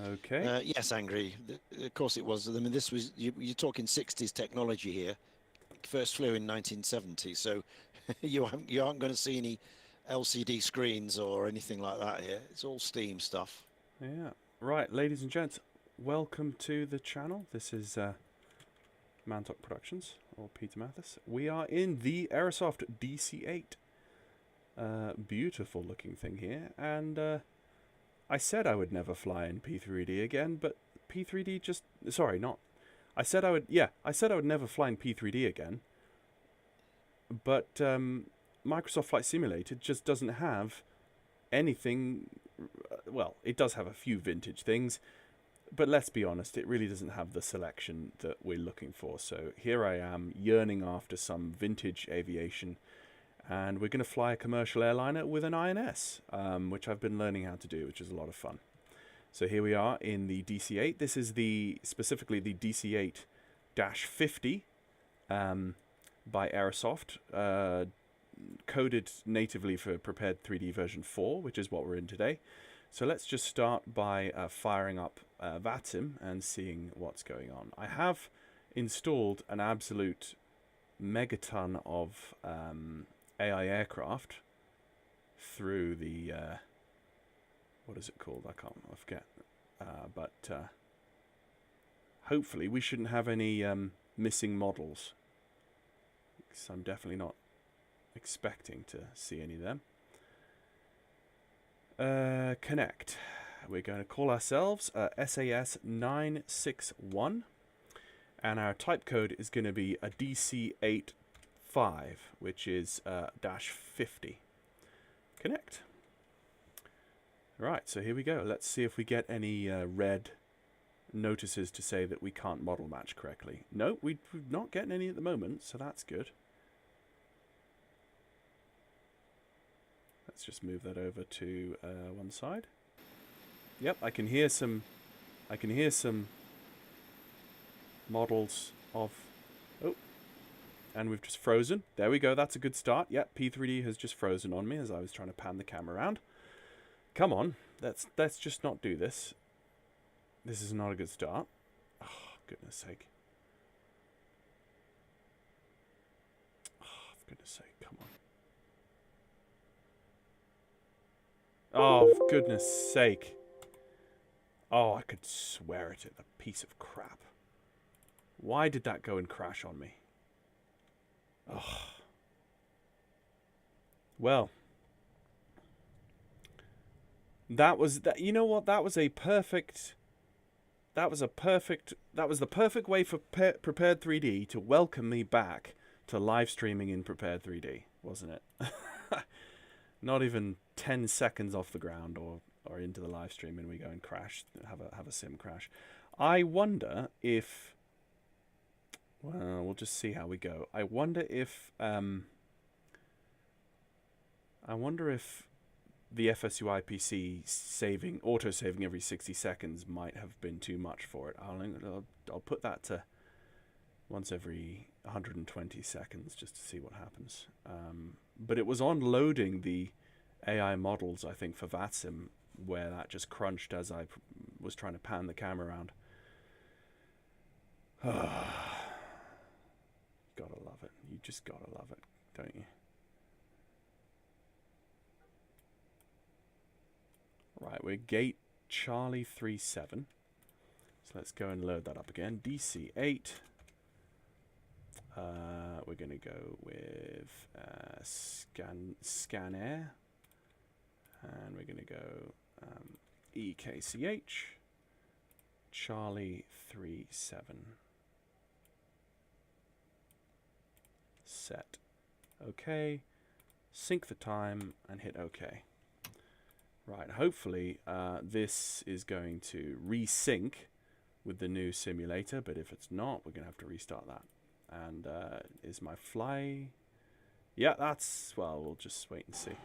Okay. Yes, Angry. Of course it was. I mean, this was you're talking 60s technology here. First flew in 1970, so you aren't going to see any LCD screens or anything like that here. It's all steam stuff. Yeah. Right, ladies and gents, welcome to the channel. This is Mantok Productions, or Peter Mathis. We are in the Aerosoft DC-8. Beautiful looking thing here, and I said I would never fly in P3D again, but P3D just... Sorry, not... I said I would never fly in P3D again, but Microsoft Flight Simulator just doesn't have anything... Well, it does have a few vintage things, but let's be honest, it really doesn't have the selection that we're looking for. So here I am, yearning after some vintage aviation, and we're going to fly a commercial airliner with an INS, which I've been learning how to do, which is a lot of fun. So here we are in the DC-8. This is specifically the DC-8-50 by Aerosoft, coded natively for Prepared 3D version 4, which is what we're in today. So let's just start by firing up Vatsim and seeing what's going on. I have installed an absolute megaton of AI aircraft through the what is it called? I forget. But hopefully we shouldn't have any missing models, because I'm definitely not expecting to see any of them. Connect. We're going to call ourselves SAS 961, and our type code is going to be a DC-8 5, which is -50. Connect. Right, so here we go. Let's see if we get any red notices to say that we can't model match correctly. No, we're not getting any at the moment, so that's good. Let's just move that over to one side. Yep, I can hear some models of... Oh, and we've just frozen. There we go, that's a good start. Yep, P3D has just frozen on me as I was trying to pan the camera around. Come on, let's just not do this. This is not a good start. Oh, goodness sake. Oh, for goodness sake, come on. Oh, for goodness sake. Oh, I could swear at it, a piece of crap. Why did that go and crash on me? Oh. Well, that was you know what? That was the perfect way for Prepared 3D to welcome me back to live streaming in Prepared 3D, wasn't it? Not even 10 seconds off the ground or into the live stream and we go and crash, have a sim crash. I wonder if... Well, we'll just see how we go. I wonder if the FSUI PC auto-saving every 60 seconds might have been too much for it. I'll put that to once every 120 seconds just to see what happens. But it was on loading the AI models, I think, for Vatsim, where that just crunched as I was trying to pan the camera around. Gotta love it. You just gotta love it, don't you? Right, we're gate Charlie 37. So let's go and load that up again. DC-8. We're going to go with Scanair. And we're going to go EKCH. Charlie 37. Set. OK. Sync the time and hit OK. Right, hopefully this is going to resync with the new simulator, but if it's not, we're going to have to restart that. And is my fly... Yeah, that's... Well, we'll just wait and see.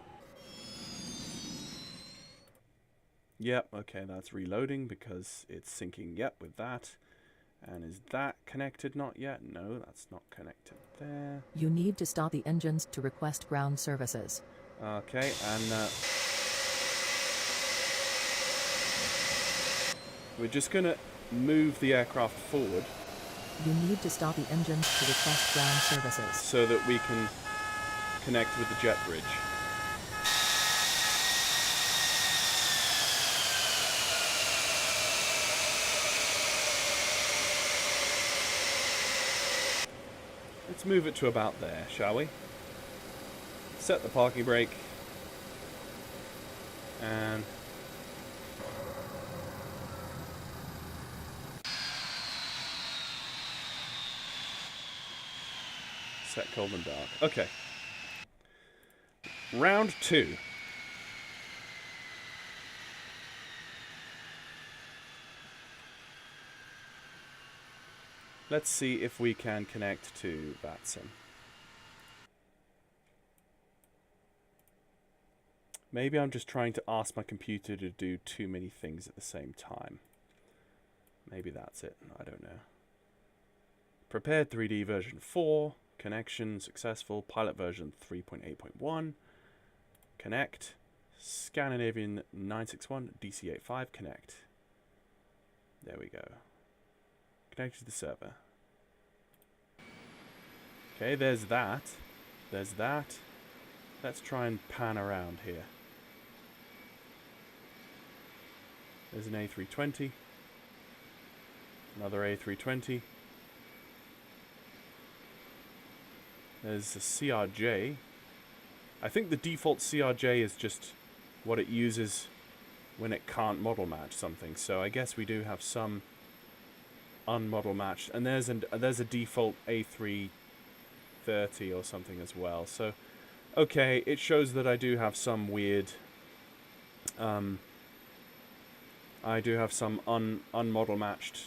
Yep, okay, that's reloading because it's syncing, yep, with that. And is that connected? Not yet. No, that's not connected there. You need to stop the engines to request ground services. Okay, and... We're just going to move the aircraft forward You need to stop the engines to request ground services. so that we can connect with the jet bridge. Let's move it to about there, shall we? Set the parking brake. And set cold and dark. Okay. Round 2. Let's see if we can connect to Vatsim. Maybe I'm just trying to ask my computer to do too many things at the same time. Maybe that's it. I don't know. Prepared 3D version 4. Connection successful. Pilot version 3.8.1. Connect. Scandinavian 961. DC-8 connect. There we go. Connect to the server. Okay, there's that. There's that. Let's try and pan around here. There's an A320. Another A320. There's a CRJ. I think the default CRJ is just what it uses when it can't model match something. So I guess we do have some unmodel matched. And there's a default A330 or something as well. So okay, it shows that I do have some weird I do have some unmodel matched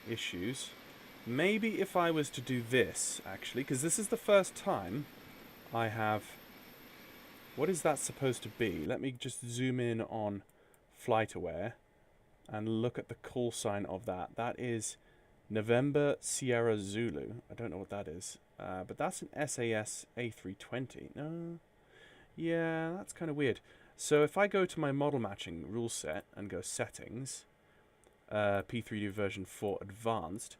issues. Maybe if I was to do this, actually, because this is the first time I have... What is that supposed to be? Let me just zoom in on FlightAware and look at the call sign of that. That is November Sierra Zulu. I don't know what that is. But that's an SAS A320. No. Yeah, that's kind of weird. So if I go to my model matching rule set and go settings, P3D version 4 advanced,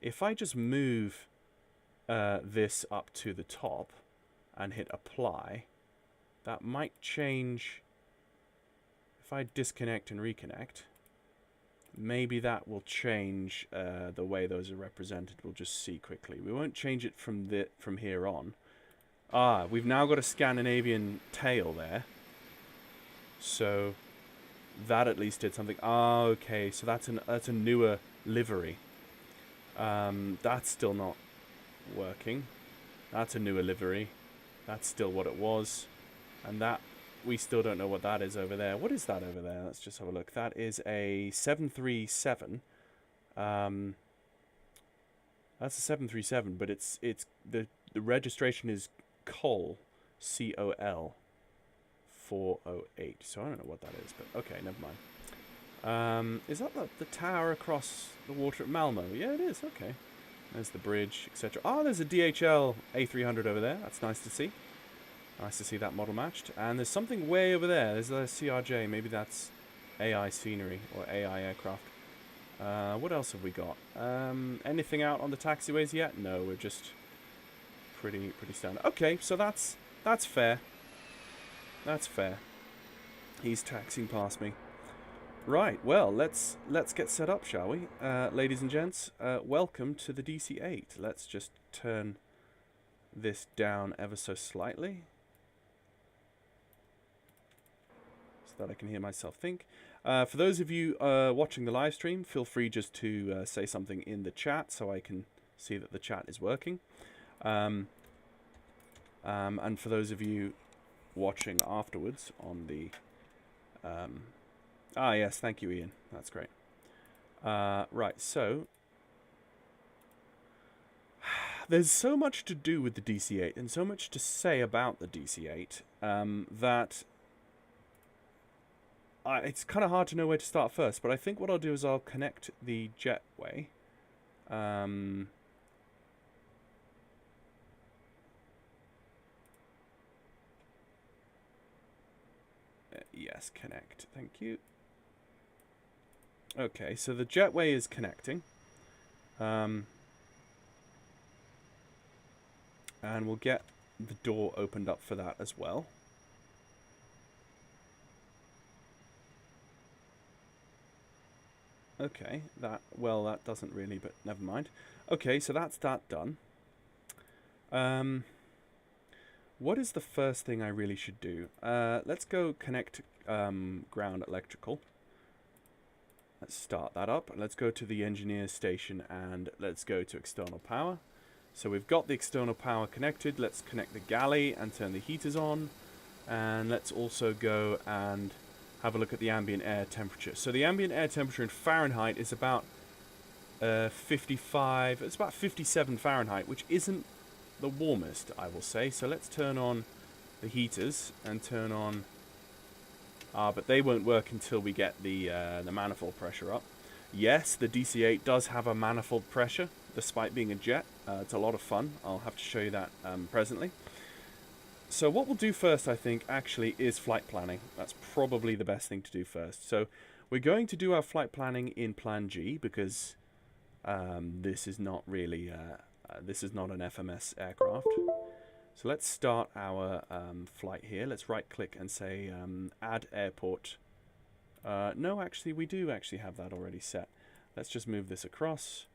if I just move this up to the top and hit apply, that might change. If I disconnect and reconnect, maybe that will change the way those are represented. We'll just see quickly. We won't change it from here on. Ah, we've now got a Scandinavian tail there. So that at least did something. Ah, okay. So that's a newer livery. That's still not working. That's a newer livery. That's still what it was. And that, we still don't know what that is over there. What is that over there? Let's just have a look. That is a 737. That's a 737, but it's the registration is COL, COL 408. So I don't know what that is, but okay, never mind. Is that the tower across the water at Malmo? Yeah, it is. Okay. There's the bridge, etc. Oh, there's a DHL A300 over there. That's nice to see. Nice to see that model matched. And there's something way over there. There's a CRJ. Maybe that's AI scenery or AI aircraft. What else have we got? Anything out on the taxiways yet? No, we're just pretty standard. Okay, so that's fair. That's fair. He's taxiing past me. Right, well, let's get set up, shall we? Ladies and gents, welcome to the DC-8. Let's just turn this down ever so slightly so that I can hear myself think. For those of you watching the live stream, feel free just to say something in the chat so I can see that the chat is working. And for those of you watching afterwards on the... yes, thank you, Ian. That's great. Right, so... There's so much to do with the DC-8 and so much to say about the DC-8 that... it's kind of hard to know where to start first, but I think what I'll do is I'll connect the jetway. Yes, connect. Thank you. Okay, so the jetway is connecting. And we'll get the door opened up for that as well. Okay, that doesn't really, but never mind. Okay, so that's that done. What is the first thing I really should do? Let's go connect ground electrical. Let's start that up. Let's go to the engineer's station and let's go to external power. So we've got the external power connected. Let's connect the galley and turn the heaters on. And let's also go and have a look at the ambient air temperature. So the ambient air temperature in Fahrenheit is about 55, it's about 57 Fahrenheit, which isn't the warmest, I will say. So let's turn on the heaters and turn on, but they won't work until we get the manifold pressure up. Yes, the DC-8 does have a manifold pressure, despite being a jet. It's a lot of fun. I'll have to show you that presently. So what we'll do first, I think, actually, is flight planning. That's probably the best thing to do first. So we're going to do our flight planning in Plan G, because this is not really, this is not an FMS aircraft. So let's start our flight here. Let's right-click and say Add Airport. No, actually, we do actually have that already set. Let's just move this across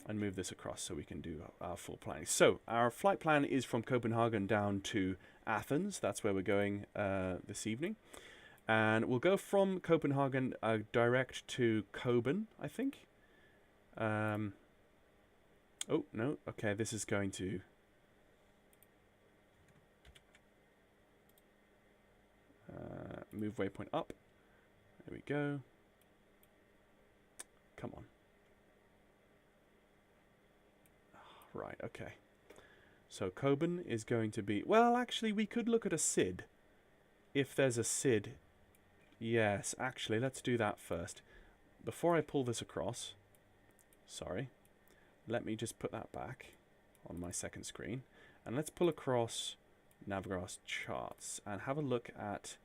and move this across so we can do our full planning. So our flight plan is from Copenhagen down to Athens. That's where we're going this evening. And we'll go from Copenhagen direct to Coben, I think. Oh, no. Okay, this is going to... move waypoint up. There we go. Come on. Right, okay. So Coben is going to be... Well, actually, we could look at a SID. If there's a SID. Yes, actually, let's do that first. Before I pull this across... Sorry. Let me just put that back on my second screen. And let's pull across Navigas charts and have a look at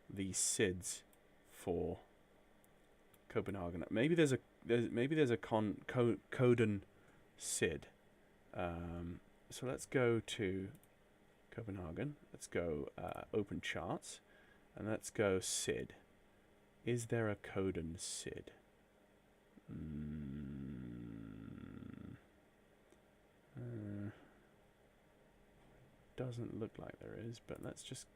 the SIDs for Copenhagen. Maybe there's a Coden SID. So let's go to Copenhagen. Let's go open charts, and let's go SID. Is there a Coden SID? Doesn't look like there is, but let's just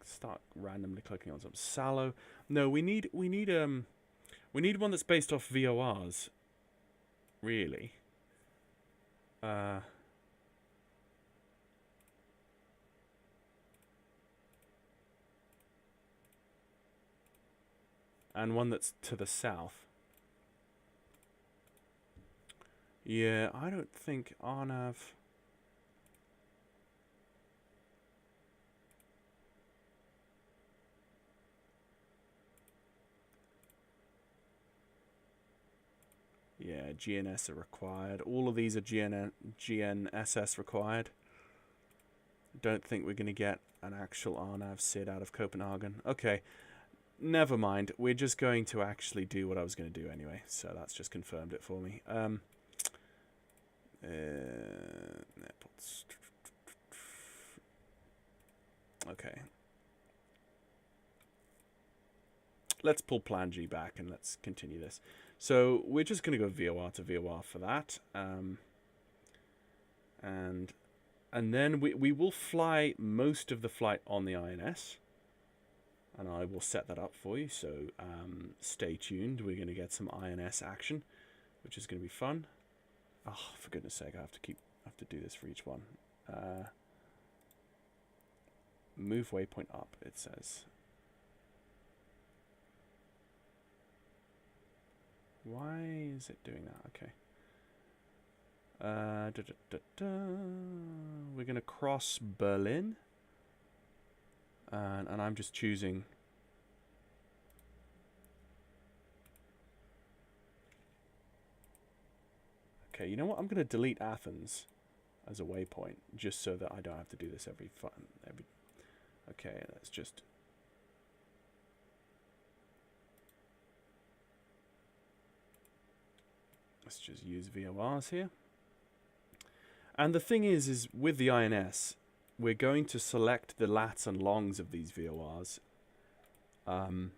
start randomly clicking on some Salo. No, we need one that's based off VORs, really. And one that's to the south. Yeah, I don't think Arnav... Yeah, GNS are required. All of these are GNSS required. Don't think we're going to get an actual RNAV SID out of Copenhagen. Okay, never mind. We're just going to actually do what I was going to do anyway. So that's just confirmed it for me. Airports. Okay. Let's pull Plan G back and let's continue this. So we're just going to go VOR to VOR for that. And then we will fly most of the flight on the INS. And I will set that up for you. So stay tuned. We're going to get some INS action, which is going to be fun. Oh, for goodness sake, I have to do this for each one. Move waypoint up, it says. Why is it doing that? Okay. We're going to cross Berlin. And I'm just choosing... Okay, you know what? I'm going to delete Athens as a waypoint, just so that I don't have to do this every... Okay, let's just... Let's just use VORs here. And the thing is with the INS, we're going to select the lats and longs of these VORs. But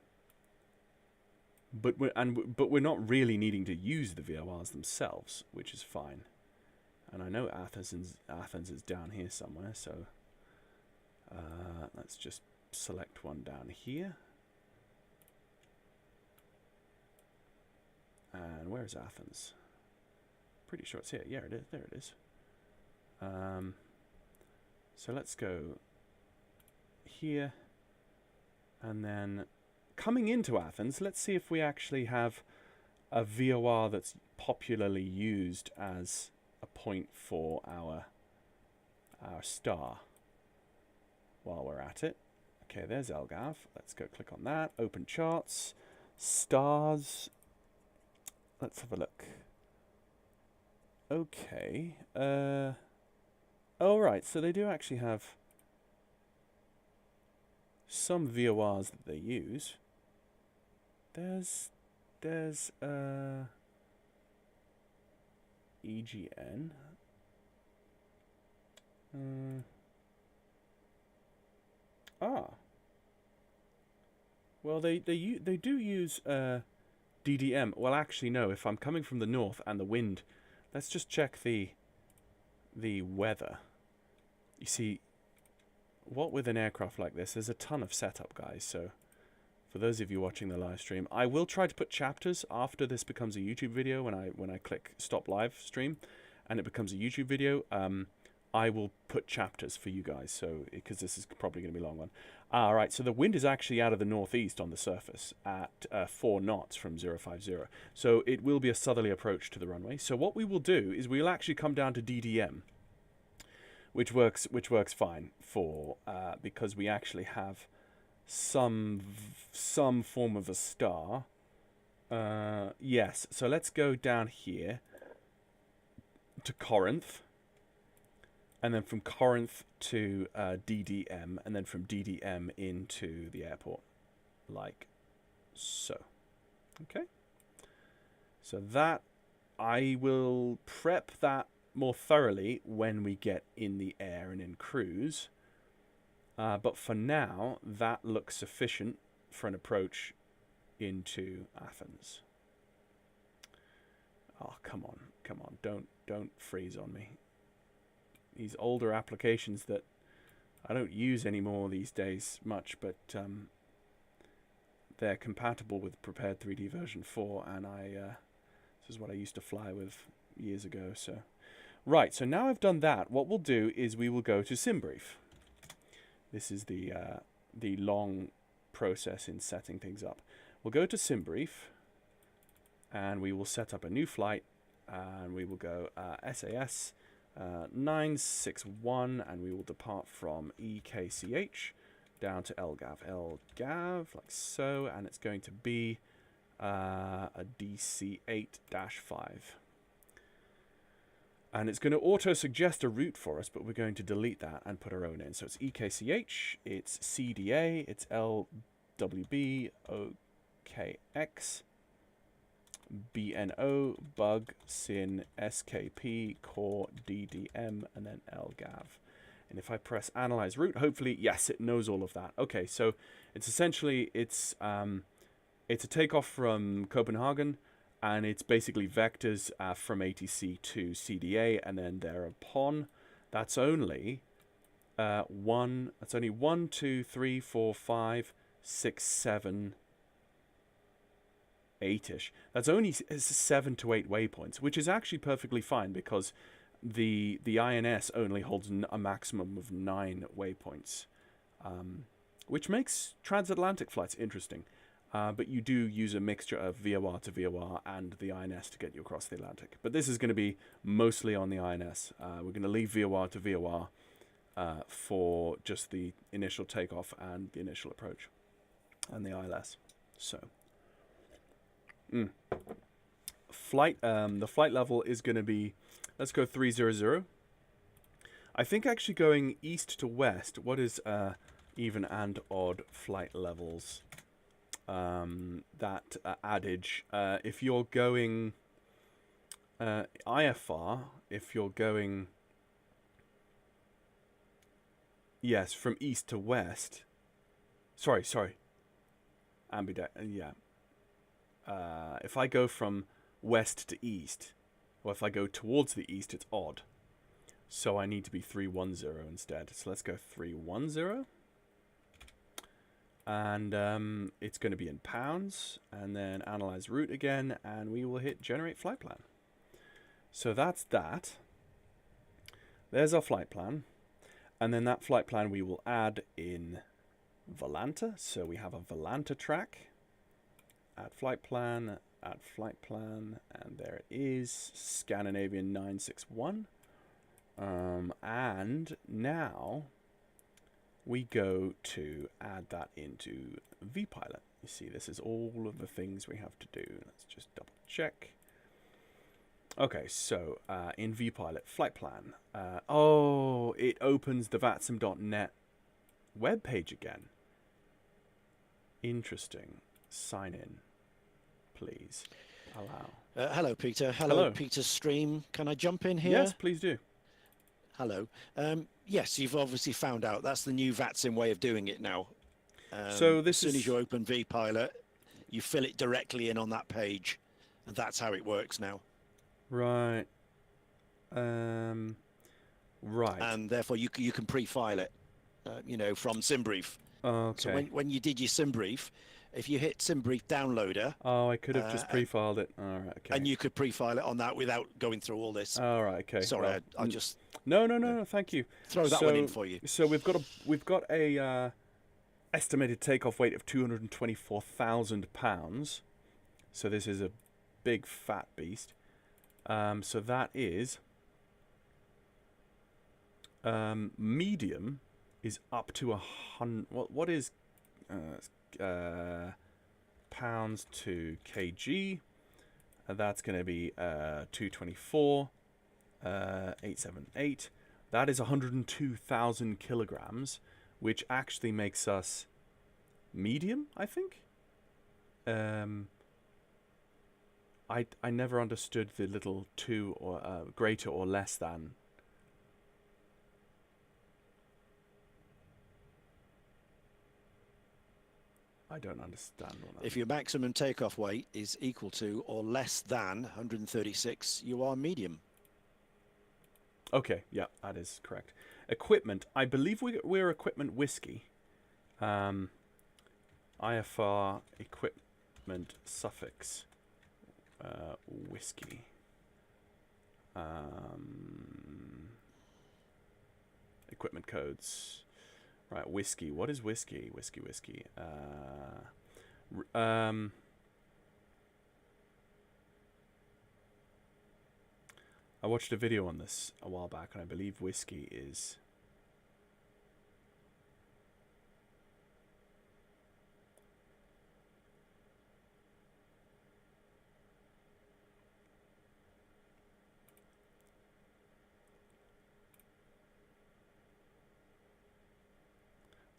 we're not really needing to use the VORs themselves, which is fine. And I know Athens is down here somewhere, so let's just select one down here. And where's Athens? Pretty sure it's here. Yeah, it is. There it is. So let's go here, and then coming into Athens, let's see if we actually have a VOR that's popularly used as a point for our star while we're at it. Okay, there's LGAV. Let's go click on that. Open charts. Stars. Let's have a look. Okay. Oh, right. So they do actually have some VORs that they use. There's EGN. Well, they do use DDM. Well, actually, no. If I'm coming from the north and the wind, let's just check the weather. You see, what with an aircraft like this, there's a ton of setup, guys. So, for those of you watching the live stream, I will try to put chapters after this becomes a YouTube video. When I click stop live stream, and it becomes a YouTube video, I will put chapters for you guys. So, because this is probably going to be a long one. All right. So the wind is actually out of the northeast on the surface at 4 knots from 050. So it will be a southerly approach to the runway. So what we will do is we'll actually come down to DDM, which works fine for because we actually have some form of a star. Yes. So let's go down here to Corinth. And then from Corinth to DDM, and then from DDM into the airport, like so. Okay. So that, I will prep that more thoroughly when we get in the air and in cruise. But for now, that looks sufficient for an approach into Athens. Oh, come on, don't freeze on me. These older applications that I don't use anymore these days much, but they're compatible with Prepared 3D version 4, and this is what I used to fly with years ago. So, right, so now I've done that, what we'll do is we will go to SimBrief. This is the long process in setting things up. We'll go to SimBrief, and we will set up a new flight, and we will go SAS 961, and we will depart from EKCH down to LGAV, like so, and it's going to be a DC-8-5. And it's going to auto-suggest a route for us, but we're going to delete that and put our own in. So it's EKCH, it's CDA, it's LWB, OKX, BNO, Bug, SYN, SKP, Core, DDM, and then LGAV. And if I press Analyze Route, hopefully, yes, it knows all of that. Okay, so it's essentially, it's a takeoff from Copenhagen, and it's basically vectors from ATC to CDA, and then thereupon, that's only 1, 2, 3, 4, 5, 6, 7, 8-ish. That's only 7 to 8 waypoints, which is actually perfectly fine because the INS only holds a maximum of 9 waypoints, which makes transatlantic flights interesting. But you do use a mixture of VOR to VOR and the INS to get you across the Atlantic. But this is going to be mostly on the INS. We're going to leave VOR to VOR for just the initial takeoff and the initial approach and the ILS. So. Flight, the flight level is going to be, let's go 300. I think actually going east to west, what is even and odd flight levels? That adage, if you're going IFR, if you're going, yes, from east to west. Sorry. Yeah. If I go from west to east, or if I go towards the east, it's odd. So I need to be 310 instead. So let's go 310. And it's going to be in pounds. And then analyze route again. And we will hit generate flight plan. So that's that. There's our flight plan. And then that flight plan we will add in Volanta. So we have a Volanta track. Add flight plan. Add flight plan. And there it is. Scandinavian 961. And now we go to add that into vPilot. You see, this is all of the things we have to do. Let's just double check. Okay, so in vPilot, flight plan. Oh, it opens the vatsim.net web page again. Interesting. Sign in, please. Allow. Hello, Peter. Hello. Peter's stream. Can I jump in here? Yes, please do. Hello. Yes, you've obviously found out that's the new Vatsim way of doing it now. So this as soon as you open vPilot, you fill it directly in on that page, and that's how it works now. Right. Right. And therefore, you can pre-file it, from SimBrief. Okay. So when you did your SimBrief, if you hit SimBrief Downloader... Oh, I could have just pre-filed it. All right, okay. And you could pre-file it on that without going through all this. All right, okay. Sorry, well, I'll just... No, thank you. Throw that one in for you. So we've got a estimated takeoff weight of 224,000 pounds. So this is a big fat beast. So that is medium is up to 100. What is pounds to kg? That's going to be 224. 878. That is 102,000 kilograms, which actually makes us medium, I think. I never understood the little two or greater or less than. I don't understand what that If your maximum takeoff weight is equal to or less than 136, you are medium. Okay, yeah, that is correct. Equipment. I believe we're equipment whiskey. IFR equipment suffix. Whiskey. Equipment codes. Right, whiskey. What is whiskey? Whiskey. I watched a video on this a while back, and I believe whiskey is...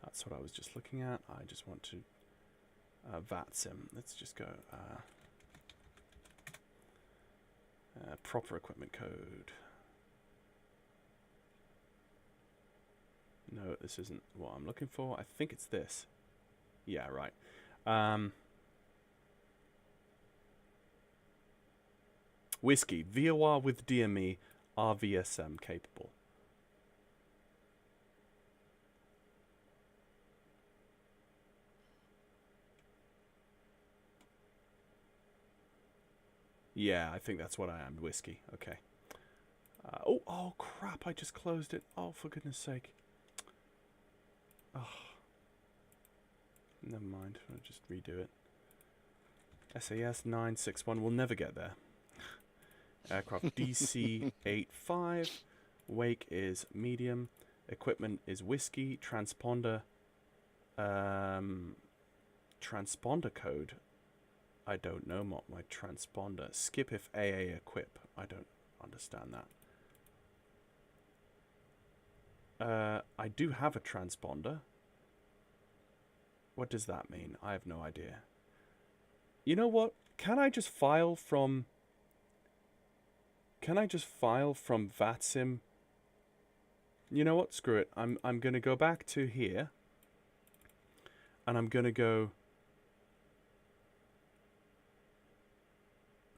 That's what I was just looking at. I just want to... Vatsim. Let's just go... proper equipment code. No, this isn't what I'm looking for. I think it's this. Yeah, right. Whiskey. VOR with DME. RVSM capable. Yeah, I think that's what I am. Whiskey. Okay. Oh, crap. I just closed it. Oh, for goodness sake. Oh. Never mind. I'll just redo it. SAS 961. We'll never get there. Aircraft DC-8 Wake is medium. Equipment is whiskey. Transponder. Transponder code. I don't know what my transponder. Skip if AA equip. I don't understand that. I do have a transponder. What does that mean? I have no idea. You know what? Can I just file from can I just file from Vatsim? You know what? Screw it. I'm going to go back to here. And I'm going to go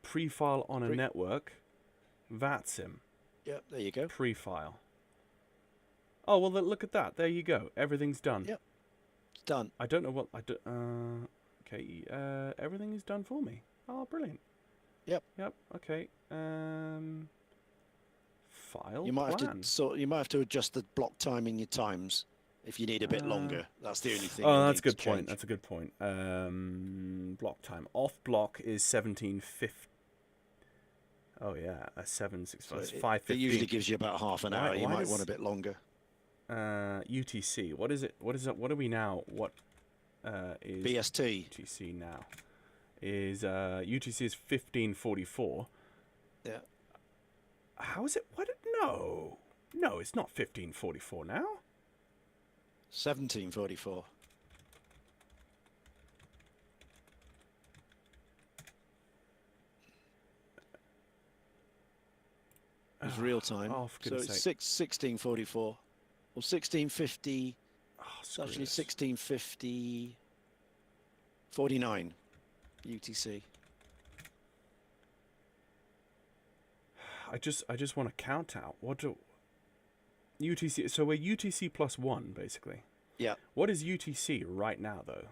pre-file on a network. Vatsim. Yep, there you go. Pre-file. Oh, well, look at that. There you go. Everything's done. Yep. It's done. I don't know what I do. Okay. Everything is done for me. Oh, brilliant. Yep. Yep. Okay. File. You might plan. have to adjust the block timing your times if you need a bit longer. That's the only thing. Oh, that's a good point. That's a good point. Block time. Off block is 1750. Oh yeah, a 765. So 515. it usually gives you about half an hour. You might want a bit longer. UTC. What is it? What is it? What are we now? What is BST? UTC now? Is UTC is 1544. Yeah. How is it? What? No, it's not 1544 now. 1744. It's real time. Oh, for so goodness it's sake. 1644 or 1650. It's Screw actually this. 1650. 49 UTC. I just want to count out. What do UTC? So we're UTC +1 basically. Yeah. What is UTC right now though?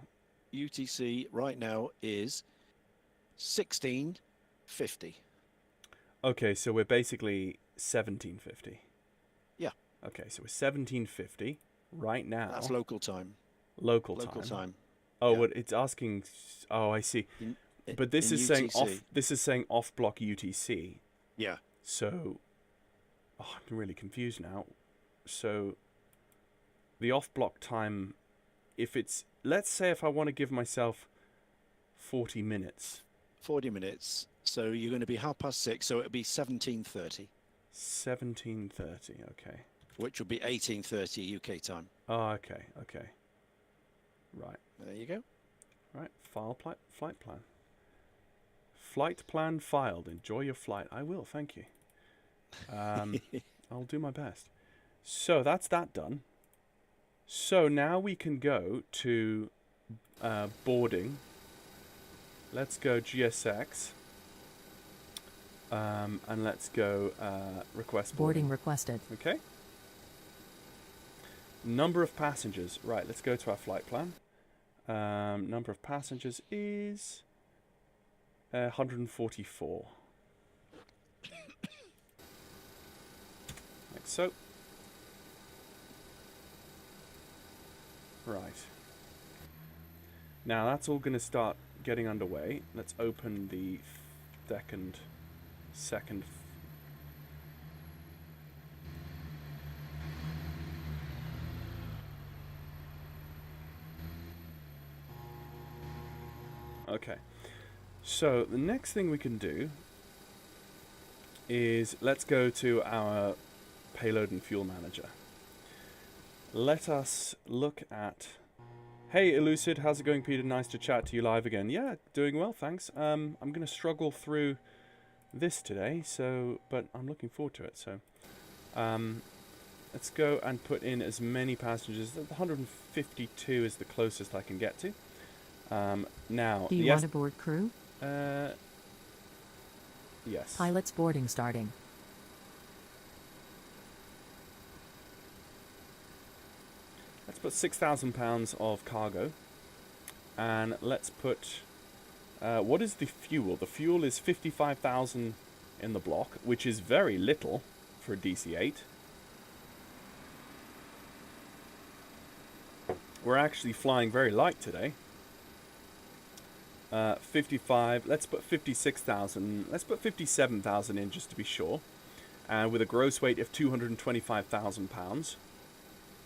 UTC right now is 1650. Okay, so we're basically 1750. Yeah. Okay, so we're 1750 right now. That's local time. Local time. Oh, yeah. what it's asking. Oh, I see. But this in is saying UTC. off. This is saying off block UTC. Yeah. So, I'm really confused now. So, the off block time, if it's, let's say if I want to give myself 40 minutes. 40 minutes. So you're going to be 6:30. So it'll be 17:30. 17:30. Okay. Which will be 18:30 UK time. Oh, okay. Okay. Right. There you go. Right. Flight plan. Flight plan filed. Enjoy your flight. I will. Thank you. I'll do my best. So that's that done. So now we can go to boarding. Let's go GSX. And let's go request boarding. Boarding requested. Okay. Number of passengers. Right, let's go to our flight plan. Number of passengers is 144. Like so. Right. Now that's all going to start getting underway. Let's open the second. Okay. So the next thing we can do is let's go to our payload and fuel manager. Let us look at... Hey Elucid, how's it going, Peter? Nice to chat to you live again. Yeah, doing well, thanks. I'm going to struggle through this today, but I'm looking forward to it. So let's go and put in as many passengers. 152 is the closest I can get to. Now, Do you want to board crew? Yes. Pilots boarding starting. Let's put 6,000 pounds of cargo, and let's put. What is the fuel? The fuel is 55,000 in the block, which is very little for a DC-8. We're actually flying very light today. 55. Let's put 56,000. Let's put 57,000 in just to be sure, and with a gross weight of 225,000 pounds.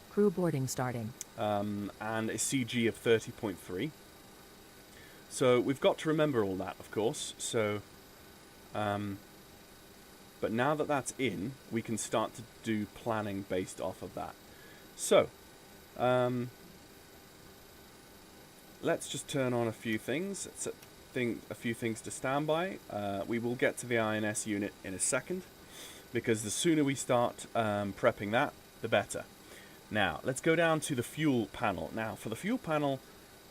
Crew boarding starting. And a CG of 30.3. So we've got to remember all that, of course. So, but now that that's in, we can start to do planning based off of that. So, let's just turn on a few things. Let's set a few things to standby. We will get to the INS unit in a second. because the sooner we start prepping that, the better. Now, let's go down to the fuel panel. Now, for the fuel panel,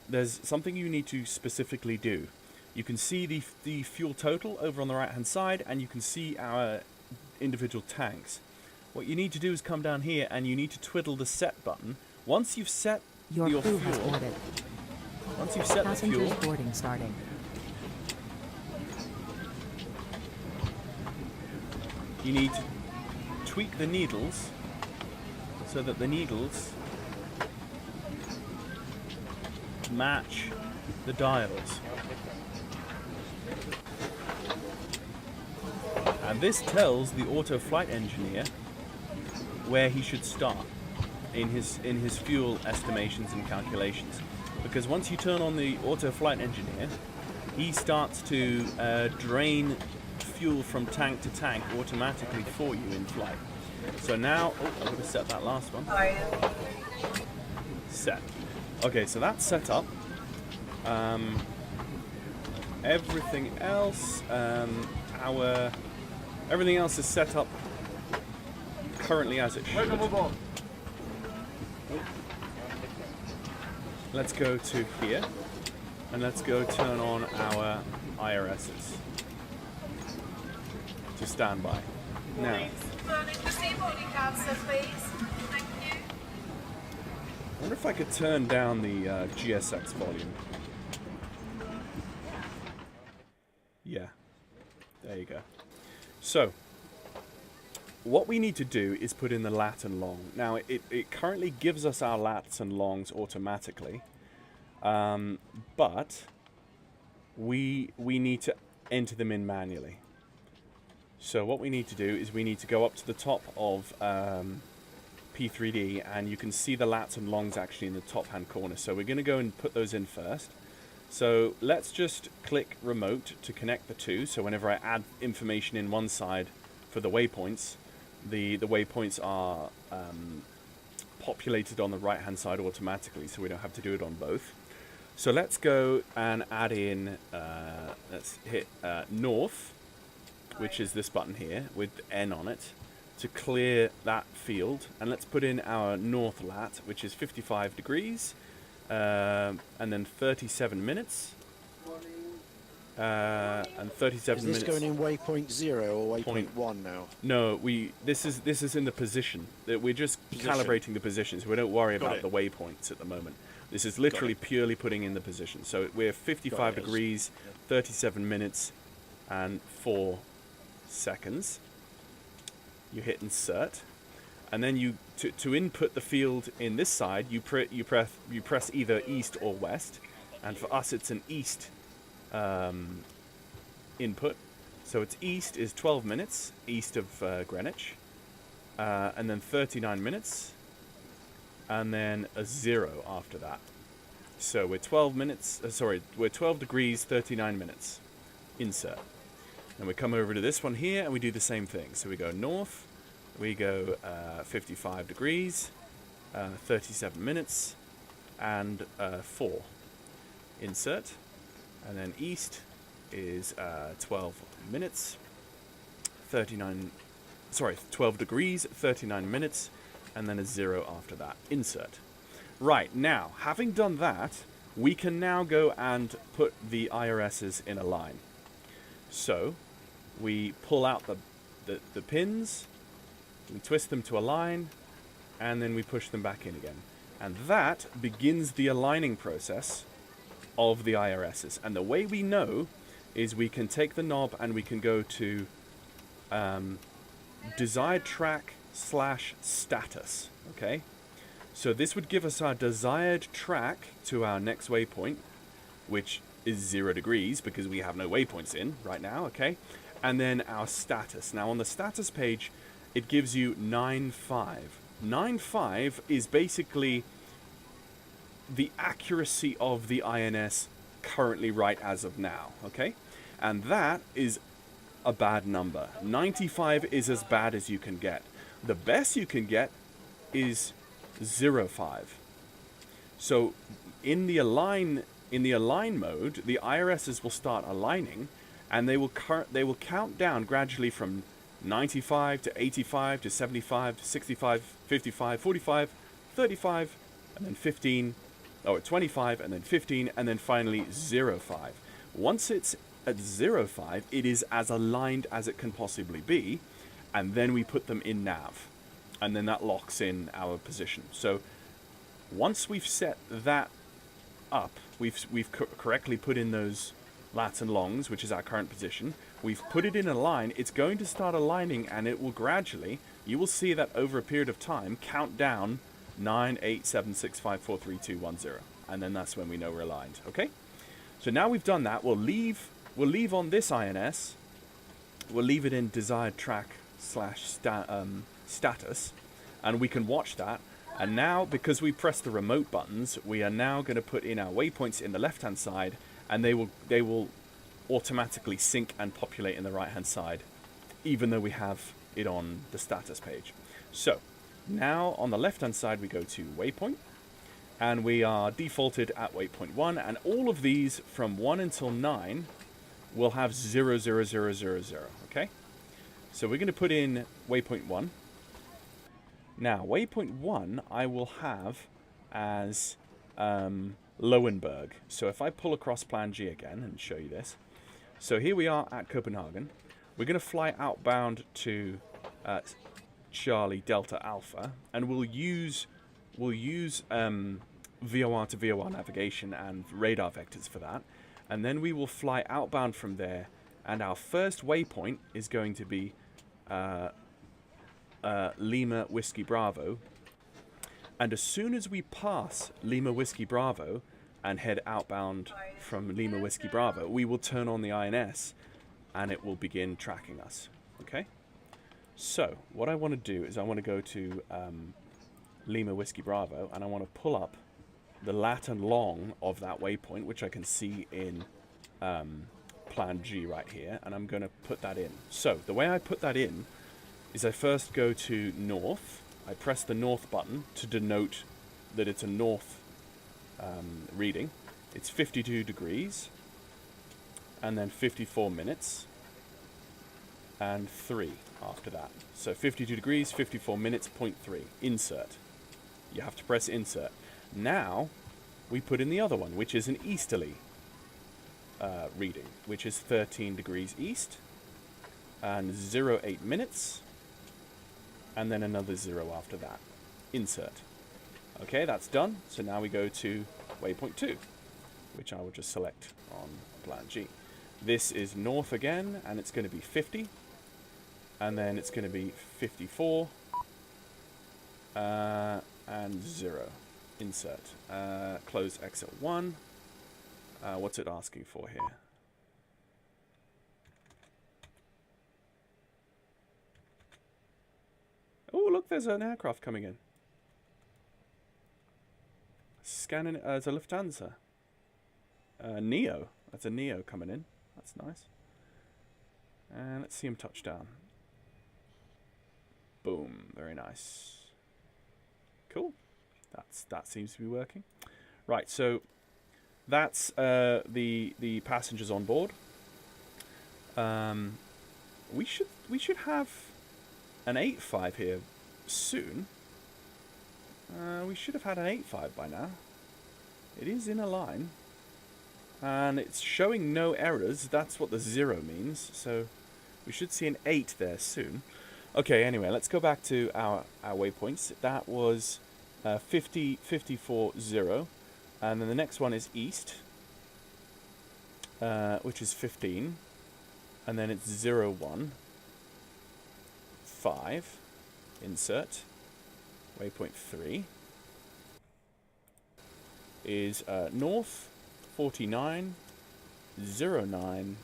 there's something you need to specifically do. You can see the fuel total over on the right-hand side, and you can see our individual tanks. What you need to do is come down here, and you need to twiddle the set button. Once you've set Your your crew has fuel, boarded. once you've set the Passengers fuel, boarding starting. you need to tweak the needles so that the needles match the dials. And this tells the auto flight engineer where he should start in his fuel estimations and calculations. Because once you turn on the auto flight engineer, he starts to drain fuel from tank to tank automatically for you in flight. So now, I'm going to set that last one. Set. Okay, so that's set up. Everything else, everything else is set up currently as it should. Let's go to here, and let's go turn on our IRSs to standby. Now, I wonder if I could turn down the GSX volume. Yeah, there you go. So, what we need to do is put in the lat and long. Now, it currently gives us our lats and longs automatically, but we need to enter them in manually. So what we need to do is we need to go up to the top of P3D, and you can see the lats and longs actually in the top hand corner. So we're going to go and put those in first. So let's just click remote to connect the two. So whenever I add information in one side for the waypoints, the waypoints are populated on the right hand side automatically, so we don't have to do it on both. So let's go and add in, let's hit north, which is this button here with N on it, to clear that field. And let's put in our north lat, which is 55 degrees, and then 37 minutes. And 37 minutes. Is this going in waypoint 0 or waypoint 1 now? No, this is in the position. We're just calibrating the position, so we don't worry about the waypoints at the moment. This is literally purely putting in the position. So we're 55 degrees, 37 minutes, and 4 seconds. You hit insert, and then you to input the field in this side, you press either east or west, and for us it's an east input. So it's east is 12 minutes east of Greenwich, and then 39 minutes, and then a 0 after that. So we're 12 minutes. We're 12 degrees 39 minutes. Insert. And we come over to this one here, and we do the same thing. So we go north, we go 55 degrees, 37 minutes, and 4. Insert. And then east is 12 minutes, 12 degrees, 39 minutes, and then a 0 after that. Insert. Right, now, having done that, we can now go and put the IRSs in a line. So, we pull out the pins, we twist them to a line, and then we push them back in again. And that begins the aligning process of the IRSs. And the way we know is we can take the knob and we can go to desired track / status. Okay, so this would give us our desired track to our next waypoint, which is 0 degrees because we have no waypoints in right now. Okay, and then our status. Now on the status page it gives you 9.5. 9.5 is basically the accuracy of the INS currently right as of now, okay? And that is a bad number. 95 is as bad as you can get. The best you can get is 0.5. So in the align mode, the IRSs will start aligning, and they will count down gradually from 95 to 85 to 75 to 65, 55, 45, 35, and then 15, or 25, and then 15, and then finally 05. Once it's at 05, it is as aligned as it can possibly be, and then we put them in nav, and then that locks in our position. So once we've set that up, we've correctly put in those lats and longs, which is our current position. We've put it in a line. It's going to start aligning, and it will gradually, you will see that over a period of time, count down 9, 8, 7, 6, 5, 4, 3, 2, 1, 0. And then that's when we know we're aligned. Okay? So now we've done that, we'll leave on this INS, we'll leave it in desired track / status, and we can watch that. And now, because we press the remote buttons, we are now going to put in our waypoints in the left-hand side, and they will automatically sync and populate in the right-hand side, even though we have it on the status page. So now on the left-hand side, we go to waypoint, and we are defaulted at waypoint 1, and all of these from 1 until 9 will have 0, 0, 0, 0, 0. Okay? So we're going to put in waypoint 1. Now, waypoint 1 I will have as Lowenberg. So if I pull across plan G again and show you this. So here we are at Copenhagen. We're going to fly outbound to Charlie Delta Alpha, and we'll use VOR to VOR navigation and radar vectors for that. And then we will fly outbound from there, and our first waypoint is going to be Lima Whiskey Bravo, and as soon as we pass Lima Whiskey Bravo and head outbound from Lima Whiskey Bravo, we will turn on the INS and it will begin tracking us. Okay, so what I want to do is I want to go to Lima Whiskey Bravo, and I want to pull up the lat and long of that waypoint, which I can see in plan G right here, and I'm going to put that in. So the way I put that in is I first go to north. I press the north button to denote that it's a north reading. It's 52 degrees, and then 54 minutes, and 3 after that. So 52 degrees, 54 minutes, 0.3. Insert. You have to press insert. Now we put in the other one, which is an easterly reading, which is 13 degrees east, and 08 minutes, and then another 0 after that. Insert. Okay, that's done. So now we go to waypoint 2, which I will just select on plan G. This is north again, and it's going to be 50, and then it's going to be 54, and 0. Insert. Close exit 1. What's it asking for here? Oh, look, there's an aircraft coming in. Scanning as a Lufthansa. Neo. That's a Neo coming in. That's nice. And let's see him touch down. Boom. Very nice. Cool. That seems to be working. Right, so that's the passengers on board. We should have an 8.5 here soon. We should have had an 8.5 by now. It is in a line, and it's showing no errors. That's what the 0 means. So we should see an 8 there soon. Okay. Anyway, let's go back to our waypoints. That was 50, 54, 0, and then the next one is east, which is 15, and then it's 0, 1, 5, insert. Waypoint 3 is north, 49, 09,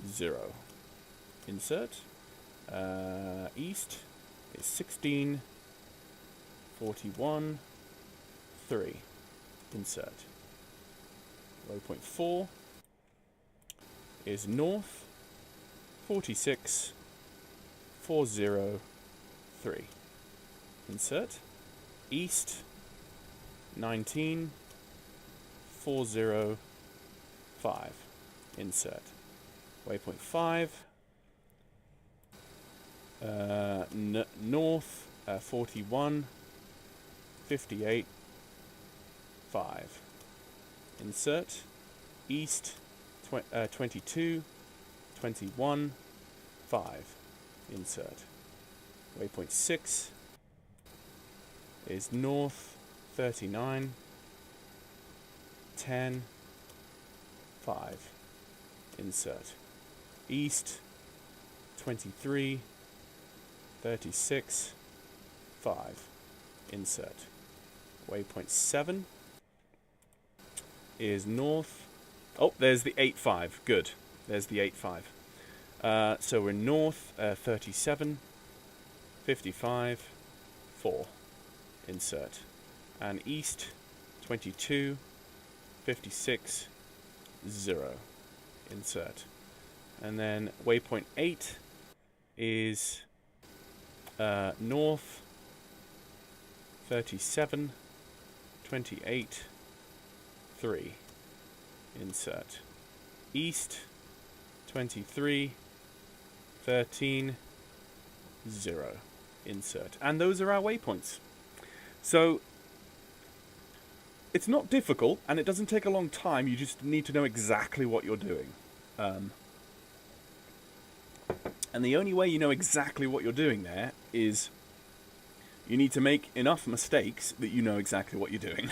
0, insert. East is 16, 41, 3, insert. Waypoint 4 is north, 46, 40, 3, insert. East, 19, 40, 5, insert. Waypoint 5 North 41, 58, 5. Insert. East 22, 21, 5. Insert. Waypoint 6 is north 39, 10, 5. Insert. East 23, 36, 5. Insert. Waypoint 7 is north. Oh, there's the 8-5. Good. There's the 8-5. So we're north 37, 55, 4. Insert. And east 22, 56, 0. Insert. And then waypoint 8 is north 37, 28, 3. Insert. East 23, 13, 0. Insert. And those are our waypoints. So it's not difficult, and it doesn't take a long time. You just need to know exactly what you're doing. And the only way you know exactly what you're doing there is you need to make enough mistakes that you know exactly what you're doing.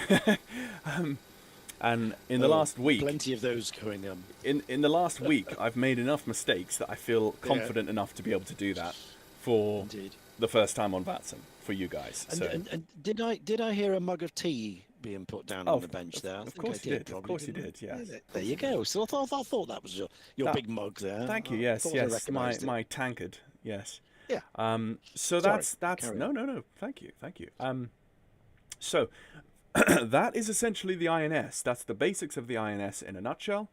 And in the last week, plenty of those going on. In the last week, I've made enough mistakes that I feel confident enough to be able to do that for Indeed. the first time on Vatsim for you guys. And, So and did I hear a mug of tea being put down on the bench there? of course you did. Of course you did. Yes. There you go. So I thought that was your big mug there. Thank you. I Yes. thought I Yes. recognised it. My tankard. Yes. Yeah. So Sorry, that's carry no. Thank you. So that is essentially the INS. That's the basics of the INS in a nutshell.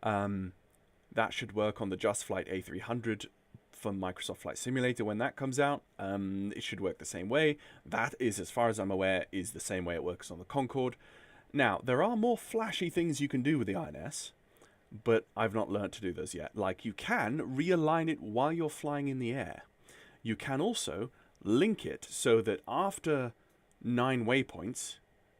That should work on the Just Flight A300 from Microsoft Flight Simulator when that comes out. It should work the same way. That is, as far as I'm aware, is the same way it works on the Concorde. Now, there are more flashy things you can do with the INS, but I've not learned to do those yet. Like, you can realign it while you're flying in the air. You can also link it so that after 9 waypoints,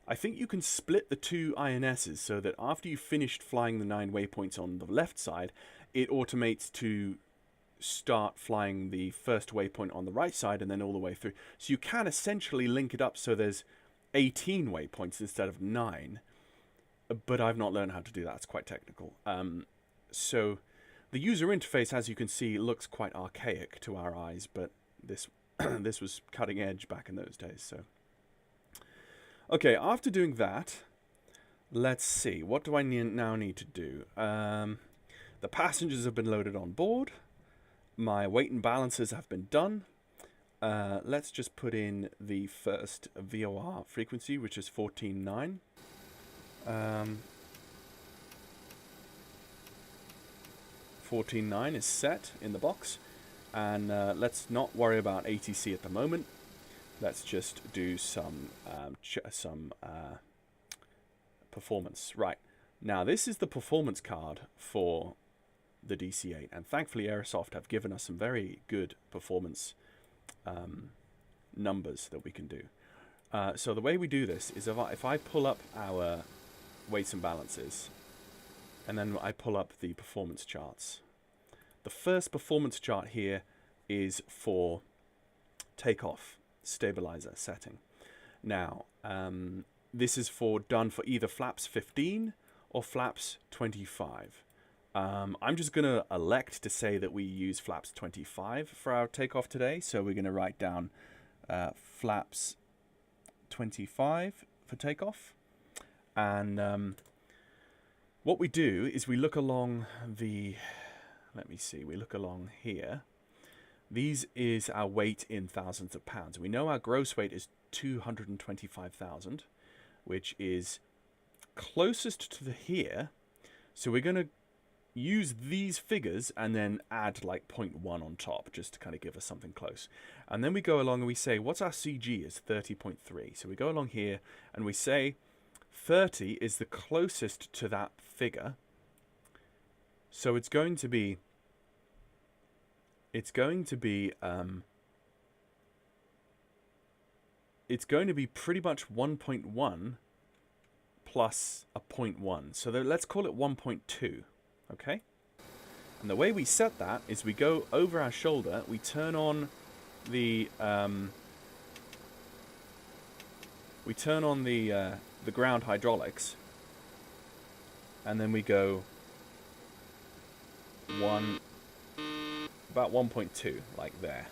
I think you can split the two INSs so that after you've finished flying the 9 waypoints on the left side, it automates to start flying the first waypoint on the right side and then all the way through. So you can essentially link it up so there's 18 waypoints instead of 9. But I've not learned how to do that. It's quite technical. So the user interface, as you can see, looks quite archaic to our eyes, but this this was cutting edge back in those days. So okay, after doing that, let's see. What do I now need to do? The passengers have been loaded on board. My weight and balances have been done. Let's just put in the first VOR frequency, which is 14.9. 14.9 is set in the box, and let's not worry about ATC at the moment. Let's just do some performance. Right, now this is the performance card for the DC-8, and thankfully Aerosoft have given us some very good performance numbers that we can do. So the way we do this is if I pull up our weights and balances, and then I pull up the performance charts. The first performance chart here is for takeoff stabilizer setting. Now, this is done for either flaps 15 or flaps 25. I'm just going to elect to say that we use flaps 25 for our takeoff today. So we're going to write down flaps 25 for takeoff. And what we do is we look along the, let me see, we look along here. These is our weight in thousands of pounds. We know our gross weight is 225,000, which is closest to the here. So we're going to use these figures and then add like 0.1 on top just to kind of give us something close. And then we go along and we say, what's our CG is 30.3. So we go along here and we say 30 is the closest to that figure. So it's going to be it's going to be pretty much 1.1 plus a 0.1. So let's call it 1.2, okay? And the way we set that is we go over our shoulder, we turn on the ground hydraulics, and then we go about 1.2, like there.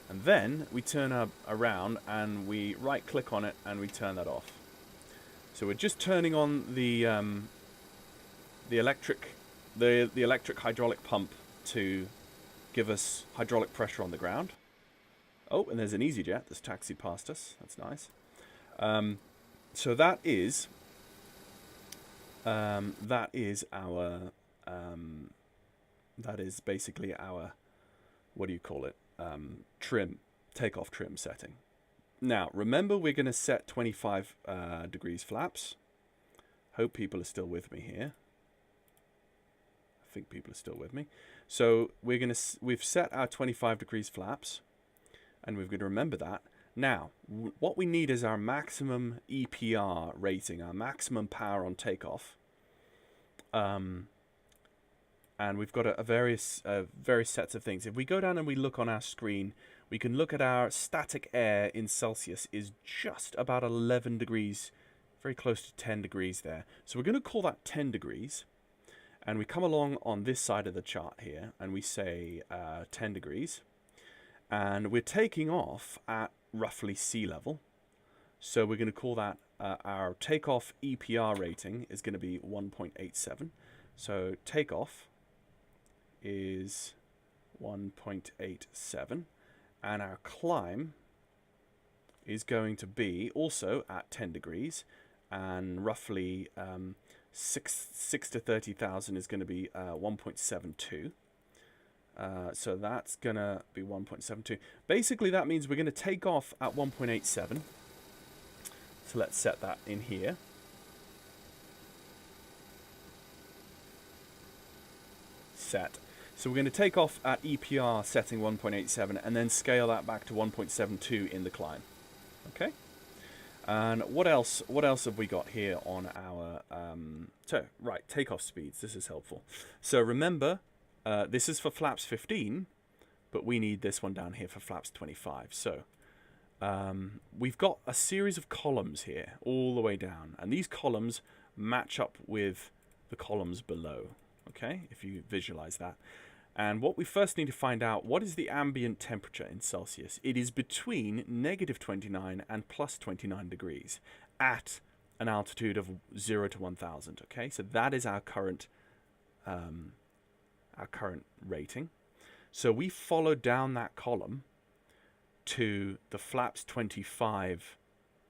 And then we turn around and we right click on it and we turn that off. So we're just turning on the electric hydraulic pump to give us hydraulic pressure on the ground. Oh, and there's an EasyJet that's taxied past us. That's nice. So that is basically our, what do you call it? Trim, takeoff trim setting. Now, remember, we're going to set 25 degrees flaps. Hope people are still with me here. I think people are still with me. So we've set our 25 degrees flaps, and we've got to remember that. Now, what we need is our maximum EPR rating, our maximum power on takeoff. And we've got various sets of things. If we go down and we look on our screen, we can look at our static air in Celsius is just about 11 degrees, very close to 10 degrees there. So we're going to call that 10 degrees. And we come along on this side of the chart here, and we say 10 degrees. And we're taking off at roughly sea level. So we're going to call that our takeoff EPR rating is going to be 1.87. So takeoff is 1.87, and our climb is going to be also at 10 degrees, and roughly 6 to 30,000 is going to be 1.72. So that's going to be 1.72. Basically, that means we're going to take off at 1.87. So let's set that in here. Set. So we're going to take off at EPR setting 1.87 and then scale that back to 1.72 in the climb. Okay? And what else have we got here on our takeoff speeds? This is helpful. So remember, this is for flaps 15, but we need this one down here for flaps 25. So we've got a series of columns here all the way down, and these columns match up with the columns below. Okay, if you visualize that. And what we first need to find out, what is the ambient temperature in Celsius? It is between -29 and +29 degrees at an altitude of 0 to 1,000. Okay, so that is our current rating. So we follow down that column to the flaps 25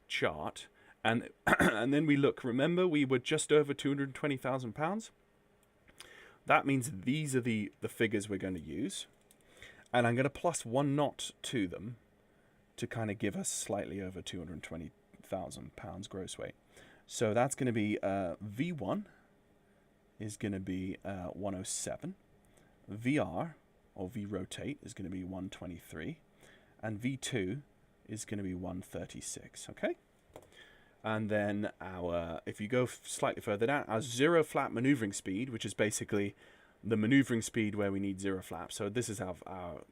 chart, and and then we look. Remember, we were just over 220,000 pounds. That means these are the figures we're going to use. And I'm going to plus 1 knot to them to kind of give us slightly over 220,000 pounds gross weight. So that's going to be V1 is going to be 107. VR, or V-rotate, is going to be 123. And V2 is going to be 136, okay? And then if you go slightly further down, our zero flap maneuvering speed, which is basically the maneuvering speed where we need 0 flaps. So this is our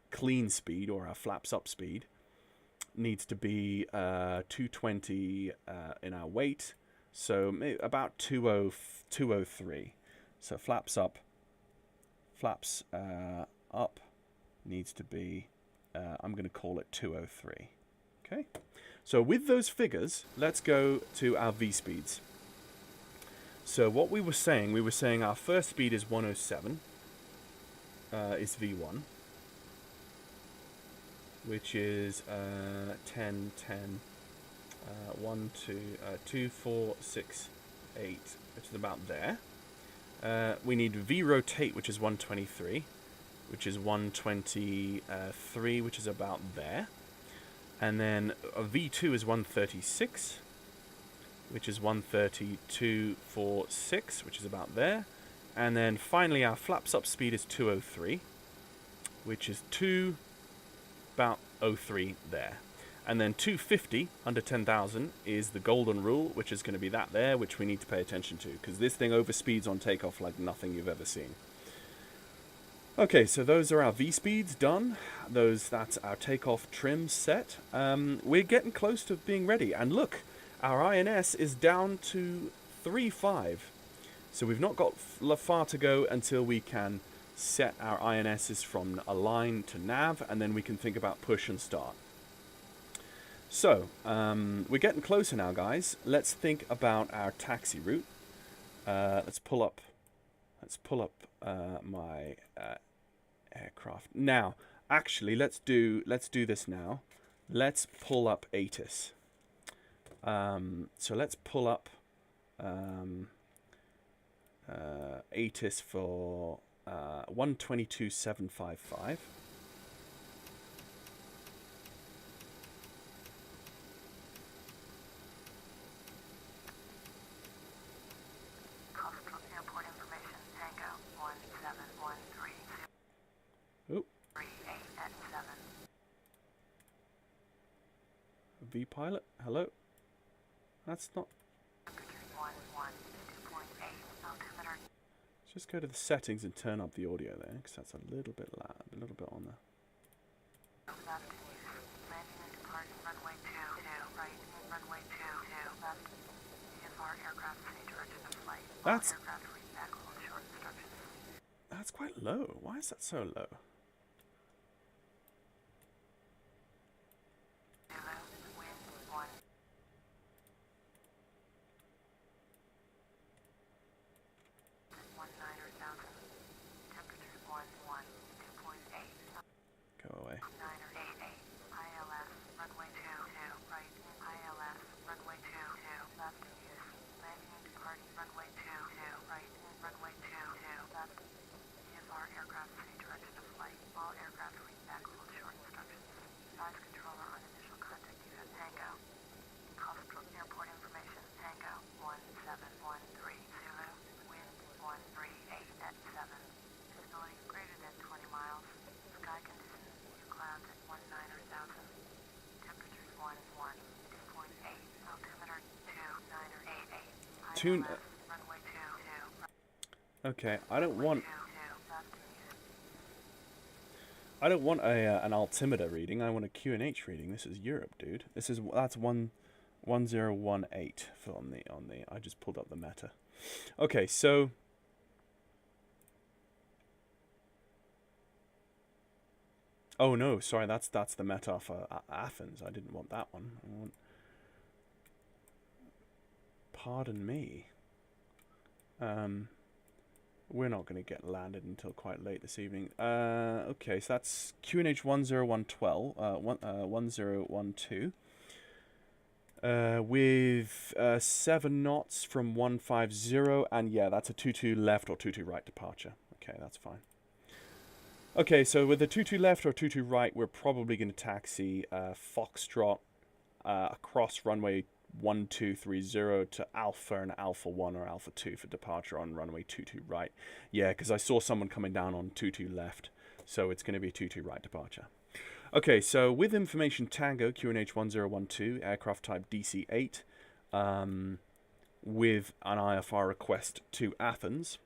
clean speed, or our flaps up speed, needs to be 220 in our weight. So about 203. So flaps up needs to be, I'm going to call it 203. Okay. So with those figures, let's go to our V-speeds. So what we were saying our first speed is 107, is V1, which is 10, 10, 1, 2, 2, 4, 6, 8, which is about there. We need V-rotate, which is 123, which is 123, which is about there. And then a V2 is 136, which is 132.46, which is about there. And then finally our flaps up speed is 203, which is about 03 there. And then 250 under 10,000 is the golden rule, which is going to be that there, which we need to pay attention to, because this thing overspeeds on takeoff like nothing you've ever seen. Okay, so those are our V-speeds done. That's our takeoff trim set. We're getting close to being ready. And look, our INS is down to 3.5. So we've not got far to go until we can set our INSs from align to nav, and then we can think about push and start. So, we're getting closer now, guys. Let's think about our taxi route. Let's pull up my aircraft. Now, actually, let's do this now. Let's pull up ATIS. So let's pull up ATIS for 122.755. V-pilot, hello? That's not... Let's just go to the settings and turn up the audio there, because that's a little bit loud, a little bit on there. That's quite low. Why is that so low? Go away. Okay, I don't want an altimeter reading. I want a QNH reading. This is Europe, dude. That's 1018 for on the. I just pulled up the meta. Okay, so oh no, sorry, that's the meta for Athens. I didn't want that one. Pardon me. We're not going to get landed until quite late this evening. Okay, so that's QNH 10112. With 7 knots from 150, and yeah, that's a 22 left or 22 right departure. Okay, that's fine. Okay, so with a 22 left or 22 right, we're probably going to taxi Foxtrot across runway 1230 to Alpha and Alpha 1 or Alpha 2 for departure on runway 22 right. Yeah, because I saw someone coming down on 22 left, so it's going to be 22 right departure. Okay, so with information Tango, QNH 1012, aircraft type DC-8, with an IFR request to Athens,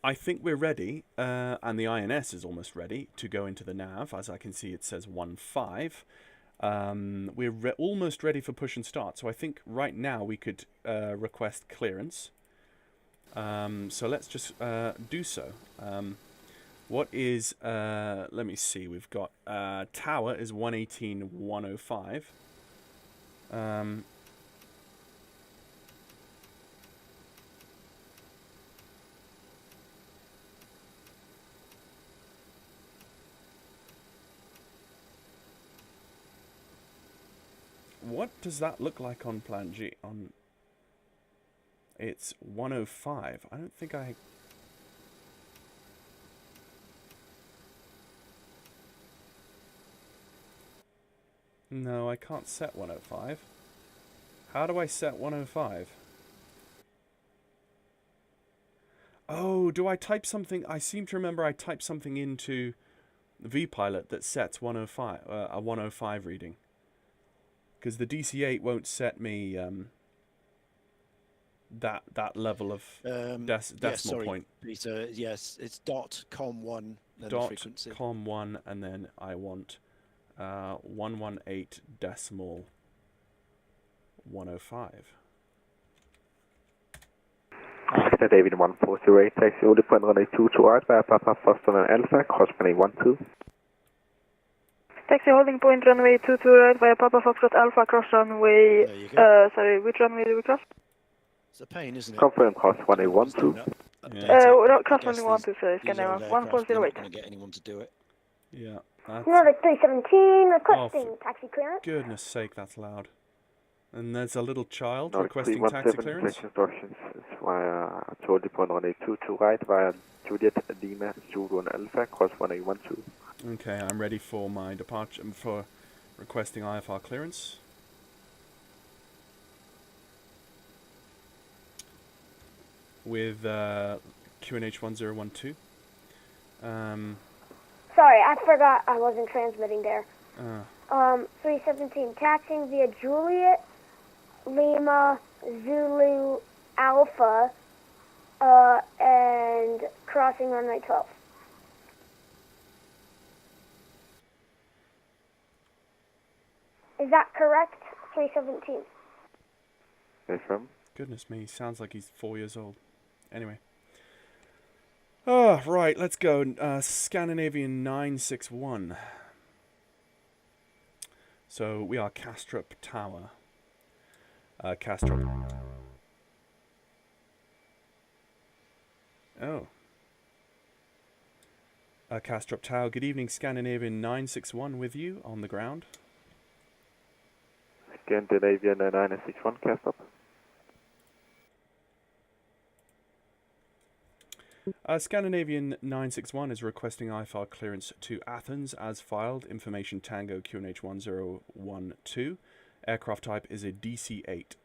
I think we're ready, and the INS is almost ready to go into the nav. As I can see, it says 15. We're almost ready for push and start, so I think right now we could request clearance. So let's just do so. What is, let me see, we've got tower is 118.105. What does that look like on Plan G? It's 105. I don't think I... No, I can't set 105. How do I set 105? Oh, do I type something? I seem to remember I typed something into VPilot that sets 105, a 105 reading. because the DC-8 won't set me that level of yes, decimal sorry, point. Peter. Yes, it's .com1 then the frequency. .com1, and then I want 118 decimal 105. Oscar David 1408, taxi only point runway 22 right via Papa Foster and Alpha, cross runway 12. Taxi holding point runway 22 right via Papa Foxtrot Alpha, cross runway, There you go. sorry, which runway do we cross? It's a pain, isn't it? Confirm cross runway 12. No, cross I guess runway 12, sorry, these Scandinavia, old aircraft, you're 1408. not going to get anyone to do it. Yeah. That's, Nordic 317, requesting for taxi clearance. goodness sake, that's loud. And there's a little child Nordic requesting taxi 317, clearance. taxi instructions is via Charlie point runway 22 right via Juliet Lima, Zulu and Alpha, cross runway 12. Okay, I'm ready for my departure, for requesting IFR clearance. With QNH 1012. Sorry, I forgot I wasn't transmitting there. 317, taxiing via Juliet, Lima, Zulu, Alpha, and crossing runway 12. Is that correct? 317. Affirm. Goodness me, sounds like he's 4 years old. Anyway. Oh, right, let's go. Scandinavian 961. So we are Kastrup Tower. Kastrup. Oh. Kastrup Tower. Good evening, Scandinavian 961 with you on the ground. Scandinavian 961, Kastrup. Scandinavian 961 is requesting IFR clearance to Athens as filed. Information Tango QNH 1012. Aircraft type is a DC-8.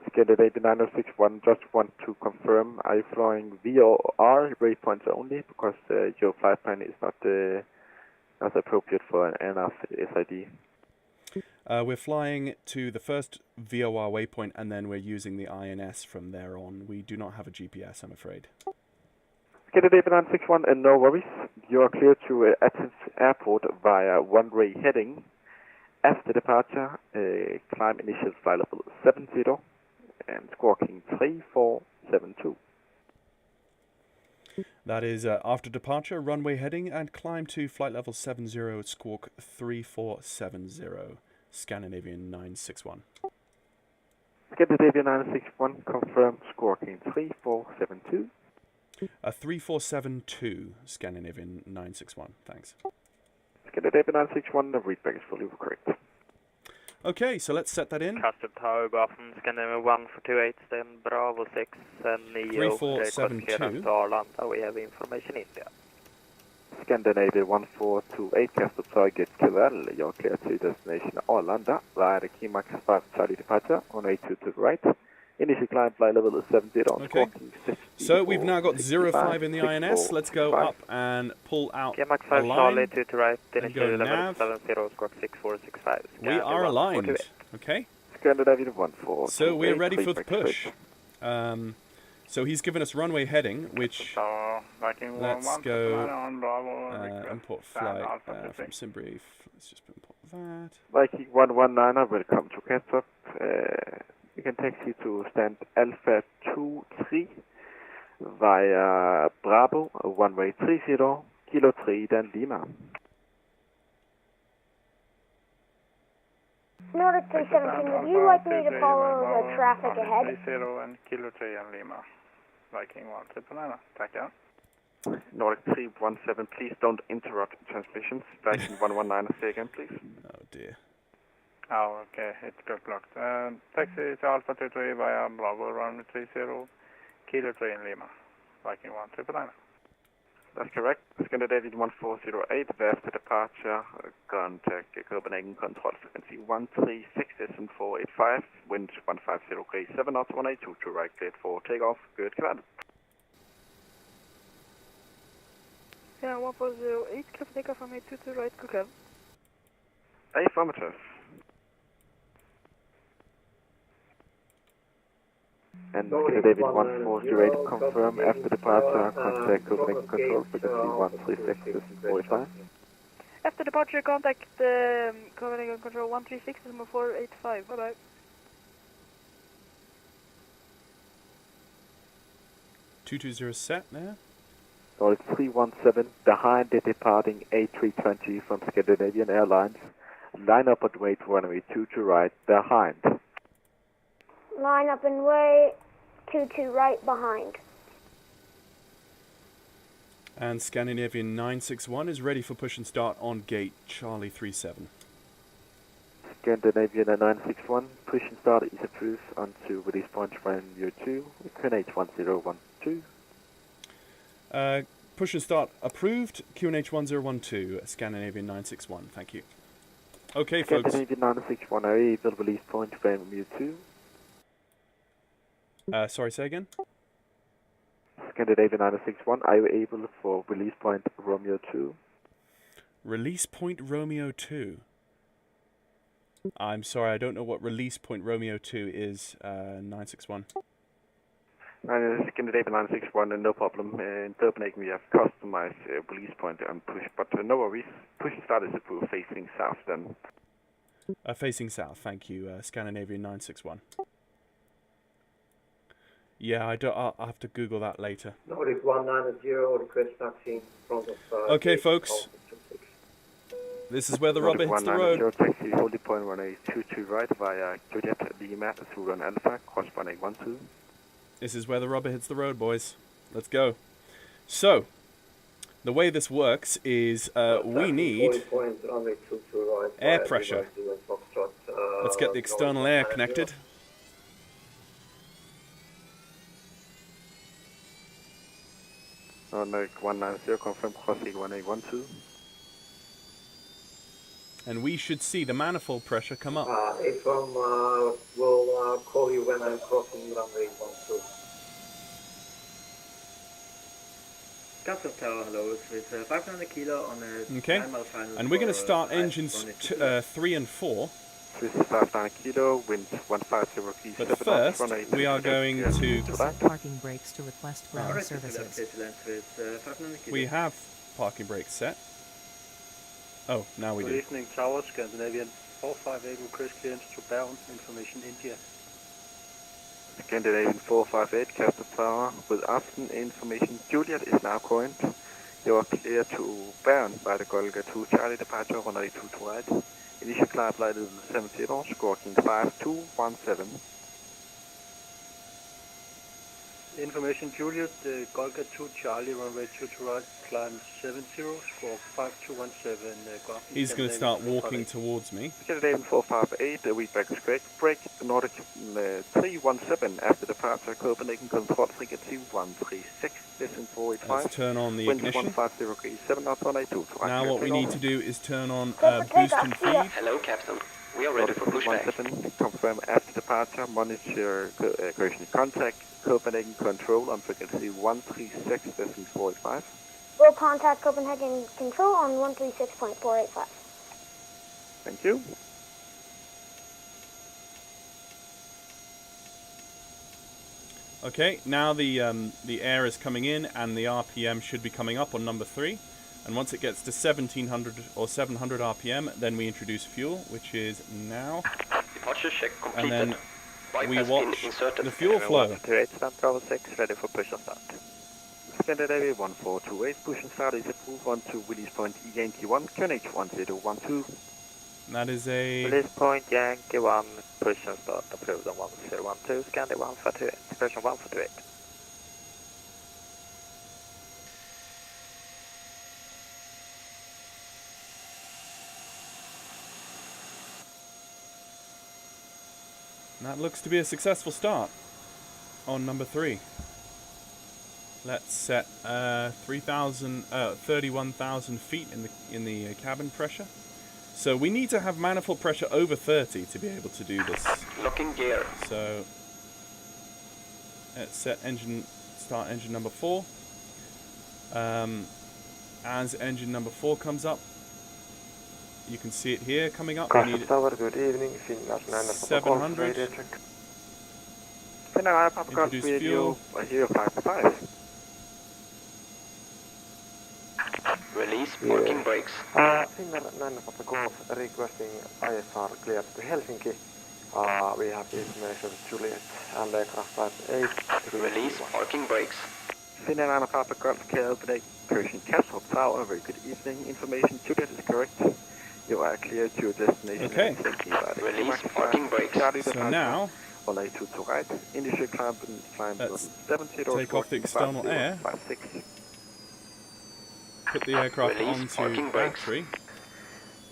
Scandinavian 961, just want to confirm, are you flying VOR waypoints only? Because your flight plan is not appropriate for an NF SID. We're flying to the first VOR waypoint and then we're using the INS from there on. We do not have a GPS, I'm afraid. Scandinavian 961, and no worries. You are clear to ATIS Airport via one-way heading. After departure, climb initial flight level 70 and squawking 3472. That is after departure, runway heading and climb to flight level 70, squawk 3470. Scandinavian 961. Scandinavian 961, confirm squawking 3472. 3472, Scandinavian 961. Thanks. Scandinavian 961, the readback is fully correct. Okay, so let's set that in. Kastrup Tower, go from Scandinavian 1428, then Bravo 6 and Neo. 3472. To Arlanda, we have information in there. Scandinavian 1428, Kastrup Tower, get Cavell. You're clear to destination Arlanda via the Key Max 5 Charlie departure on A2 to the right. Initial climb flight level is 70 on squawking 60. So we've now got 05 in the INS. Let's go up and pull out Max a 5 Charlie line. 2 to right, And go initial level nav. 70, squawk 6465. We are aligned. Okay. Scandinavian 1428. So we're ready for the readback push. So he's given us runway heading, which let's go import flight from Simbrief. Let's just import that. Viking 119, welcome to Kastrup. You can taxi to stand Alpha 23 via Bravo, one-way 30, Kilo 3, then Lima. Nordic 317, would you like me to follow the traffic ahead? 30 and Kilo 3 and Lima. Viking 1999, tackar. Nordic 317, please don't interrupt transmissions. Viking 119, say again, please. Oh dear. Oh, okay, it got blocked. Taxi to Alpha 23 via Bravo, runway 30, Kilo 3 in Lima. Viking 1999. That's correct. Scandinavian 1408, after departure, contact Copenhagen control frequency 136.485, wind 150 degrees 7 knots, 182 to right, cleared for takeoff. Good command. Yeah, 1408, clear for takeoff from A2 to right, good clear. Affirmative. And David 1408, confirm after departure, contact Copenhagen Control, frequency 136, this is 45. After departure, contact Copenhagen Control 136, 485. Bye-bye. (220) set there. Nordic 317, behind the departing A320 from Scandinavian Airlines. Line up and wait runway 22 right, behind. Line up and wait, 22 right behind. And Scandinavian 961 is ready for push and start on gate Charlie 37. Scandinavian 961, push and start is approved onto release point runway 2, QNH 1012. Push and start approved, QNH 1012, Scandinavian 961, thank you. Okay, folks. Scandinavian 961, are you able to release point runway 2? Sorry, say again? Scandinavian 961, are you able for release point Romeo 2? Release point Romeo 2. I'm sorry, I don't know what release point Romeo 2 is, 961. Scandinavian 961, no problem. In Copenhagen we have customized release point and push, but no worries. Push and start is approved facing south then. Facing south, thank you, Scandinavian 961. Yeah, I'll have to Google that later. Nordic 190, request taxi in front of... Okay, folks. This is where the rubber hits the road. Taxi, holding point runway 22 right via Juliet Lima, Sudan Alpha, cross runway 12. This is where the rubber hits the road, boys. Let's go. So, the way this works is we need air pressure. Let's get the external air connected. Nordic 190, confirm crossing runway 12. And we should see the manifold pressure come up. A-firm will call you when I'm crossing runway 12. Castle Tower, hello, it's 500 kilo on a okay, and we're going to start engines 3 and 4. This is 500 kilo, wind 150 keys. But first, we are going to... Parking brakes to request ground services. We have parking brakes set. Oh, now we do. Good evening, Tower, Scandinavian 458, request clearance to bound, information India. Scandinavian 458, Castle Tower, with afternoon information. Juliet is now current. You are clear to Bern by the Golga 2 Charlie departure, runway 22 right. Initial climb flight is 70, scoring 5217. Information Juliet, Golga 2 Charlie, runway 22 right, climb 70, score 5217. He's going to start walking towards me. Scandinavian 458, we back is correct. Break Nordic 317 after departure, Copenhagen Control frequency 136, listen 485. Let's turn on the ignition. 150 knots on A2. Now what we need to do is turn on boost and feed. Hello, Captain. We are ready for pushback. 17, confirm after departure, monitor correction contact, Copenhagen Control on frequency 136, listen 485. We'll contact Copenhagen Control on 136.485. Thank you. Okay, now the air is coming in and the RPM should be coming up on number 3. And once it gets to 1700 or 700 RPM, then we introduce fuel, which is now. Departure check and completed. then we watch the fuel flow. 6, ready for push and start. Scandinavia 1428, push and start is approved onto release point Yankee 1, QNH 1012. That is a... Release point Yankee 1, push and start approved on 1012, Scandi 148, expression 148. That looks to be a successful start on number 3. Let's set 31,000 feet in the cabin pressure. So we need to have manifold pressure over 30 to be able to do this. Locking gear. So let's set start engine number 4. As engine number 4 comes up, you can see it here coming up. We need Tower, good evening, 700. Finland Papa Golf Introduce fuel. I hear 5-5. Release parking brakes. Finland 9 Papa Golf requesting ISR cleared to Helsinki. We have information Juliet and aircraft type 8. Release parking brakes. Finland Papa Golf Calculate Persian Castle Tower. Very good evening. Information Juliet is correct. You are clear to your destination. Okay. Release parking brakes. So now, let's take off the external air. Put the aircraft Release onto battery.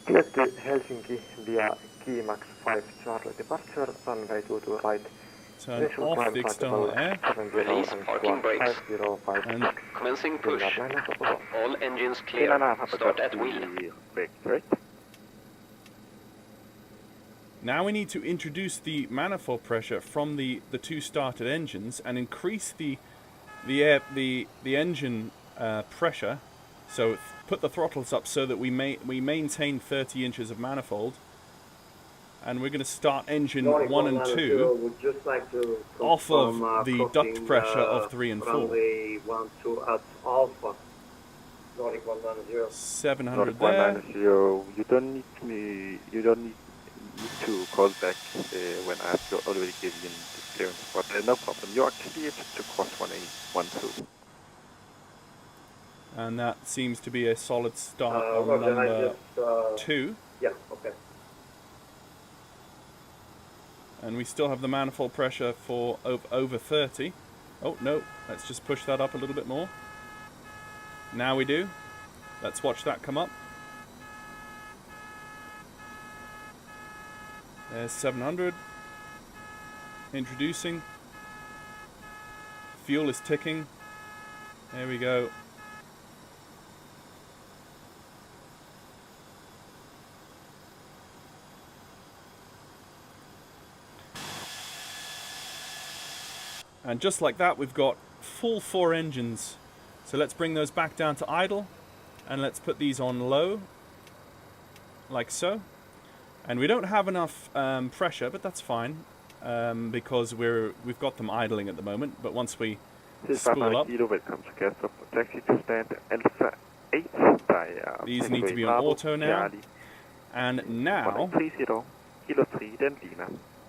Cleared to Helsinki via KeyMax 5 Charlie departure, runway 22 right. Turn off the external air. Release parking brakes. And Commencing push. All engines clear. Start at wheel. now we need to introduce the manifold pressure from the two started engines and increase the engine pressure. So put the throttles up so that we maintain 30 inches of manifold. And we're going to start engine 1 and 2 would just like to off of confirm, the duct pressure of 3 and 4. Runway 12 at Alpha. Nordic 190. 700 there. You don't need to call back when I've already given you the clearance, but no problem. You are clear to cross 1812. And that seems to be a solid start on number 2. Yeah, okay. And we still have the manifold pressure for over 30. Oh, no. Let's just push that up a little bit more. Now we do. Let's watch that come up. There's 700. Introducing. Fuel is ticking. There we go. And just like that, we've got full 4 engines. So let's bring those back down to idle. And let's put these on low. Like so. And we don't have enough pressure, but that's fine. Because we've got them idling at the moment. But once we spool up... Welcome to Castle taxi to stand Alpha 8. These need to be on auto now. And now...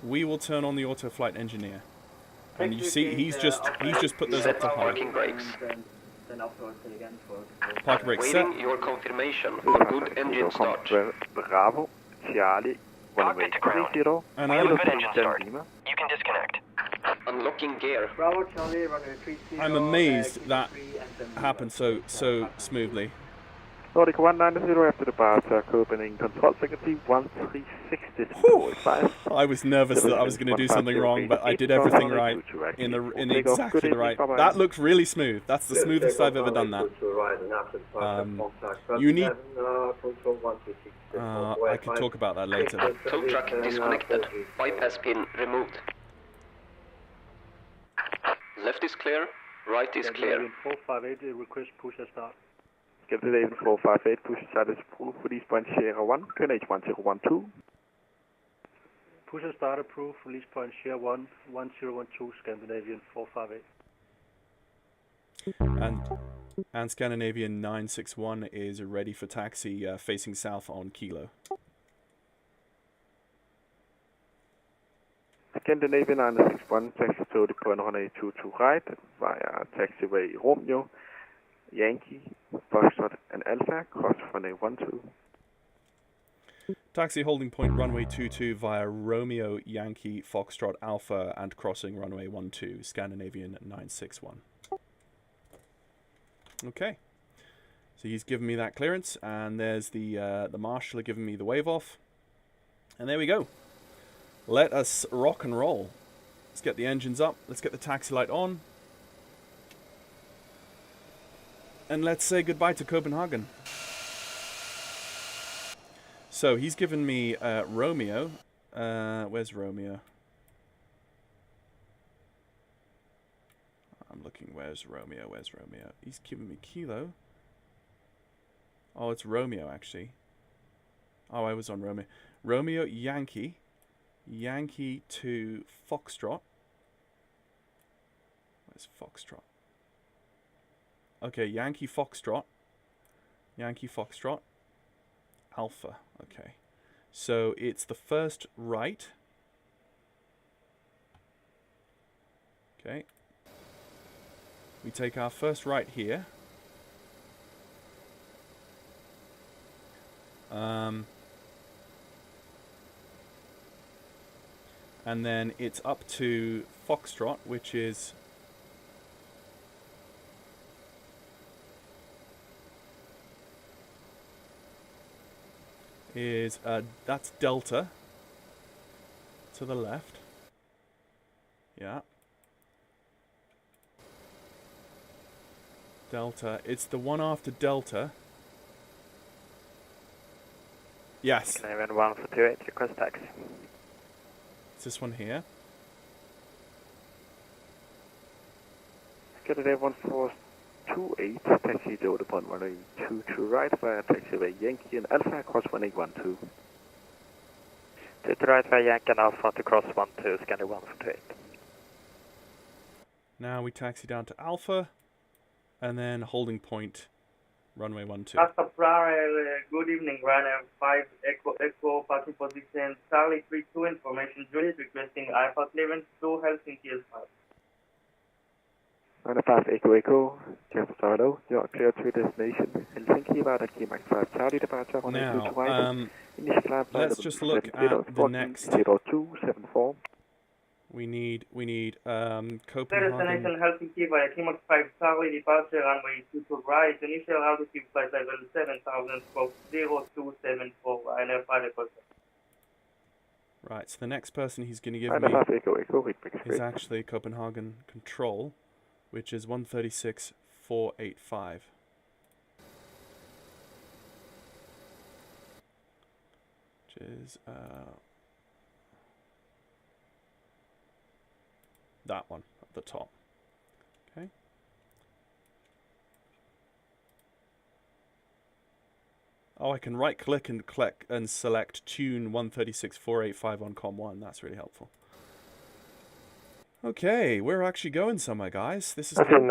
we will turn on the auto flight engineer. And you see, he's just put those up to high. Parking brakes. Parking brakes set. Waiting your confirmation for good engine start. Bravo, Charlie, Cockpit to ground. And we have a good engine start. You can disconnect. Unlocking gear. Bravo Charlie, runway 30. I'm amazed that happened so smoothly. Nordic 190 after departure, opening control frequency 1360. I was nervous that I was going to do something wrong, but I did everything right in exactly the right. That looked really smooth. That's the smoothest I've ever done that. You need. I can talk about that later. Tow truck disconnected. Bypass pin removed. Left is clear. Right is clear. 458 request push and start. Scandinavian 458 push start is approved. Release point Sierra 1, QNH 1012. Push and start approved. Release point Sierra 1, 1012, Scandinavian 458. And Scandinavian 961 is ready for taxi facing south on Kilo. Scandinavian 961, taxi to the point 1822 right via taxiway Romeo, Yankee, Foxtrot and Alpha, cross runway 12. Taxi holding point runway 22 via Romeo, Yankee, Foxtrot, Alpha and crossing runway 12, Scandinavian 961. Okay, so he's given me that clearance, and there's the marshal giving me the wave off, and there we go. Let us rock and roll. Let's get the engines up. Let's get the taxi light on. And let's say goodbye to Copenhagen. So he's given me Romeo. Where's Romeo? I'm looking. Where's Romeo? Where's Romeo? He's given me Kilo. Oh, it's Romeo actually. Oh, I was on Romeo. Romeo, Yankee. Yankee to Foxtrot. Where's Foxtrot? Okay, Yankee Foxtrot. Yankee Foxtrot. Alpha. Okay. So it's the first right. Okay. We take our first right here. And then it's up to Foxtrot, which is that's Delta to the left. Yeah. Delta. It's the one after Delta. Yes. Scandinavian 1428, request taxi. It's this one here. Scandinavian 1428, taxi to upon runway 22 right via taxiway Yankee and Alpha cross 1812. 22 right via Yankee and Alpha to cross 12, Scandinavian 1428. Now we taxi down to Alpha, and then holding point, runway 12. Alpha Prayer, good evening, Ryanair 5 Echo, parking position, Charlie 32, information, Juliet requesting Alpha clearance to Helsinki L5. Ryanair 5 Echo, Takeoff hello, you are clear to destination, Helsinki, via K-Max 5 Charlie, departure, runway 22 right. Initial climb, let's just look at the next. 0274. We need Destination Copenhagen. Helsinki via K-Max 5 Charlie, departure runway 22 right, initial altitude flight level 7000, scope 0274, Ryanair 5 Echo. Right, so the next person he's going to give me is actually Copenhagen Control, which is 136,485. Which is that one at the top. Okay. Oh, I can right click and select tune 136,485 on COM1. That's really helpful. Okay, we're actually going somewhere, guys. This is cool.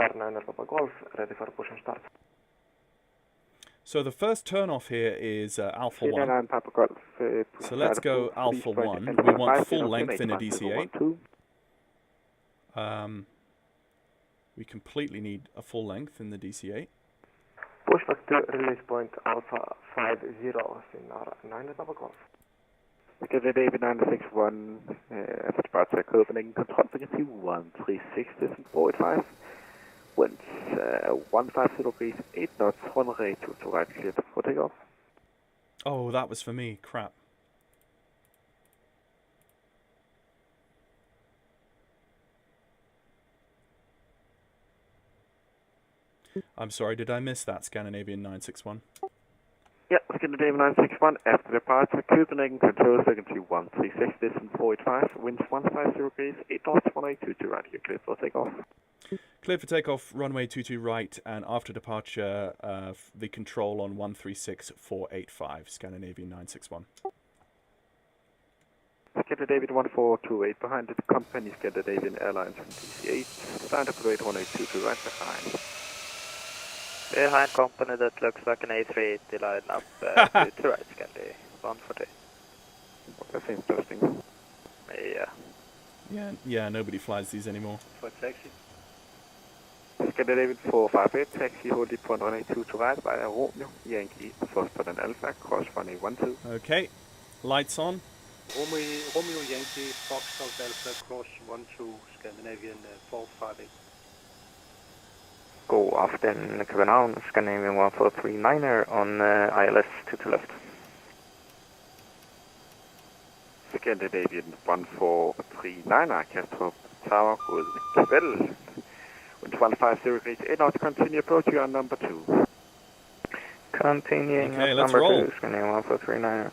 Ready for push and start. So the first turn off here is Alpha 1. So let's go Alpha 1. We want full length in a DC-8. We completely need a full length in the DC-8. Push back to release point Alpha 50, Sinar 9 Papa Golf. Together David 961, after departure Copenhagen, control frequency 136.485. Winds 150 degrees, 8 knots, runway 22 right, cleared for takeoff. Oh, that was for me. Crap. I'm sorry, did I miss that, Scandinavian 961? Yeah, Scandinavian 961, after departure, Copenhagen, control frequency 136.485, winds 150 degrees, 8 knots, runway 22 right, you're cleared for takeoff. Cleared for takeoff, runway 22 right, and after departure, the control on 136.485, Scandinavian 961. Scandinavian 1428, behind the company Scandinavian Airlines and DC-8, stand up to rate 182 right behind. Behind company that looks like an A380 line up to right, Scandi 140. That's interesting. Yeah, nobody flies these anymore. For taxi. Scandinavian 458, taxi holding point 182 to right via Romeo, Yankee, Foxtrot and Alpha, cross 1812. Okay, lights on. Romeo Yankee, Foxtrot Alpha, cross 12, Scandinavian 458. Go off then København, Scandinavian 1439er on ILS to left. Scandinavian 1439er, Kastrup Tower, good kväll. With 150 degrees, 8 knots, continue approach, you are number 2. Continuing okay, up let's number roll. 2, Scandinavian 1439er.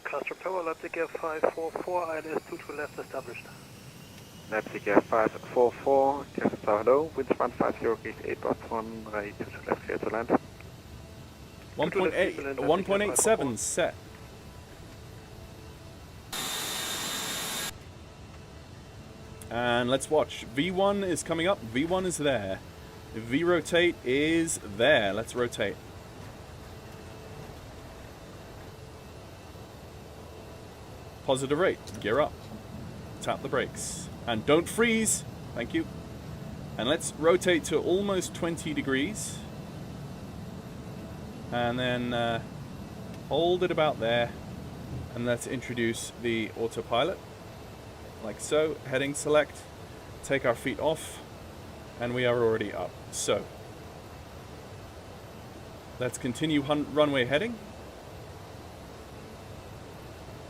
Kastrup Tower, Leipzig 544, ILS 2 to left established. Leipzig 544, Kastrup Tower, hello, winds 150 degrees, 8 knots, runway 22 left, clear to land. 1.87 set. And let's watch. V1 is coming up. V1 is there. V-rotate is there. Let's rotate. Positive rate. Gear up. Tap the brakes. And don't freeze. Thank you. And let's rotate to almost 20 degrees. And then hold it about there. And let's introduce the autopilot. Like so. Heading select. Take our feet off. And we are already up. So let's continue runway heading.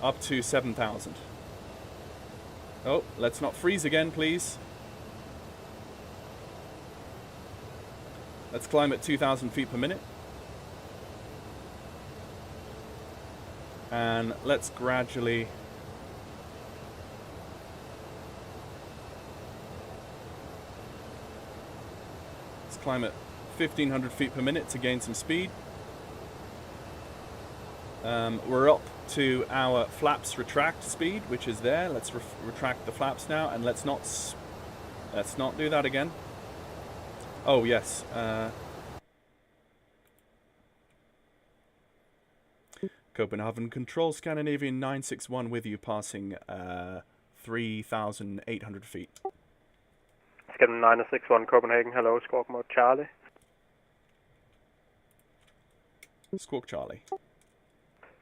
Up to 7,000. Oh, let's not freeze again, please. Let's climb at 2,000 feet per minute. And let's gradually climb at 1,500 feet per minute to gain some speed. We're up to our flaps retract speed, which is there. Let's retract the flaps now, and let's not do that again. Oh yes. Copenhagen Control, Scandinavian 961 with you, passing 3,800 feet. Scandinavian 961 Copenhagen, hello, squawk mode Charlie. Squawk Charlie.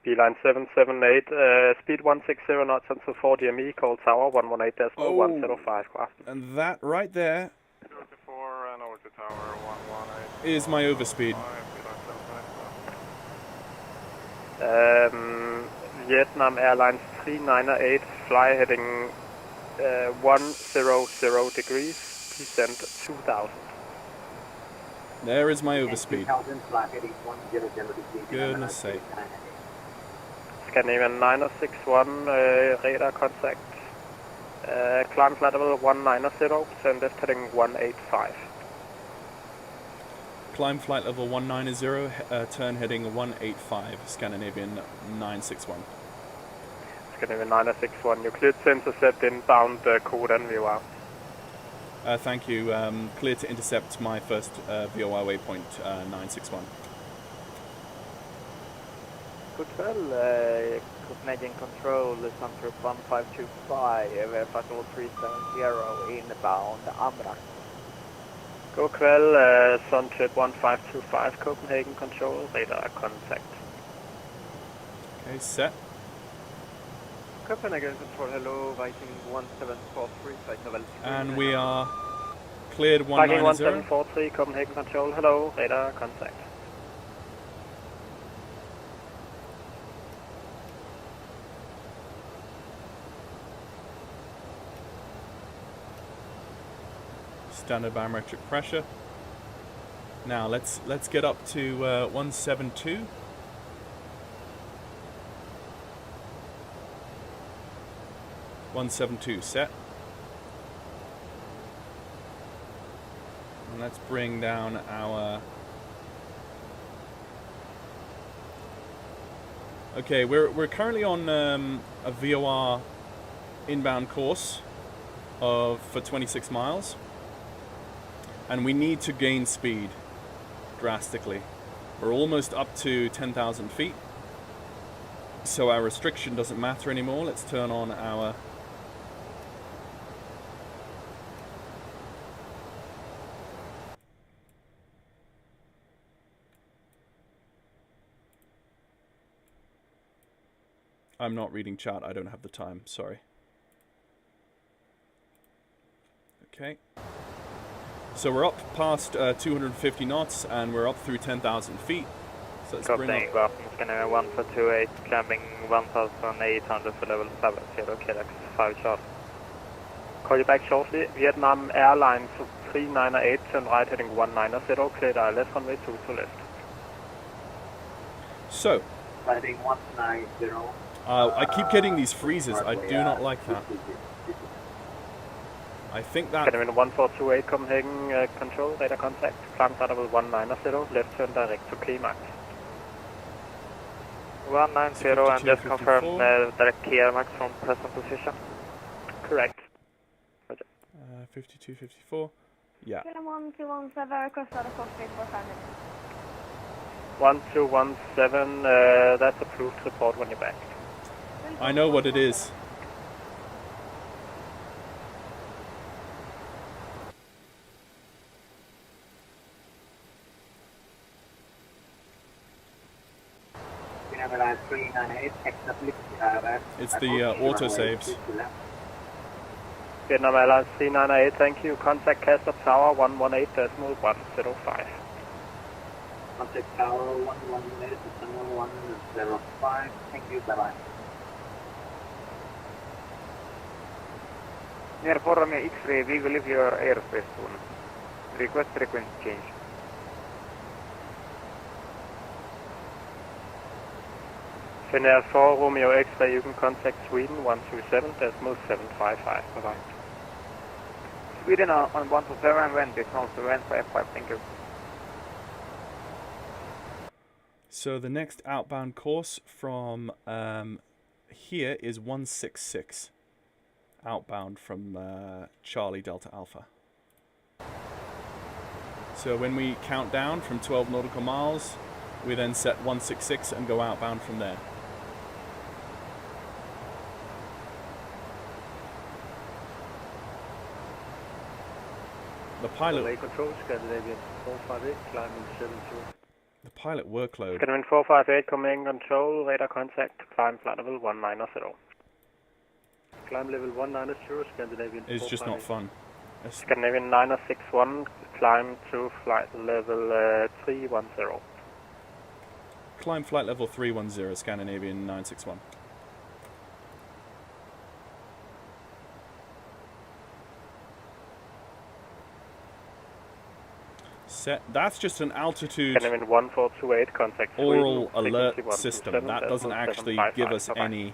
Beeline 778, speed 160 knots until 4 DME, call tower 118.105, And that right there is my overspeed. Vietnam Airlines 398, fly heading 100 degrees, descent 2000. There is my overspeed. Goodness sake. Scandinavian 961, radar contact. Climb flight level 190, turn left heading 185. Climb flight level 190, turn heading 185, Scandinavian 961. Scandinavian 961, you cleared to intercept inbound code NVOR. Thank you. Clear to intercept my first VOR waypoint 961. Good well, Copenhagen Control, Suntrip 1525, flight level 370, inbound Amra. Go well, Suntrip 1525, Copenhagen Control, radar contact. Okay, set. Copenhagen Control, hello, Viking 1743, flight level 3. And we are cleared 190. Viking 1743, Copenhagen Control, hello, radar contact. Standard barometric pressure. Now let's get up to 172. Set. And let's bring down our... Okay, we're currently on a VOR inbound course for 26 miles. And we need to gain speed drastically. We're almost up to 10,000 feet. So our restriction doesn't matter anymore. Let's turn on our... I'm not reading chat. I don't have the time. Sorry. Okay. So we're up past 250 knots, and we're up through 10,000 feet. So let's bring up... Scandinavian 1428, climbing 1,800 for level 70, KLX 5 short. Call you back shortly. Vietnam Airlines 398, turn right heading 190, cleared ILS runway 2 to left. So... Heading 190. I keep getting these freezes. I do not like that. I think that... Scandinavian 1428, Copenhagen Control, radar contact. Climb flight level 190, left turn direct to Climax. 190, and just confirm direct Climax from present position. Correct. Roger. 52, 54. Yeah. Kilo 1217, request out of cockpit for 5 minutes. 1217, that's approved. Report when you're back. I know what it is. It's the autosaves. Vietnam Airlines 398, thank you. Contact Castor Tower 118.105. Contact Tower 118.105. Thank you, bye-bye. Near Forum X-ray, we will leave your airspace soon. Request frequency change. Finnair 4 Romeo X-ray, you can contact Sweden 127.755. Bye-bye. Sweden on 127, wind is also wind 55, thank you. So the next outbound course from here is 166. Outbound from Charlie Delta Alpha. So when we count down from 12 nautical miles, we then set 166 and go outbound from there. The pilot. Control, Scandinavian 458, climbing 70. The pilot workload. Scandinavian 458, coming control, radar contact, climb flight level 190. Climb level 190, Scandinavian It's just not fun. Scandinavian 961, climb to flight level 310. Climb flight level 310, Scandinavian 961. Set. That's just an altitude 1428, contact oral Sweden, alert system. That doesn't actually give us any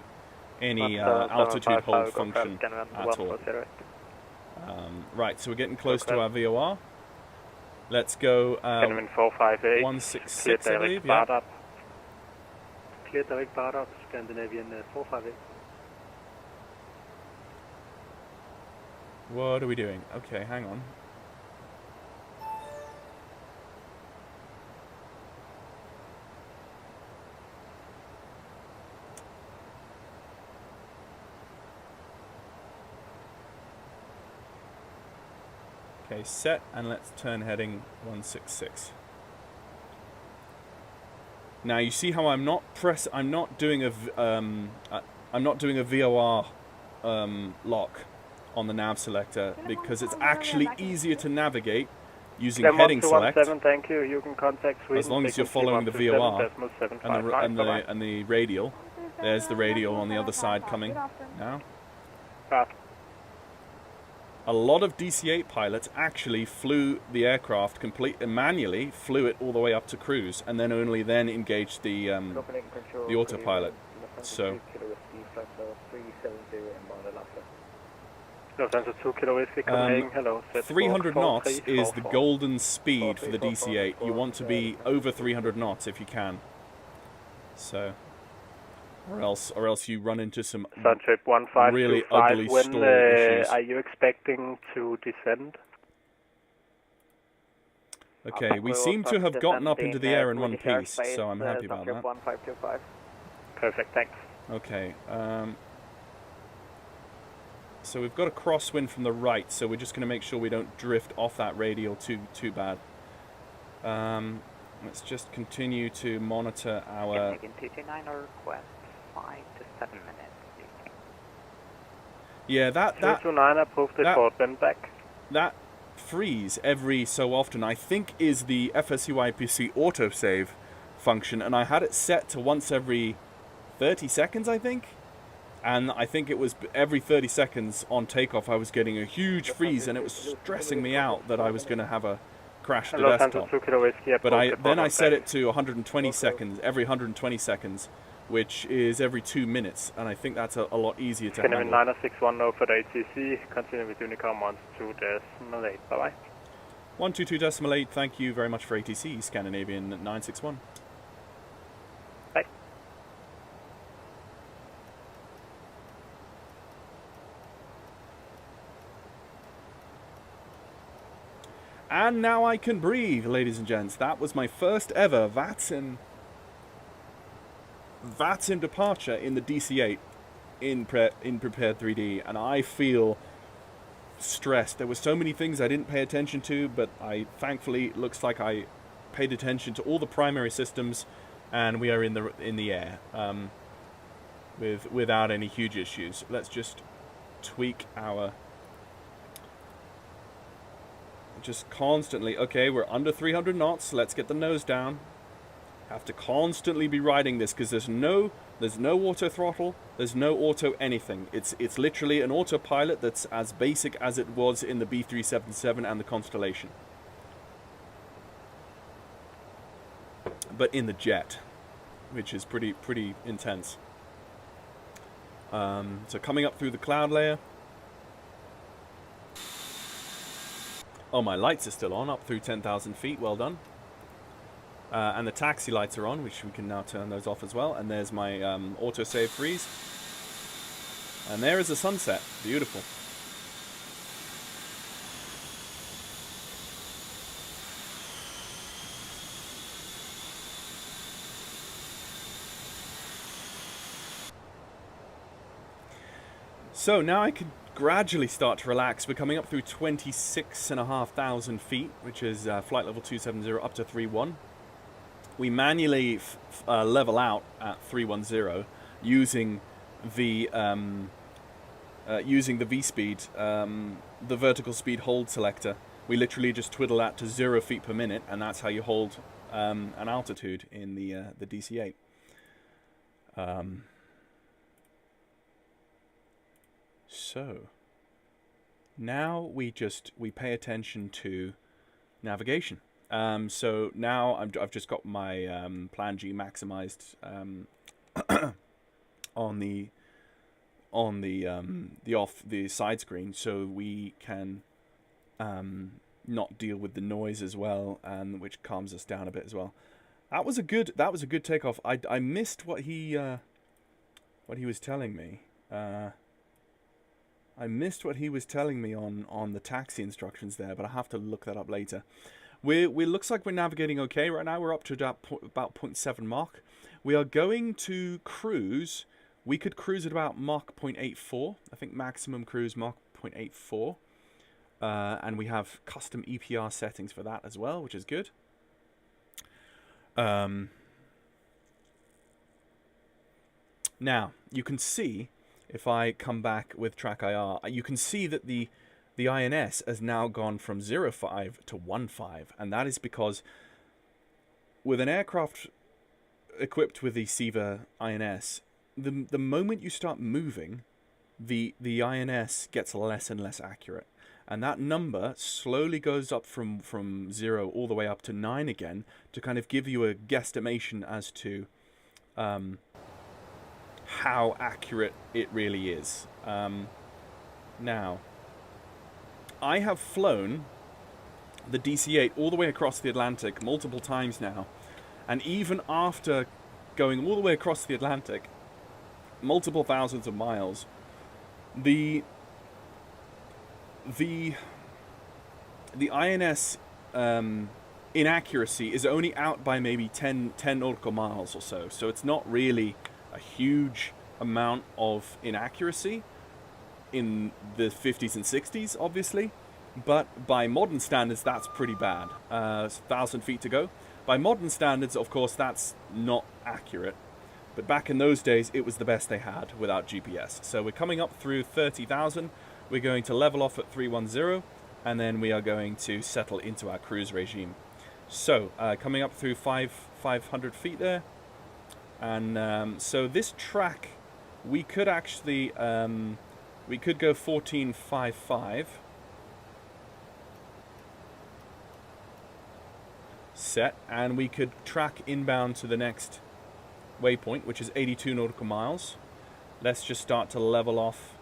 altitude hold function at all. Right, so we're getting close to our VOR. Let's go 166, I believe. Yeah. Clear direct bar up, Scandinavian 458. What are we doing? Okay, hang on. Okay, set, and let's turn heading 166. Now you see how I'm not doing a VOR lock on the nav selector because it's actually easier to navigate using heading select. Thank you. You can contact Sweden, as long as you're following the VOR and the radial. There's the radial on the other side coming now. A lot of DC-8 pilots actually flew the aircraft manually, flew it all the way up to cruise, and then only then engaged the autopilot. So. Lufthansa 2 Kilo Whiskey, coming hello. 300 knots is the golden speed for the DC-8. You want to be over 300 knots if you can. So. Or else you run into some really ugly stall issues. Are you expecting to descend? Okay, we seem to have gotten up into the air in one piece, so I'm happy about that. 1525. Perfect, thanks. Okay, so we've got a crosswind from the right, so we're just going to make sure we don't drift off that radial too bad. Let's just continue to monitor our... 5 to 7 minutes. Yeah, that freeze every so often, I think, is the FSUIPC autosave function, and I had it set to once every 30 seconds, I think. And I think it was every 30 seconds on takeoff I was getting a huge freeze, and it was stressing me out that I was going to have a crash to desktop. But then I set it to 120 seconds, every 120 seconds. Which is every 2 minutes, and I think that's a lot easier to handle. 9610 for the ATC, continue with Unicom 122.8, bye-bye. 122.8, thank you very much for ATC, Scandinavian 961. Bye. And now I can breathe, ladies and gents. That was my first ever Vatsim departure in the DC-8 in Prepared 3D, and I feel stressed. There were so many things I didn't pay attention to, but thankfully looks like I paid attention to all the primary systems, and we are in the air without any huge issues. Let's just tweak our. Just constantly, okay, we're under 300 knots. Let's get the nose down. Have to constantly be riding this because there's no auto throttle, there's no auto anything. It's literally an autopilot that's as basic as it was in the B377 and the Constellation, but in the jet, which is pretty intense. So coming up through the cloud layer. Oh, my lights are still on, up through 10,000 feet, well done. And the taxi lights are on, which we can now turn those off as well. And there's my autosave freeze. And there is the sunset, beautiful. So now I can gradually start to relax. We're coming up through 26,500 feet, which is flight level 270 up to 31. We manually level out at 310 using the V-speed, the vertical speed hold selector. We literally just twiddle that to 0 feet per minute, and that's how you hold an altitude in the DC-8. So now we pay attention to navigation. So now I've just got my Plan G maximized on the side screen, so we can not deal with the noise as well, and which calms us down a bit as well. That was a good takeoff. I missed what he was telling me. I missed what he was telling me on the taxi instructions there, but I have to look that up later. We looks like we're navigating okay right now. We're up to about 0.7 Mach. We are going to cruise. We could cruise at about Mach 0.84. I think maximum cruise Mach 0.84. And we have custom EPR settings for that as well, which is good. Now, you can see, if I come back with track IR, you can see that the INS has now gone from 0.5 to 1.5, and that is because with an aircraft equipped with the SIVA INS, the moment you start moving, the INS gets less and less accurate, and that number slowly goes up from 0 all the way up to 9 again to kind of give you a guesstimation as to how accurate it really is. Now, I have flown the DC-8 all the way across the Atlantic multiple times now, and even after going all the way across the Atlantic, multiple thousands of miles, the INS inaccuracy is only out by maybe 10 nautical miles or so, so it's not really a huge amount of inaccuracy in the 50s and 60s, obviously, but by modern standards that's pretty bad. 1,000 feet to go. By modern standards, of course, that's not accurate, but back in those days it was the best they had without GPS. So we're coming up through 30,000. We're going to level off at 310, and then we are going to settle into our cruise regime. So coming up through 500 feet there. And so this track, we could actually, we could go 14.55. Set, and we could track inbound to the next waypoint, which is 82 nautical miles. Let's just start to level off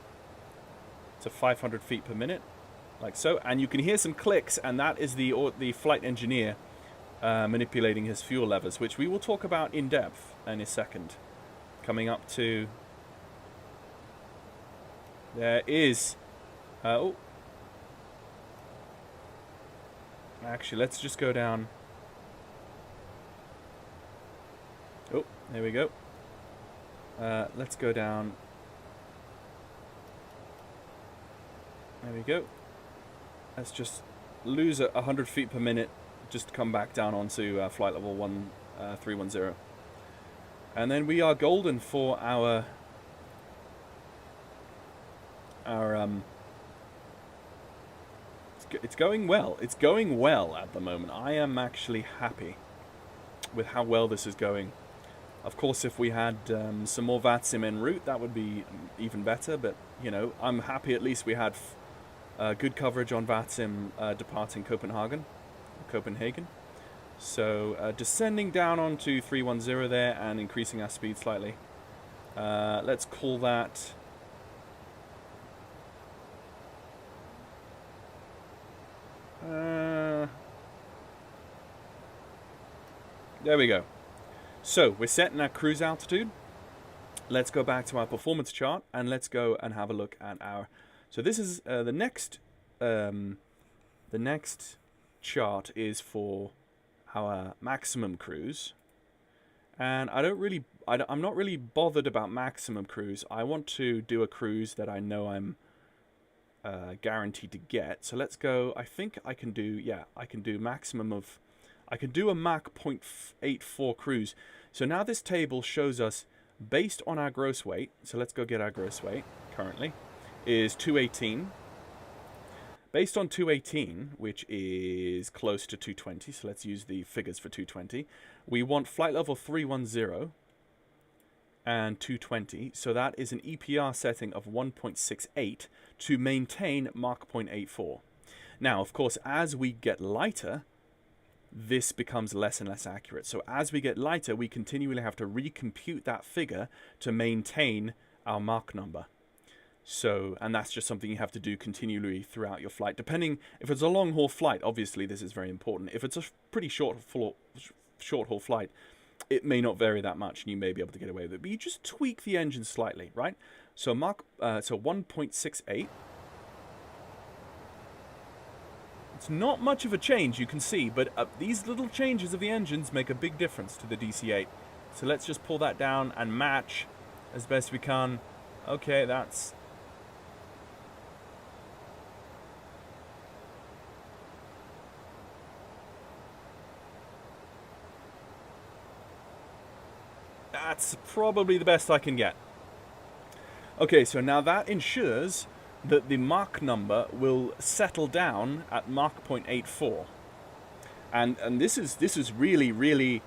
to 500 feet per minute, like so. And you can hear some clicks, and that is the flight engineer manipulating his fuel levers, which we will talk about in depth in a second. Coming up to, there is oh, Actually, let's just go down. Oh, there we go. Let's go down. There we go. Let's just lose 100 feet per minute. Just come back down onto flight level 310. And then we are golden for our it's going well. It's going well at the moment. I am actually happy with how well this is going. Of course, if we had some more Vatsim en route, that would be even better. But, you know, I'm happy at least we had good coverage on Vatsim departing Copenhagen. So, descending down onto 310 there and increasing our speed slightly. Let's call that... there we go. So, we're setting our cruise altitude. Let's go back to our performance chart and let's go and have a look at our... So this is the next chart is for our maximum cruise. And I'm not really bothered about maximum cruise. I want to do a cruise that I know I'm guaranteed to get. So let's go, I think I can do, yeah, I can do maximum of... I can do a Mach 0.84 cruise. So now this table shows us, based on our gross weight, so let's go get our gross weight currently, is 218. Based on 218, which is close to 220, so let's use the figures for 220, we want flight level 310 and 220, so that is an EPR setting of 1.68 to maintain Mach 0.84. Now, of course, as we get lighter, this becomes less and less accurate. So as we get lighter, we continually have to recompute that figure to maintain our Mach number. So, and that's just something you have to do continually throughout your flight. Depending, if it's a long haul flight, obviously this is very important. If it's a pretty short haul flight, it may not vary that much and you may be able to get away with it. But you just tweak the engine slightly, right? So so 1.68. It's not much of a change, you can see, but these little changes of the engines make a big difference to the DC-8. So let's just pull that down and match as best we can. Okay, that's... That's probably the best I can get. Okay, so now that ensures that the Mach number will settle down at Mach 0.84. And this is really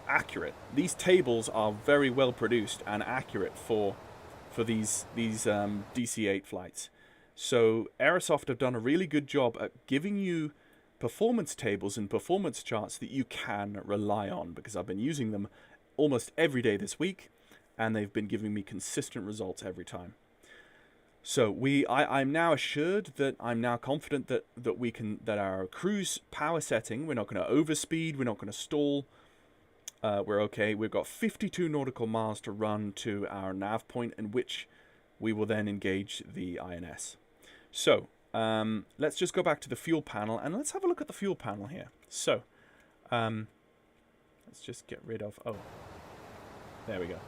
accurate. These tables are very well produced and accurate for these DC-8 flights. So Aerosoft have done a really good job at giving you performance tables and performance charts that you can rely on, because I've been using them almost every day this week and they've been giving me consistent results every time. So I'm now assured that I'm now confident that that our cruise power setting, we're not going to overspeed, we're not going to stall, we're okay. We've got 52 nautical miles to run to our nav point, in which we will then engage the INS. So let's just go back to the fuel panel and let's have a look at the fuel panel here. So let's just get rid of, oh, there we go.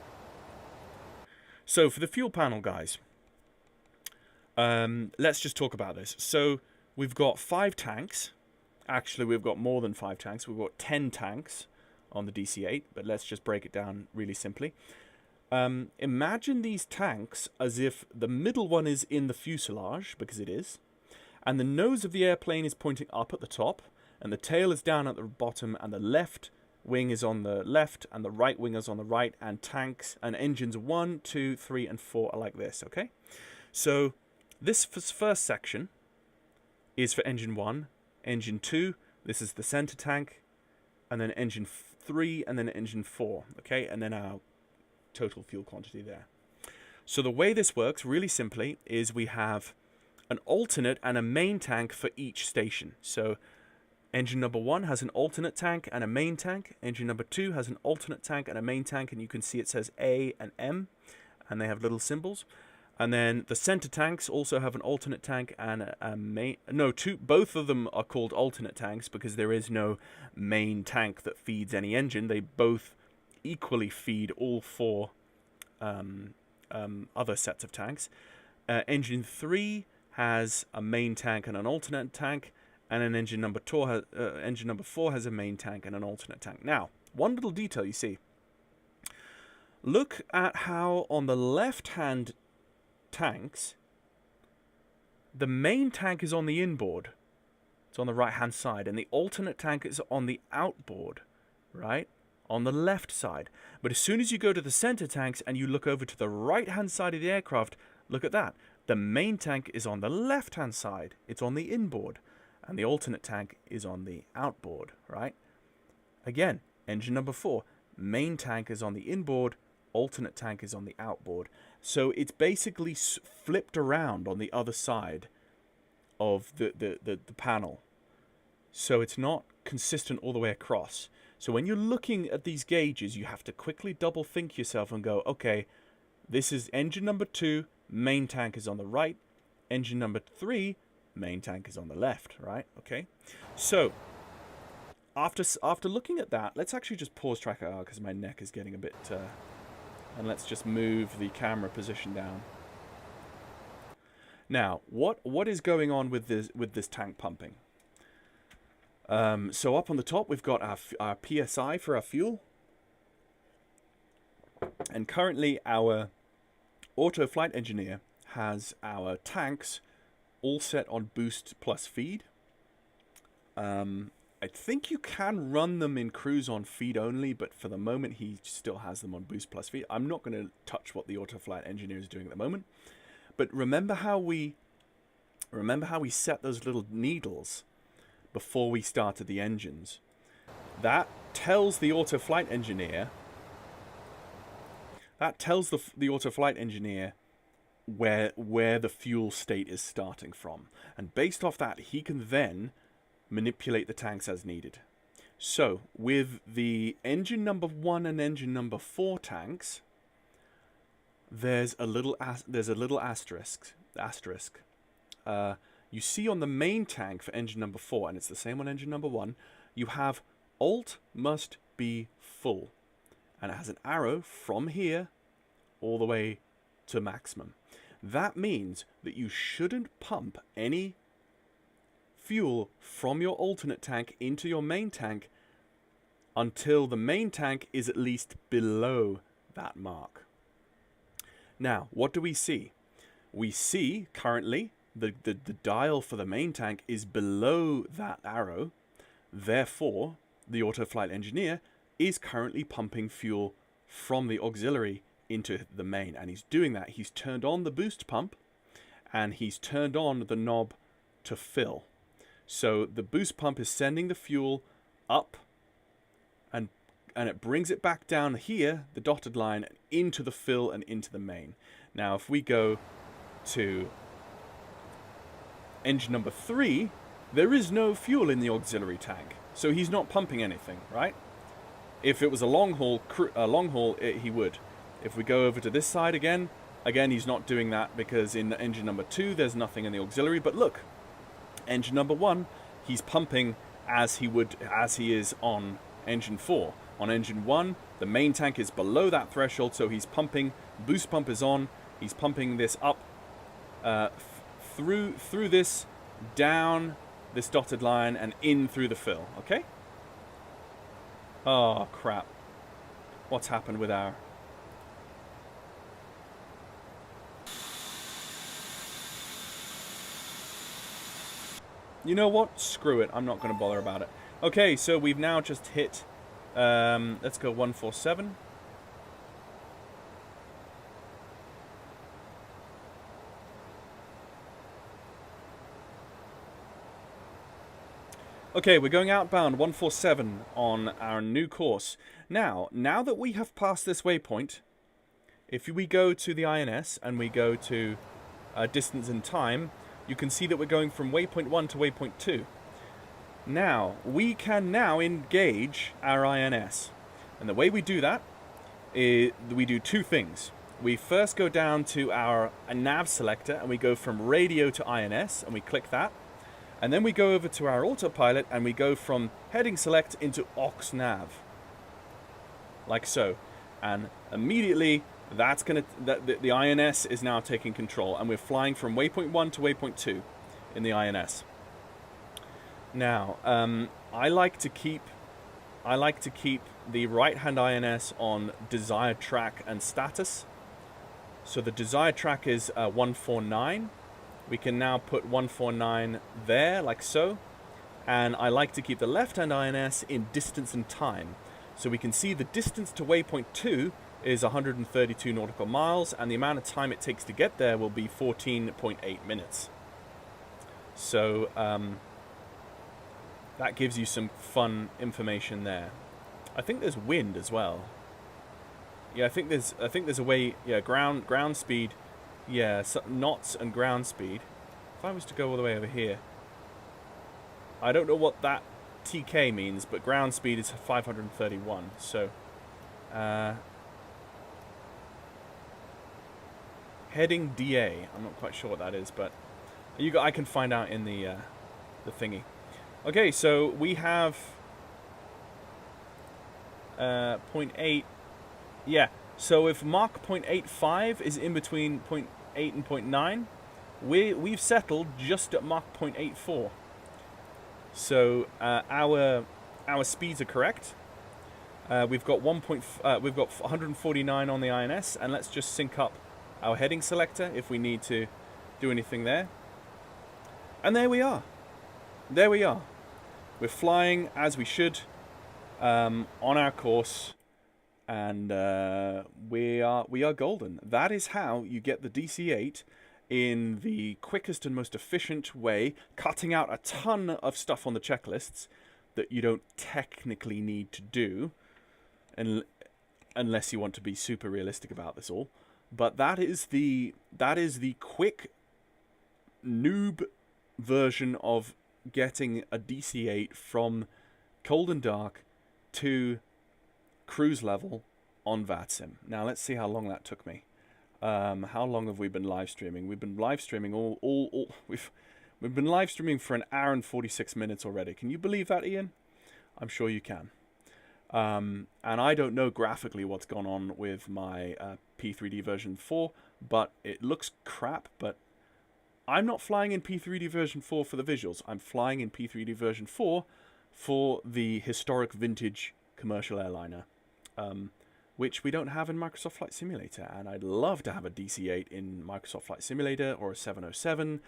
So for the fuel panel, guys, let's just talk about this. So we've got 5 tanks. Actually, we've got more than 5 tanks. We've got 10 tanks on the DC-8, but let's just break it down really simply. Imagine these tanks as if the middle one is in the fuselage, because it is, and the nose of the airplane is pointing up at the top, and the tail is down at the bottom, and the left wing is on the left, and the right wing is on the right, and tanks and engines 1, 2, 3, and 4 are like this, okay? So this first section is for engine 1, engine 2, this is the center tank, and then engine 3, and then engine 4, okay? And then our total fuel quantity there. So the way this works, really simply, is we have an alternate and a main tank for each station. So engine number 1 has an alternate tank and a main tank. Engine number 2 has an alternate tank and a main tank, and you can see it says A and M, and they have little symbols. And then the center tanks also have an alternate tank and a main. No, both of them are called alternate tanks because there is no main tank that feeds any engine. They both equally feed all four other sets of tanks. Engine 3 has a main tank and an alternate tank, and then engine number 4 has a main tank and an alternate tank. Now, one little detail you see. Look at how on the left-hand tanks, the main tank is on the inboard. It's on the right-hand side, and the alternate tank is on the outboard, right? On the left side. But as soon as you go to the center tanks and you look over to the right-hand side of the aircraft, look at that. The main tank is on the left-hand side. It's on the inboard. And the alternate tank is on the outboard, right? Again, engine number 4. Main tank is on the inboard. Alternate tank is on the outboard. So it's basically flipped around on the other side of the panel. So it's not consistent all the way across. So when you're looking at these gauges, you have to quickly double think yourself and go, okay, this is engine number 2, main tank is on the right. Engine number 3, main tank is on the left, right? Okay. So after looking at that, let's actually just pause track out because my neck is getting a bit... and let's just move the camera position down. Now, what is going on with this tank pumping? So up on the top, we've got our PSI for our fuel. And currently, our auto flight engineer has our tanks all set on boost plus feed. I think you can run them in cruise on feed only, but for the moment he still has them on boost plus feed. I'm not going to touch what the autoflight engineer is doing at the moment. But remember how we set those little needles before we started the engines? That tells the autoflight engineer. That tells the autoflight engineer where the fuel state is starting from, and based off that, he can then manipulate the tanks as needed. So with the engine number 1 and engine number 4 tanks, there's a little asterisk. You see on the main tank for engine number 4, and it's the same on engine number 1, you have alt must be full, and it has an arrow from here all the way to maximum. That means that you shouldn't pump any fuel from your alternate tank into your main tank until the main tank is at least below that mark. Now, what do we see? We see currently the dial for the main tank is below that arrow. Therefore, the autoflight engineer is currently pumping fuel from the auxiliary into the main, and he's doing that. He's turned on the boost pump and he's turned on the knob to fill. So the boost pump is sending the fuel up, and it brings it back down here, the dotted line, into the fill and into the main. Now, if we go to engine number 3, there is no fuel in the auxiliary tank, so he's not pumping anything, right? If it was a long haul, he would. If we go over to this side again, he's not doing that because in engine number 2, there's nothing in the auxiliary. But look. Engine number 1, he's pumping as he is on engine 4. On engine 1, the main tank is below that threshold, so he's pumping. Boost pump is on. He's pumping this up through this, down this dotted line, and in through the fill. Okay? Oh crap! What's happened with our? You know what? Screw it. I'm not going to bother about it. Okay, so we've now just hit... let's go 147. Okay, we're going outbound 147 on our new course. Now that we have passed this waypoint, if we go to the INS and we go to distance and time, you can see that we're going from waypoint 1 to waypoint 2. Now, we can now engage our INS. And the way we do that is we do two things. we first go down to our nav selector and we go from radio to INS and we click that. And then we go over to our autopilot and we go from heading select into aux nav. Like so. And immediately that's going to, the INS is now taking control and we're flying from waypoint 1 to waypoint 2 in the INS. Now, I like to keep the right-hand INS on desired track and status. So the desired track is 149. We can now put 149 there, like so. And I like to keep the left-hand INS in distance and time. So we can see the distance to waypoint 2 is 132 nautical miles, and the amount of time it takes to get there will be 14.8 minutes. So that gives you some fun information there. I think there's wind as well. Yeah, I think there's a way. Yeah, ground speed. Yeah, so knots and ground speed. If I was to go all the way over here, I don't know what that TK means, but ground speed is 531. So, heading DA. I'm not quite sure what that is, but I can find out in the thingy. Okay, so we have 0.8. Yeah, so if Mach 0.85 is in between 0.8 and 0.9, we've settled just at Mach 0.84. So our speeds are correct. We've got 149 on the INS, and let's just sync up our heading selector if we need to do anything there. And there we are. There we are. We're flying as we should on our course, and we are golden. That is how you get the DC-8 in the quickest and most efficient way, cutting out a ton of stuff on the checklists that you don't technically need to do, unless you want to be super realistic about this all. But that is the quick noob version of getting a DC-8 from cold and dark to cruise level on Vatsim. Now let's see how long that took me. How long have we been live streaming? We've been live streaming we've been live streaming for an hour and 46 minutes already. Can you believe that, Ian? I'm sure you can. And I don't know graphically what's gone on with my P3D version 4, but it looks crap. But I'm not flying in P3D version 4 for the visuals. I'm flying in P3D version 4 for the historic vintage commercial airliner, which we don't have in Microsoft Flight Simulator. And I'd love to have a DC-8 in Microsoft Flight Simulator or a 707.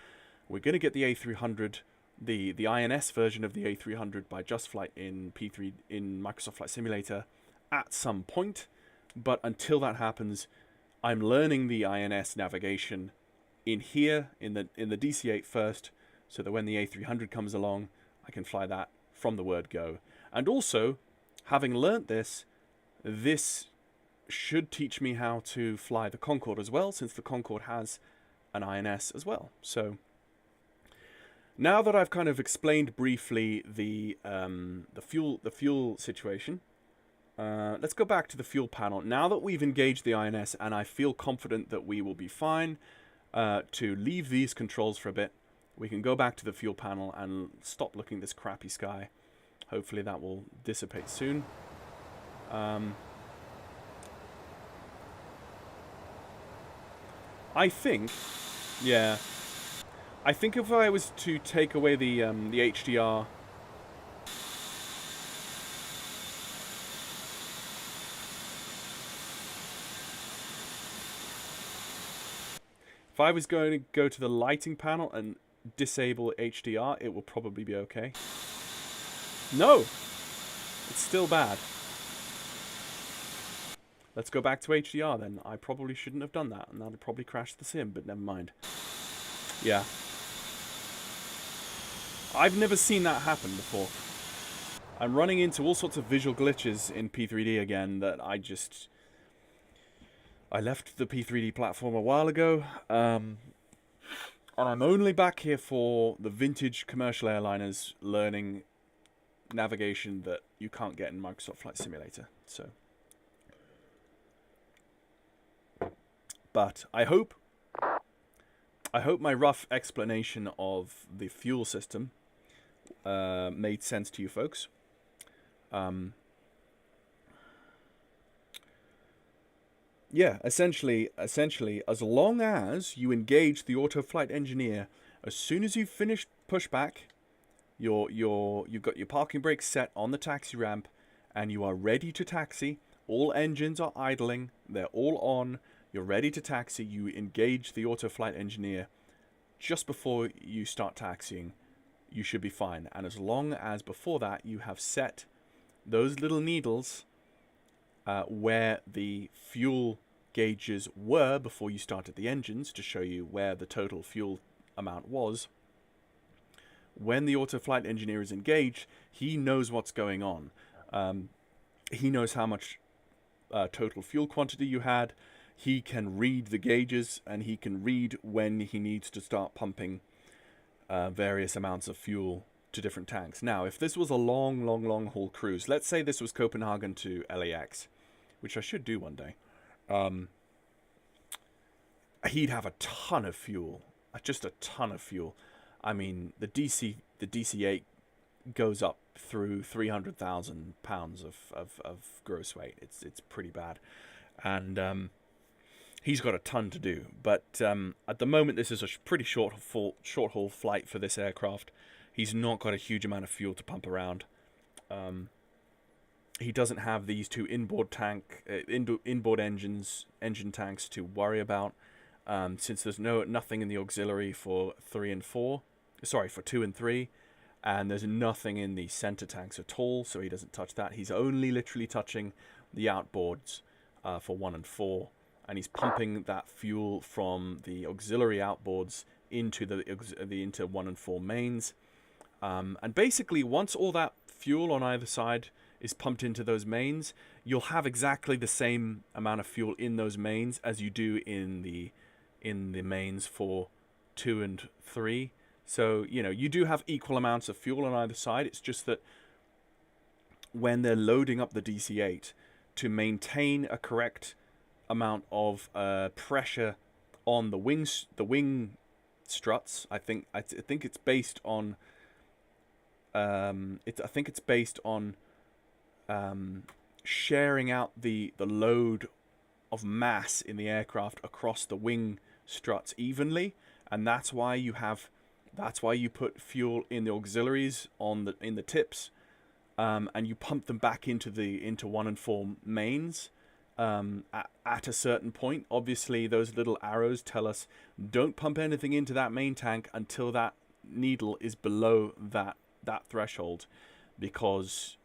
We're going to get the A300, the INS version of the A300 by Just Flight in Microsoft Flight Simulator at some point. But until that happens, I'm learning the INS navigation in here in the DC-8 first, so that when the A300 comes along, I can fly that from the word go. And also, having learnt this should teach me how to fly the Concorde as well, since the Concorde has an INS as well. So now that I've kind of explained briefly the fuel situation, let's go back to the fuel panel. Now that we've engaged the INS and I feel confident that we will be fine to leave these controls for a bit, we can go back to the fuel panel and stop looking at this crappy sky. Hopefully that will dissipate soon. I think if I was to take away the HDR, if I was going to go to the lighting panel and disable HDR, it will probably be okay. No! It's still bad. Let's go back to HDR then. I probably shouldn't have done that, and that would probably crash the sim, but never mind. Yeah. I've never seen that happen before. I'm running into all sorts of visual glitches in P3D again that I left the P3D platform a while ago, and I'm only back here for the vintage commercial airliners learning navigation that you can't get in Microsoft Flight Simulator. So But I hope my rough explanation of the fuel system made sense to you folks. Yeah, essentially, as long as you engage the auto flight engineer, as soon as you've finished pushback, you've got your parking brakes set on the taxi ramp, and you are ready to taxi. All engines are idling, they're all on, you're ready to taxi, you engage the auto flight engineer just before you start taxiing, you should be fine. And as long as before that you have set those little needles where the fuel gauges were before you started the engines to show you where the total fuel amount was, when the auto flight engineer is engaged, he knows what's going on. He knows how much total fuel quantity you had. He can read the gauges, and he can read when he needs to start pumping various amounts of fuel to different tanks. Now, if this was a long haul cruise, let's say this was Copenhagen to LAX, which I should do one day, he'd have a ton of fuel, just a ton of fuel. I mean, the DC-8 goes up through 300,000 pounds of gross weight. It's pretty bad, and he's got a ton to do. But at the moment, this is a pretty short haul flight for this aircraft. He's not got a huge amount of fuel to pump around. He doesn't have these two inboard engine tanks to worry about, since there's nothing in the auxiliary for 2 and 3, and there's nothing in the center tanks at all, so he doesn't touch that. He's only literally touching the outboards for 1 and 4, and he's pumping that fuel from the auxiliary outboards into into 1 and 4 mains. And basically, once all that fuel on either side is pumped into those mains, you'll have exactly the same amount of fuel in those mains as you do in the mains for 2 and 3. So, you know, you do have equal amounts of fuel on either side. It's just that when they're loading up the DC-8 to maintain a correct amount of pressure on the wing struts, I think it's based on sharing out the load of mass in the aircraft across the wing struts evenly, and that's why you put fuel in the auxiliaries in the tips, and you pump them back into 1 and 4 mains at a certain point. Obviously, those little arrows tell us don't pump anything into that main tank until that needle is below that threshold, because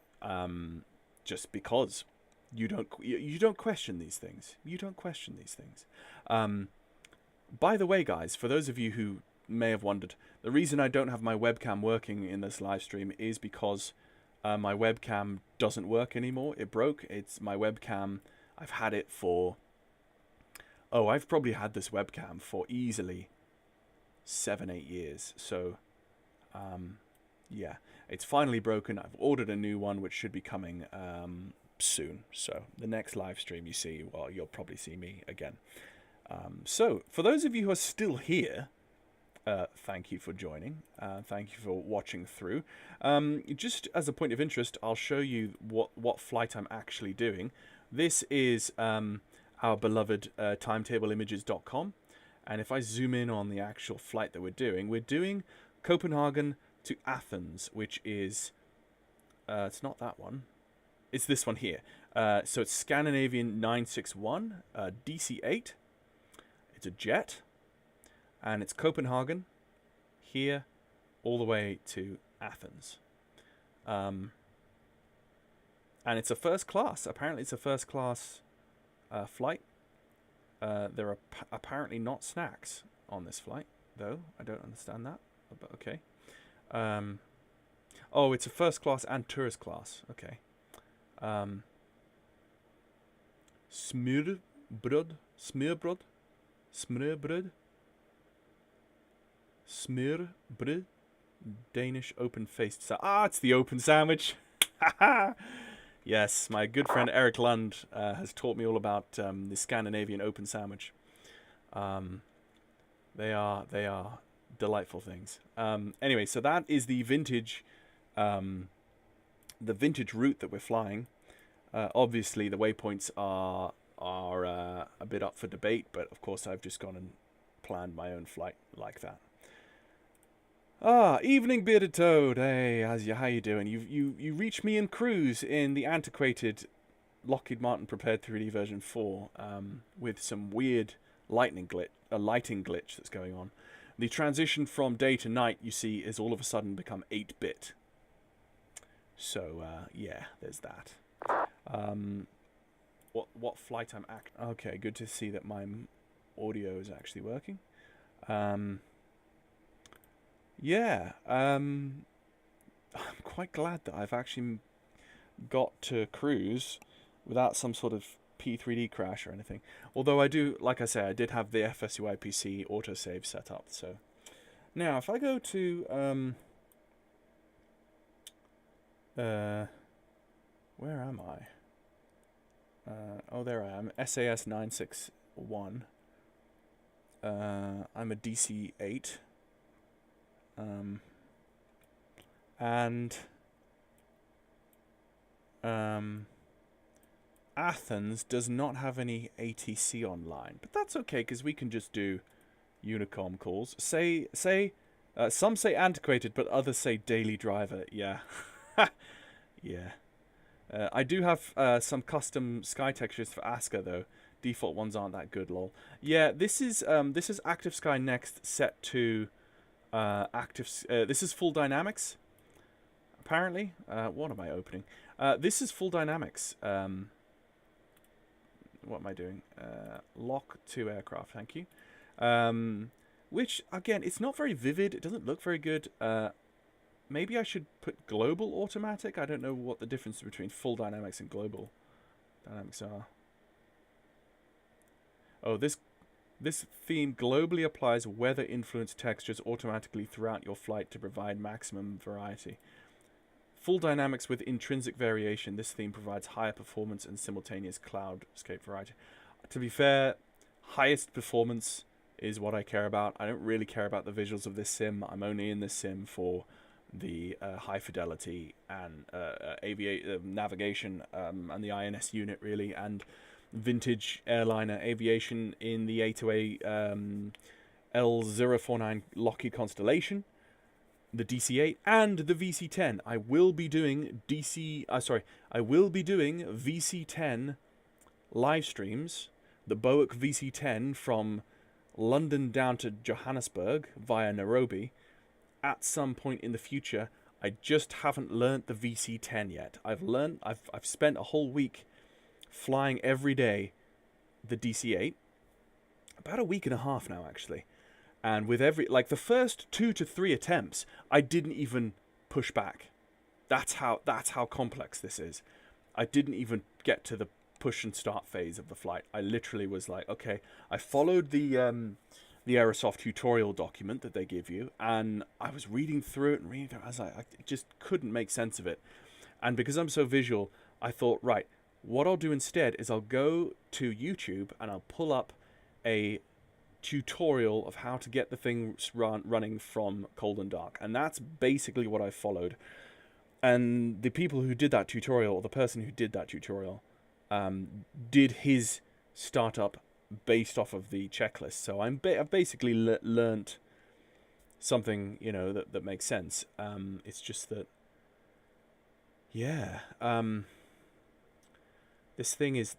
just because you don't question these things. By the way, guys, for those of you who may have wondered, the reason I don't have my webcam working in this live stream is because my webcam doesn't work anymore. It broke. It's my webcam. I've had it for I've probably had this webcam for easily 7-8 years. So yeah, it's finally broken. I've ordered a new one, which should be coming soon. So the next live stream you see, well, you'll probably see me again. So for those of you who are still here, thank you for joining. Thank you for watching through. Just as a point of interest, I'll show you what flight I'm actually doing. This is our beloved timetableimages.com, and if I zoom in on the actual flight that we're doing Copenhagen to Athens, which is it's not that one, it's this one here. So it's Scandinavian 961 DC-8. It's a jet, and it's Copenhagen here all the way to Athens. And it's a first class. Apparently it's a first class flight. There are apparently not snacks on this flight, though. I don't understand that, but okay. Oh, it's a first class and tourist class. Okay. Smørbrød, Danish open-faced it's the open sandwich. Yes, my good friend Eric Lund has taught me all about the Scandinavian open sandwich. They are delightful things. Anyway, so that is the vintage route that we're flying. Obviously, the waypoints are a bit up for debate, but of course I've just gone and planned my own flight like that. Evening, bearded toad. Hey, how you doing? You reached me in cruise in the antiquated Lockheed Martin Prepared 3D version 4 with some weird lighting glitch that's going on. The transition from day to night, you see, is all of a sudden become 8-bit. So yeah, there's that. What flight I'm at? Okay, good to see that my audio is actually working. Yeah, I'm quite glad that I've actually got to cruise without some sort of P3D crash or anything. Although I do, like I say, I did have the FSUI PC autosave set up. So now if I go to where am I? Oh, there I am. SAS 961. I'm a DC-8. And Athens does not have any ATC online, but that's okay because we can just do Unicom calls. Some say antiquated, but others say daily driver. Yeah, yeah. I do have some custom sky textures for ASCA though. Default ones aren't that good. Lol. Yeah, this is Active Sky Next set to this is full dynamics. Apparently, what am I opening? This is full dynamics. What am I doing? Lock to aircraft. Thank you. Which again, it's not very vivid. It doesn't look very good. Maybe I should put global automatic. I don't know what the difference between full dynamics and global dynamics are. Oh, this theme globally applies weather-influenced textures automatically throughout your flight to provide maximum variety. Full dynamics with intrinsic variation. This theme provides higher performance and simultaneous cloudscape variety. To be fair, highest performance is what I care about. I don't really care about the visuals of this sim. I'm only in this sim for the high fidelity and navigation and the INS unit really, and vintage airliner aviation in the A2A L049 Lockheed Constellation, the DC-8 and the VC-10. I will be doing VC-10 live streams, the Boeing VC-10 from London down to Johannesburg via Nairobi at some point in the future. I just haven't learnt the VC-10 yet. I've spent a whole week flying every day the DC-8, about a week and a half now actually, and with the first 2 to 3 attempts I didn't even push back. That's how complex this is. I didn't even get to the push and start phase of the flight. I literally was like, okay, I followed the Aerosoft tutorial document that they give you, and I was reading through it. I was like, I just couldn't make sense of it. And because I'm so visual, I thought, right, what I'll do instead is I'll go to YouTube and I'll pull up a tutorial of how to get the thing running from cold and dark. And that's basically what I followed. And the people who did that tutorial, or the person who did that tutorial, did his startup based off of the checklist. So I've basically learnt something, that makes sense. It's just that, yeah, this thing is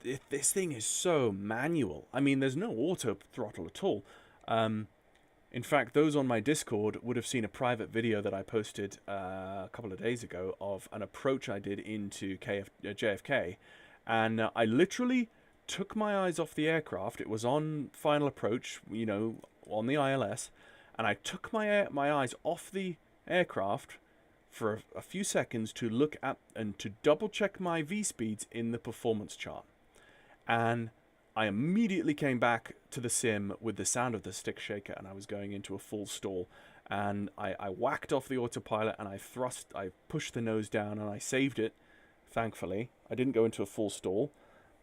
so manual. I mean, there's no auto throttle at all. In fact, those on my Discord would have seen a private video that I posted a couple of days ago of an approach I did into JFK, and I literally took my eyes off the aircraft. It was on final approach, on the ILS, and I took my eyes off the aircraft for a few seconds to look at and to double check my V speeds in the performance chart. And I immediately came back to the sim with the sound of the stick shaker, and I was going into a full stall, and I whacked off the autopilot and I pushed the nose down and I saved it. Thankfully I didn't go into a full stall,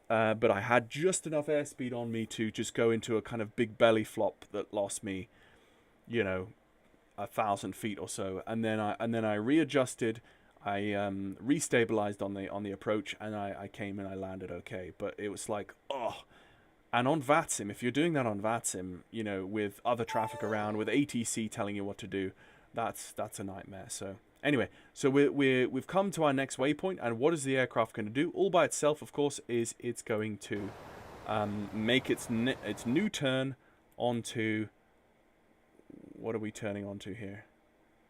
but I had just enough airspeed on me to just go into a kind of big belly flop that lost me, 1,000 feet or so, and then I readjusted. I restabilized on the approach, and I came and I landed okay. But it was like, oh. And on Vatsim, if you're doing that on Vatsim, with other traffic around, with ATC telling you what to do, that's a nightmare. So anyway, so we've come to our next waypoint, and what is the aircraft going to do? All by itself, of course, is it's going to make its new turn onto. What are we turning onto here?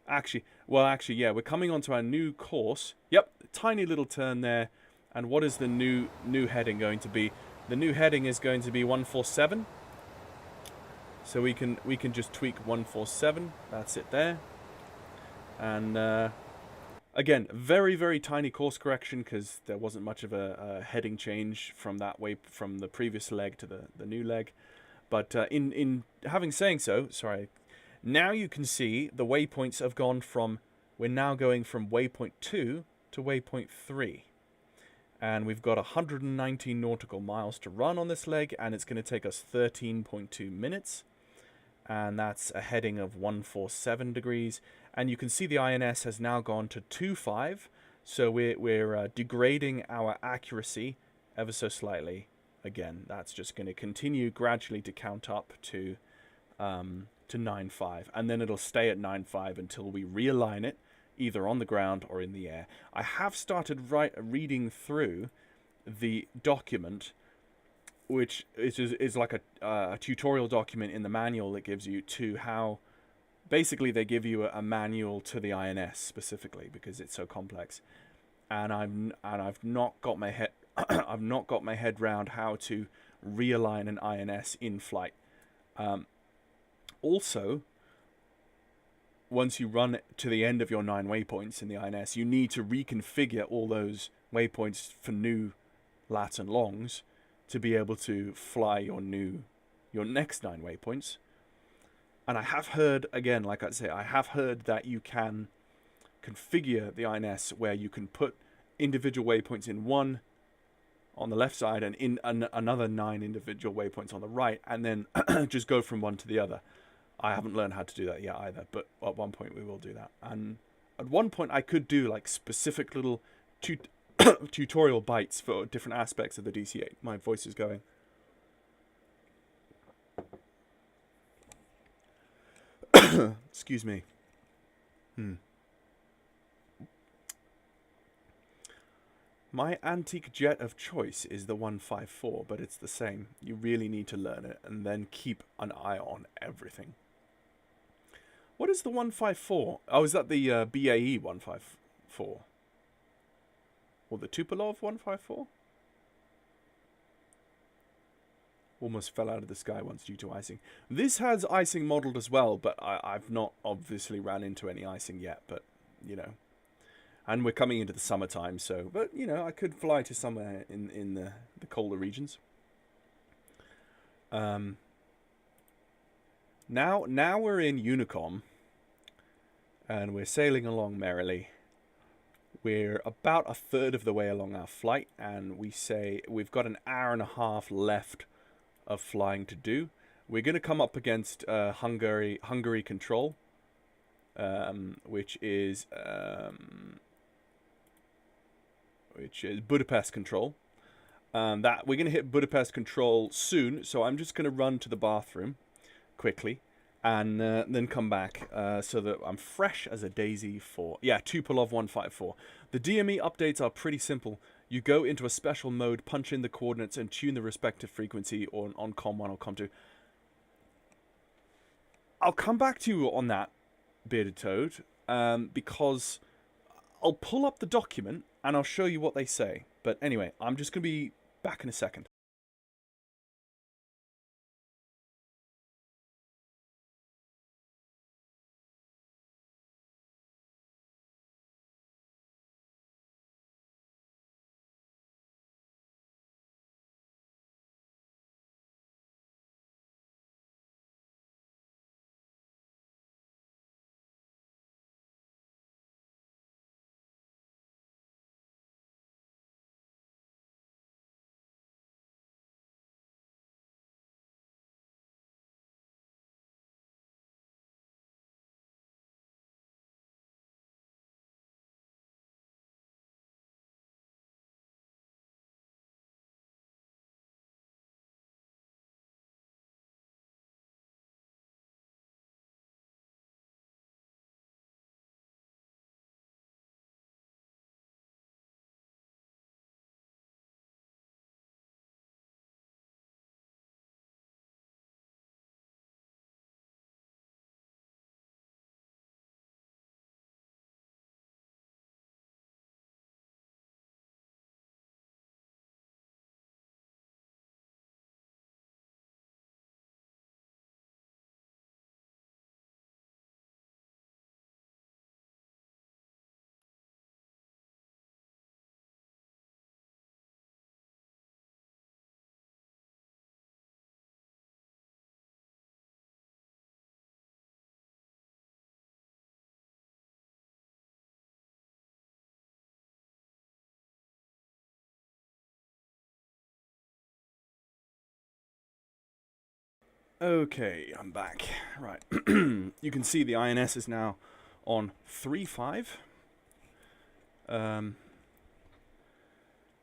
Actually, yeah, we're coming onto our new course. Yep, tiny little turn there. And what is the new heading going to be? The new heading is going to be 147. So we can just tweak 147. That's it there. And again, very, very tiny course correction because there wasn't much of a heading change from the previous leg to the new leg. But in having saying so, sorry. Now you can see the waypoints have gone from, we're now going from waypoint 2 to waypoint 3. And we've got 119 nautical miles to run on this leg, and it's going to take us 13.2 minutes. And that's a heading of 147 degrees. And you can see the INS has now gone to 2.5, so we're degrading our accuracy ever so slightly. Again, that's just going to continue gradually to count up to 9.5, and then it'll stay at 9.5 until we realign it, either on the ground or in the air. I have started reading through the document, which is like a tutorial document in the manual that gives you to how. Basically, they give you a manual to the INS specifically because it's so complex, and I've not got my head I've not got my head round how to realign an INS in flight. Also, once you run to the end of your 9 waypoints in the INS, you need to reconfigure all those waypoints for new lats and longs to be able to fly your next 9 waypoints. And I have heard, again, like I say, I have heard that you can configure the INS where you can put individual waypoints in one on the left side and in another 9 individual waypoints on the right, and then just go from one to the other. I haven't learned how to do that yet either, but at one point we will do that. And at one point I could do like specific little tutorial bites for different aspects of the DC-8. My voice is going. Excuse me. My antique jet of choice is the 154, but it's the same. You really need to learn it and then keep an eye on everything. What is the 154? Oh, is that the BAE 154? Or the Tupolev 154? Almost fell out of the sky once due to icing. This has icing modeled as well, but I've not obviously ran into any icing yet, but, And we're coming into the summertime, so, but, I could fly to somewhere in the colder regions. Now we're in Unicom, and we're sailing along merrily. We're about a third of the way along our flight, and we say we've got an hour and a half left of flying to do. We're going to come up against Hungary control, which is Budapest control. That we're going to hit Budapest control soon, so I'm just going to run to the bathroom quickly and then come back so that I'm fresh as a daisy for Tupolev 154. The DME updates are pretty simple. You go into a special mode, punch in the coordinates, and tune the respective frequency on COM1 or COM2. I'll come back to you on that, Bearded Toad, because I'll pull up the document and I'll show you what they say. But anyway, I'm just going to be back in a second. Okay, I'm back. Right. You can see the INS is now on 3.5.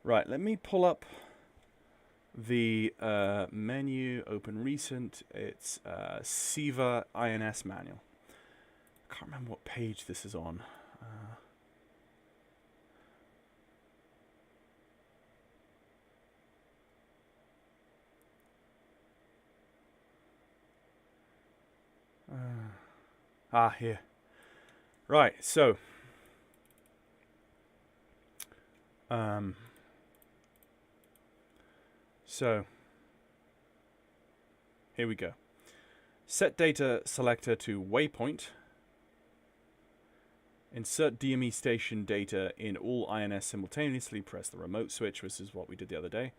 Right, let me pull up the menu, open recent. It's SIVA INS manual. I can't remember what page this is on. Here. Right, so here we go. Set data selector to waypoint. Insert DME station data in all INS simultaneously. Press the remote switch, which is what we did the other day.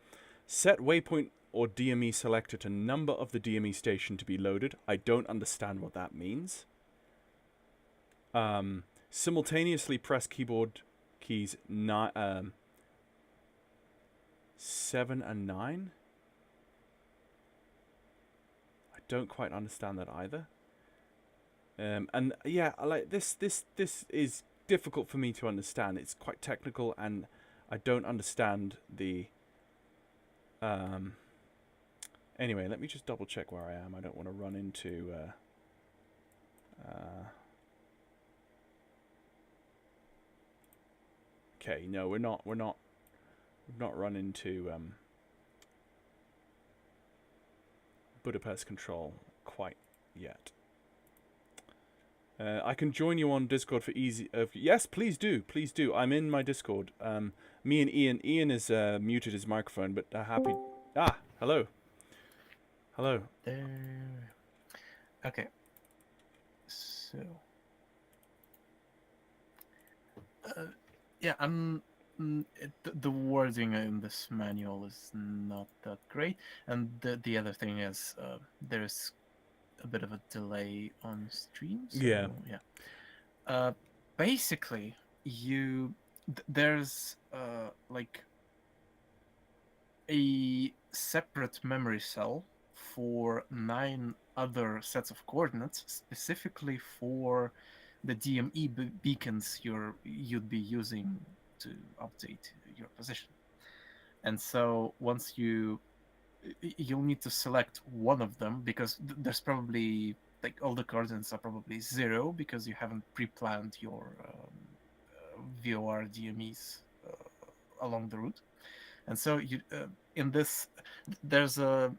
Set waypoint or DME selector to number of the DME station to be loaded. I don't understand what that means. Simultaneously press keyboard keys 7 and 9. I don't quite understand that either. And yeah, like this is difficult for me to understand. It's quite technical, and I don't understand the. Anyway, let me just double check where I am. I don't want to run into. Okay, no, we've not run into Budapest control quite yet. I can join you on Discord for easy. Yes, please do. I'm in my Discord. Me and Ian. Ian is muted his microphone, but happy. Hello. Hello. There. Okay. So. Yeah, the wording in this manual is not that great, and the other thing is there's a bit of a delay on stream. So, yeah. Basically, there's like a separate memory cell for 9 other sets of coordinates, specifically for the DME beacons you'd be using to update your position. And so once you'll need to select one of them, because there's probably like all the coordinates are probably 0 because you haven't pre-planned your VOR DMEs along the route. And so you in this there's a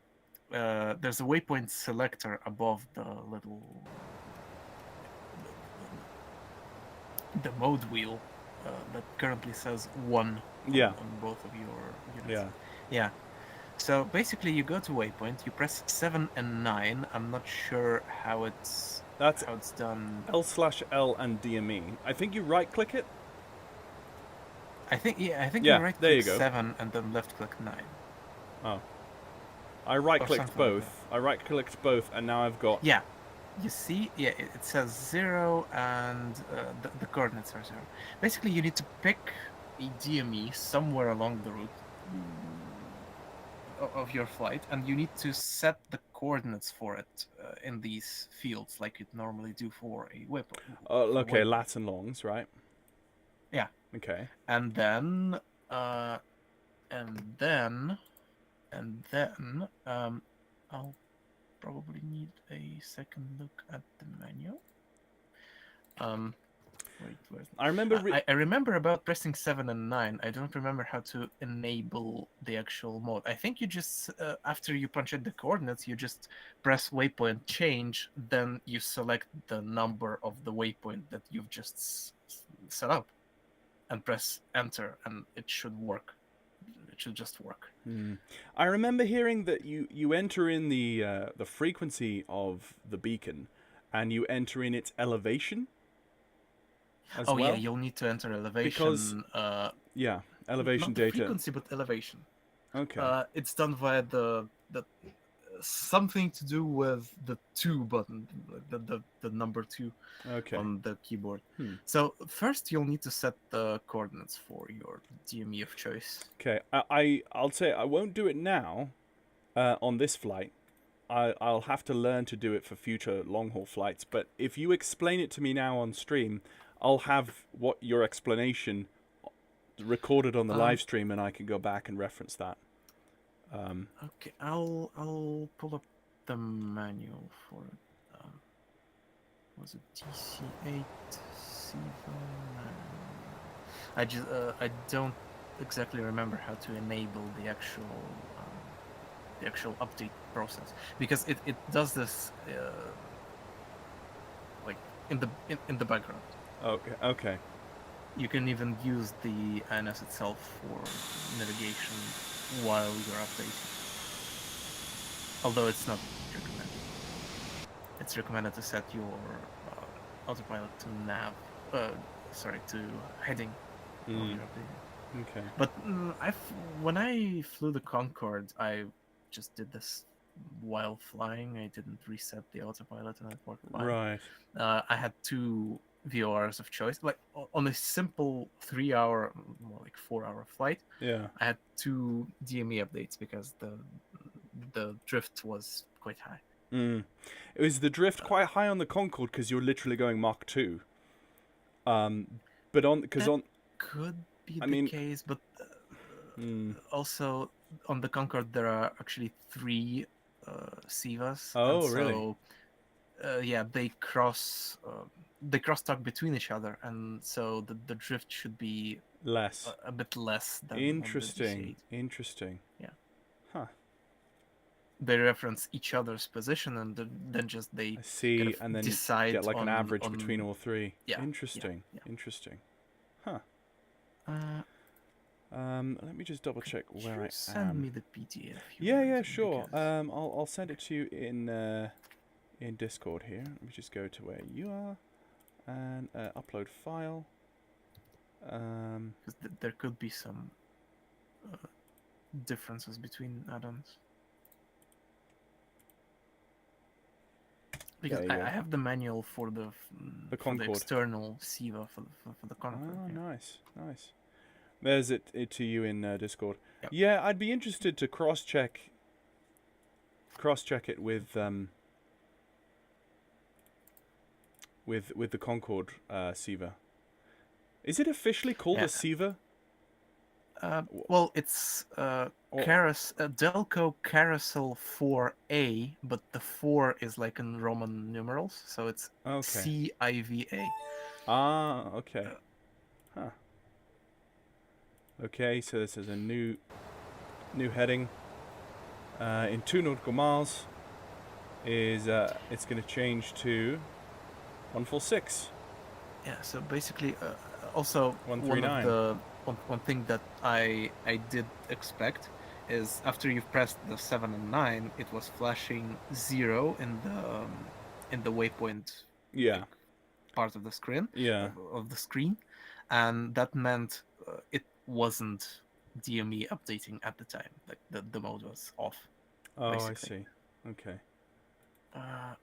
waypoint selector above the little the mode wheel that currently says 1 on both of your units. Yeah. So basically you go to waypoint, you press 7 and 9. I'm not sure how it's done. L/L and DME. I think you right click it. I think you right there you click go. 7 and then left click 9. Oh. I right clicked both. I right clicked both, and now I've got. Yeah. You see, it says 0 and the coordinates are 0. Basically, you need to pick a DME somewhere along the route of your flight, and you need to set the coordinates for it in these fields like you'd normally do for a waypoint. Okay, lats and longs, right? Yeah. Okay. And then I'll probably need a second look at the menu. I remember. I remember about pressing 7 and 9. I don't remember how to enable the actual mode. I think you just after you punch in the coordinates, you just press waypoint change, then you select the number of the waypoint that you've just set up, and press enter, and it should work. It should just work. I remember hearing that you enter in the frequency of the beacon, and you enter in its elevation. As well. Yeah, you'll need to enter elevation. Because elevation not data. The frequency, but elevation. Okay. It's done via the something to do with the 2 button, the number 2 on the keyboard. So first you'll need to set the coordinates for your DME of choice. Okay, I'll say I won't do it now on this flight. I'll have to learn to do it for future long-haul flights. But if you explain it to me now on stream, I'll have what your explanation recorded on the live stream, and I can go back and reference that. Okay, I'll pull up the manual for it. Was it DC-8 I don't exactly remember how to enable the actual update process, because it does this like in the background. Okay. You can even use the INS itself for navigation while you're updating. Although it's not recommended. It's recommended to set your autopilot to to heading while you're updating. Okay. But when I flew the Concorde, I just did this while flying. I didn't reset the autopilot, and it worked fine. Right. I had 2 VORs of choice. Like on a simple 3-hour, more like 4-hour flight. Yeah. I had 2 DME updates because the drift was quite high. Is the drift quite high on the Concorde because you're literally going Mach 2? But could be the case, but also on the Concorde there are actually 3 SIVAs. Oh, really? So, they crosstalk between each other, and so the drift should be less, a bit less than Interesting. on the DC-8. Interesting. Yeah. Huh. They reference each other's position, and then just they see, and then decide get like an average between all 3. Yeah. Interesting. Yeah. Interesting. Huh. Let me just double check where I am. Send me the PDF. Yeah, sure. I'll send it to you in Discord here. Let me just go to where you are and upload file. Because there could be some differences between add-ons. Because I have the manual for the external SIVA for the Concorde. Oh, nice. There's it to you in Discord. Yep. Yeah, I'd be interested to cross-check it with the Concorde SIVA. Is it officially called a SIVA? Well, it's Delco Carousel 4A, but the 4 is like in Roman numerals, so it's CIVA. Ah, okay. Huh. Okay, so this is a new heading. In 2 nautical miles is it's going to change to 146. Yeah, so basically, also 139. One thing that I did expect is after you've pressed the 7 and 9, it was flashing 0 in the waypoint part of the screen. Yeah. Of the screen, and that meant it wasn't DME updating at the time. Like the mode was off. Oh, basically. I see. Okay.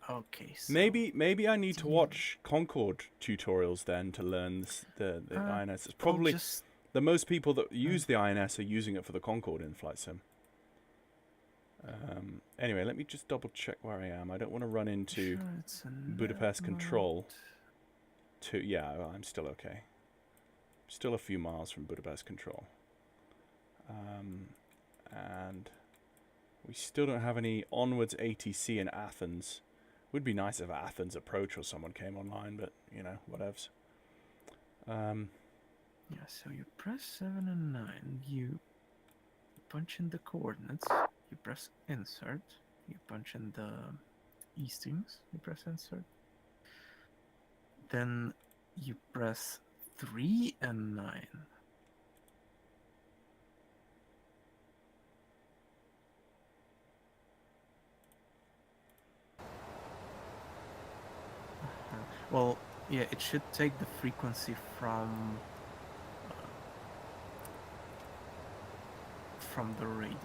Okay. So maybe I need to watch Concorde tutorials then to learn the INS. It's probably the most people that use the INS are using it for the Concorde in Flight Sim. Anyway, let me just double check where I am. I don't want to run into Budapest control. I'm still okay. Still a few miles from Budapest control. And we still don't have any onwards ATC in Athens. Would be nice if Athens approach or someone came online, but whatevs. Yeah, so you press 7 and 9, you punch in the coordinates, you press insert, you punch in the eastings, you press insert. Then you press 3 and 9. Well, yeah, it should take the frequency from the radio.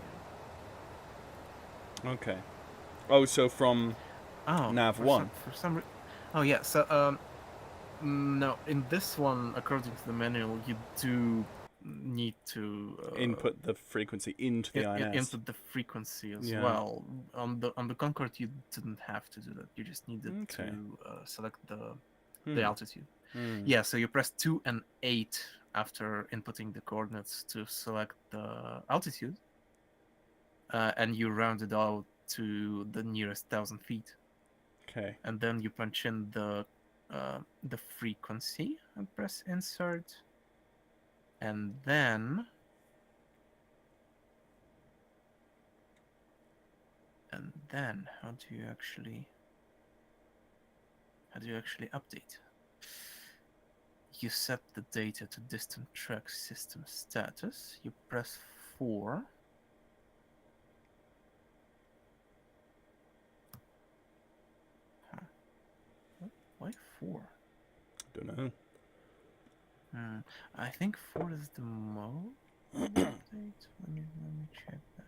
Okay. Oh, so from nav 1. Oh yeah. So no, in this one, according to the manual, you do need to input the frequency into the INS. Input the frequency as Yeah. well. On the Concorde, you didn't have to do that. You just needed to select the altitude. Yeah, so you press 2 and 8 after inputting the coordinates to select the altitude, and you round it out to the nearest 1,000 feet. Okay. And then you punch in the frequency and press insert, and then how do you actually update? You set the data to distant track system status. You press 4. Why 4? Don't know. I think 4 is the mode update. Let me check that.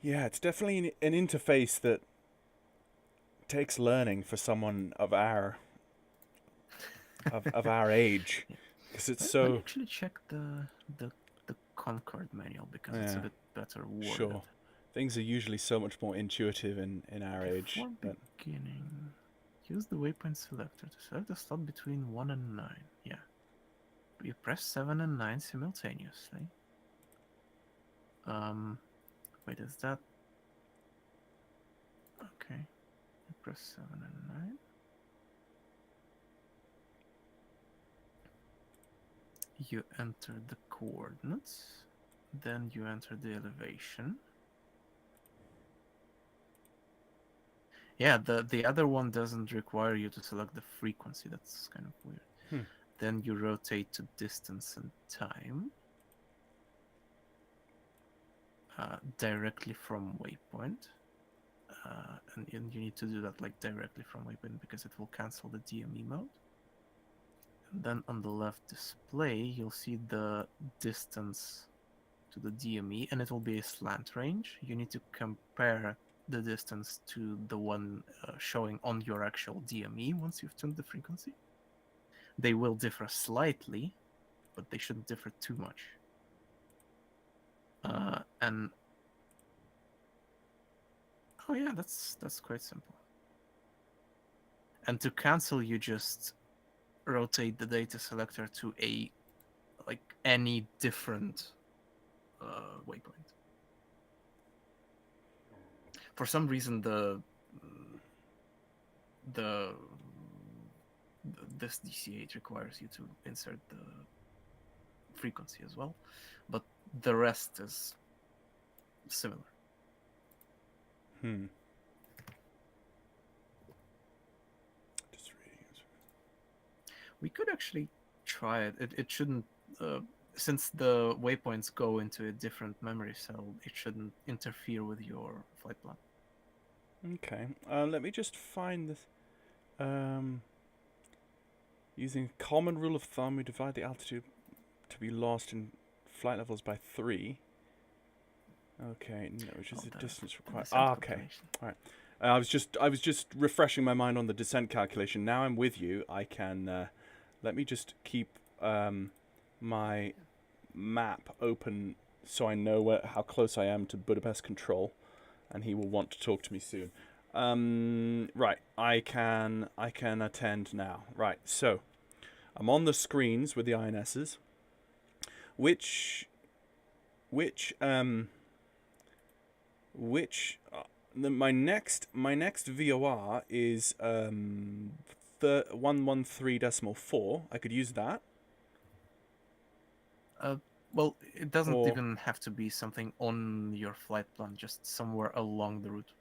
Yeah, it's definitely an interface that takes learning for someone of our of our age, because it's so. Let me actually check the Concorde manual because it's a bit better worded. Sure, things are usually so much more intuitive in our age. Before beginning, use the waypoint selector to select a slot between 1 and 9. Yeah, you press 7 and 9 simultaneously. Wait, is that okay? You press 7 and 9. You enter the coordinates, then you enter the elevation. Yeah, the other one doesn't require you to select the frequency. That's kind of weird. Then you rotate to distance and time directly from waypoint. And you need to do that like directly from waypoint because it will cancel the DME mode. And then on the left display, you'll see the distance to the DME, and it will be a slant range. You need to compare the distance to the one showing on your actual DME once you've tuned the frequency. They will differ slightly, but they shouldn't differ too much. And oh yeah, that's quite simple. And to cancel, you just rotate the data selector to any different waypoint. For some reason, this DC-8 requires you to insert the frequency as well, but the rest is similar. Just reading it. We could actually try it. It shouldn't, since the waypoints go into a different memory cell, it shouldn't interfere with your flight plan. Okay, let me just find this. Using common rule of thumb, we divide the altitude to be lost in flight levels by 3. Okay, no, which is the distance required. Okay, all right. I was just refreshing my mind on the descent calculation. Now I'm with you. I can let me just keep my map open so I know how close I am to Budapest control, and he will want to talk to me soon. Right, I can attend now. Right, so I'm on the screens with the INSs. My next VOR is 113.4. I could use that. Well, it doesn't even have to be something on your flight plan, just somewhere along the route.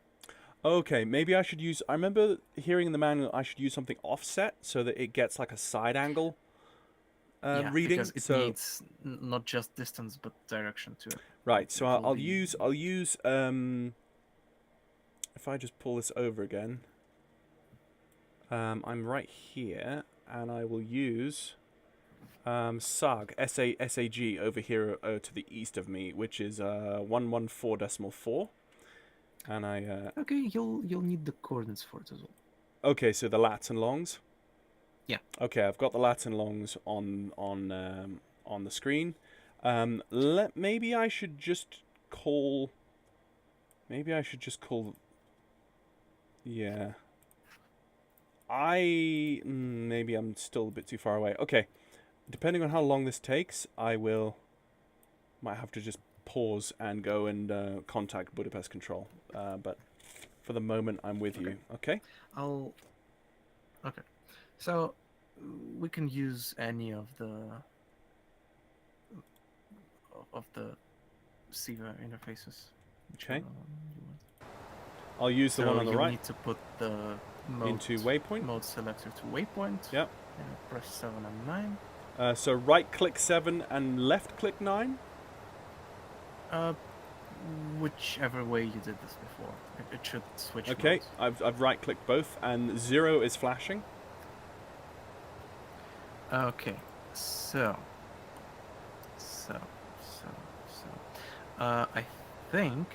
Okay, maybe I should use... I remember hearing in the manual I should use something offset so that it gets like a side angle reading. Because it needs not just distance but direction too. Right, so I'll use if I just pull this over again, I'm right here, and I will use SAG, SAG over here to the east of me, which is 114.4. And I... Okay, you'll need the coordinates for it as well. Okay, so the lats and longs? Yeah. Okay, I've got the lats and longs on the screen. Maybe I should just call... Yeah. Maybe I'm still a bit too far away. Okay. Depending on how long this takes, might have to just pause and go and contact Budapest Control. But for the moment, I'm with you. Okay? Okay. So we can use any of the SIVA interfaces. Okay. I'll use the one on the right. You need to put the mode into waypoint. Mode selector to waypoint. Yep. And press 7 and 9. So right click 7 and left click 9? Whichever way you did this before. It should switch. Okay, modes. I've right clicked both and 0 is flashing. Okay, so I think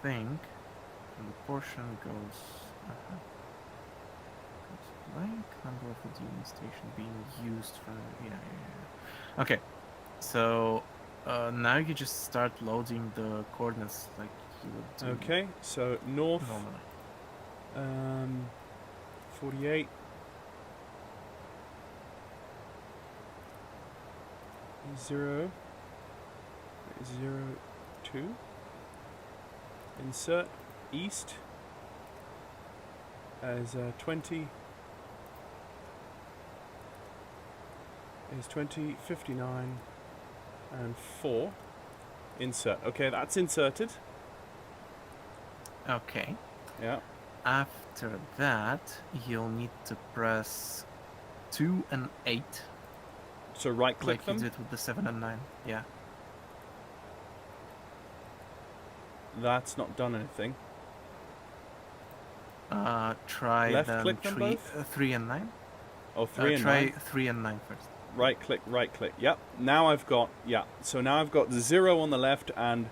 the portion goes blank, number of the DME station being used for yeah. Okay, so now you just start loading the coordinates like you would do. Okay, so north normally. 48 0 2 insert east as 20 is 20 59 and 4 insert. Okay, that's inserted. Okay. Yeah. After that, you'll need to press 2 and 8. So right click like them? You did with the 7 and 9, yeah. That's not done anything. Try left then click them both? 3 and 9. Oh, 3 and try 9? 3 and 9 first. Right click. Yep. Now I've got, so now I've got 0 on the left and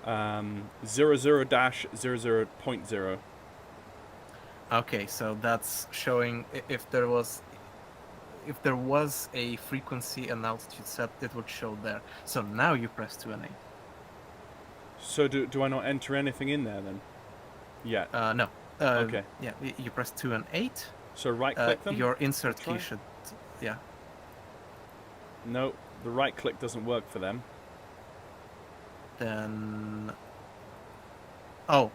00-00.0. Okay, so that's showing if there was a frequency and altitude set, it would show there. So now you press 2 and 8. So do I not enter anything in there then? Yeah. No. Okay. Yeah, you press 2 and 8. So right click them? Your insert key should, yeah. No, the right click doesn't work for them. Then... Oh,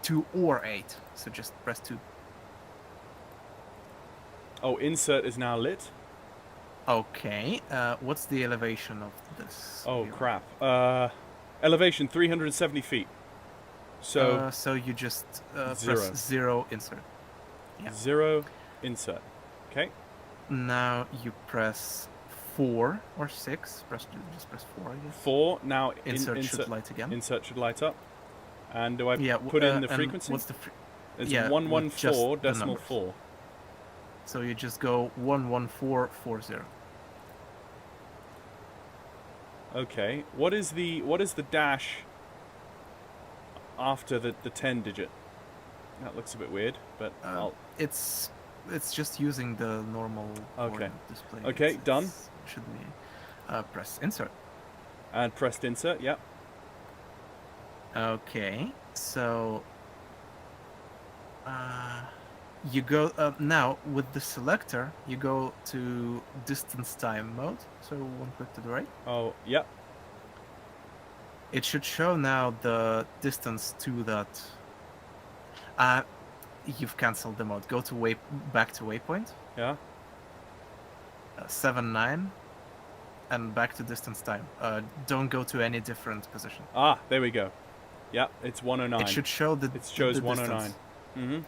2 or 8. So just press 2. Oh, insert is now lit? Okay. What's the elevation of this? Oh, crap. Elevation 370 feet. So you just press 0 insert. Yeah. 0 insert. Okay. Now you press 4 or 6. Just press 4, I guess. 4. Now insert should light again. Insert should light up. And do I put in the frequency? What's the It's 114.4. So you just go 11440. Okay. What is the dash after the 10 digit? That looks a bit weird, but it's just using the normal display. Okay, done. Should be press insert. And pressed insert, yep. Okay, so you go now with the selector. You go to distance time mode. So 1 click to the right. Oh, yep. It should show now the distance to that. You've cancelled the mode. Go to back to waypoint. Yeah. 7-9, and back to distance time. Don't go to any different position. Ah, there we go. Yep, it's 109. It should show the. It shows the 109. Mm-hmm.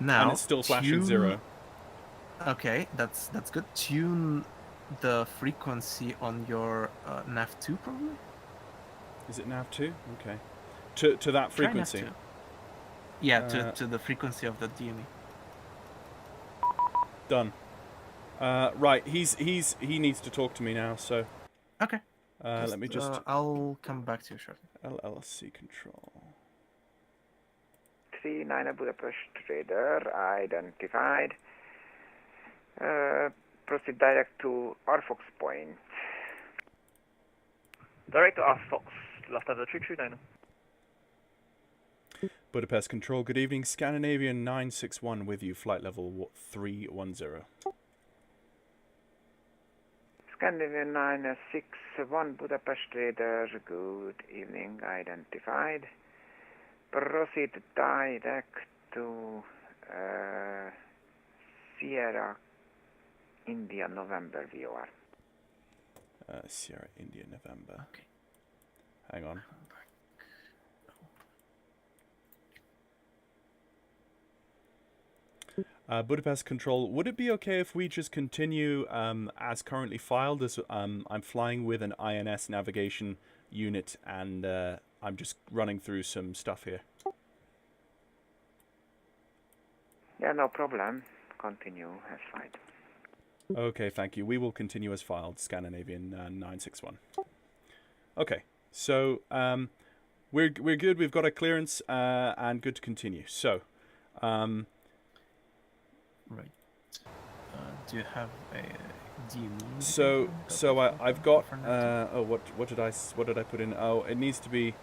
Now and it's still flashing 0. Okay, that's good. Tune the frequency on your nav2 probably. Is it nav2? Okay. To that frequency. Yeah, to the frequency of the DME. Done. Right, he needs to talk to me now, so... Okay. Let me just... I'll come back to you shortly. LLC control. 39 Budapest Radar identified. Proceed direct to Arfox Point. Direct to Arfox, Lufthansa 339. Budapest control, good evening. Scandinavian 961 with you, flight level 310. Scandinavian 961 Budapest Radar, good evening, identified. Proceed direct to Sierra India November VOR. Sierra India November. Okay. Hang on. Budapest control, would it be okay if we just continue as currently filed, as I'm flying with an INS navigation unit and I'm just running through some stuff here? Yeah, no problem. Continue as filed. Okay, thank you. We will continue as filed, Scandinavian 961. Okay, so we're good. We've got a clearance and good to continue. So, right. Do you have a DME? So I've got oh, what did I put in? Oh, it needs to be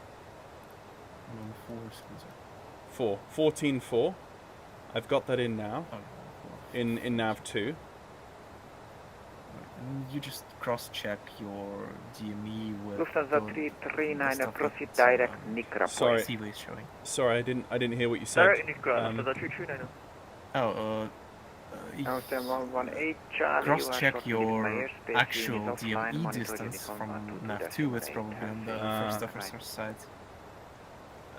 14.4. I've got that in now. Oh, in nav 2. You just cross-check your DME with Lufthansa 339 proceed direct Nikra. Sorry, see what it's showing. Sorry, I didn't hear what you said. Direct Nikra, Lufthansa 339. Cross-check your actual DME distance from nav 2. It's probably on the first officer's side.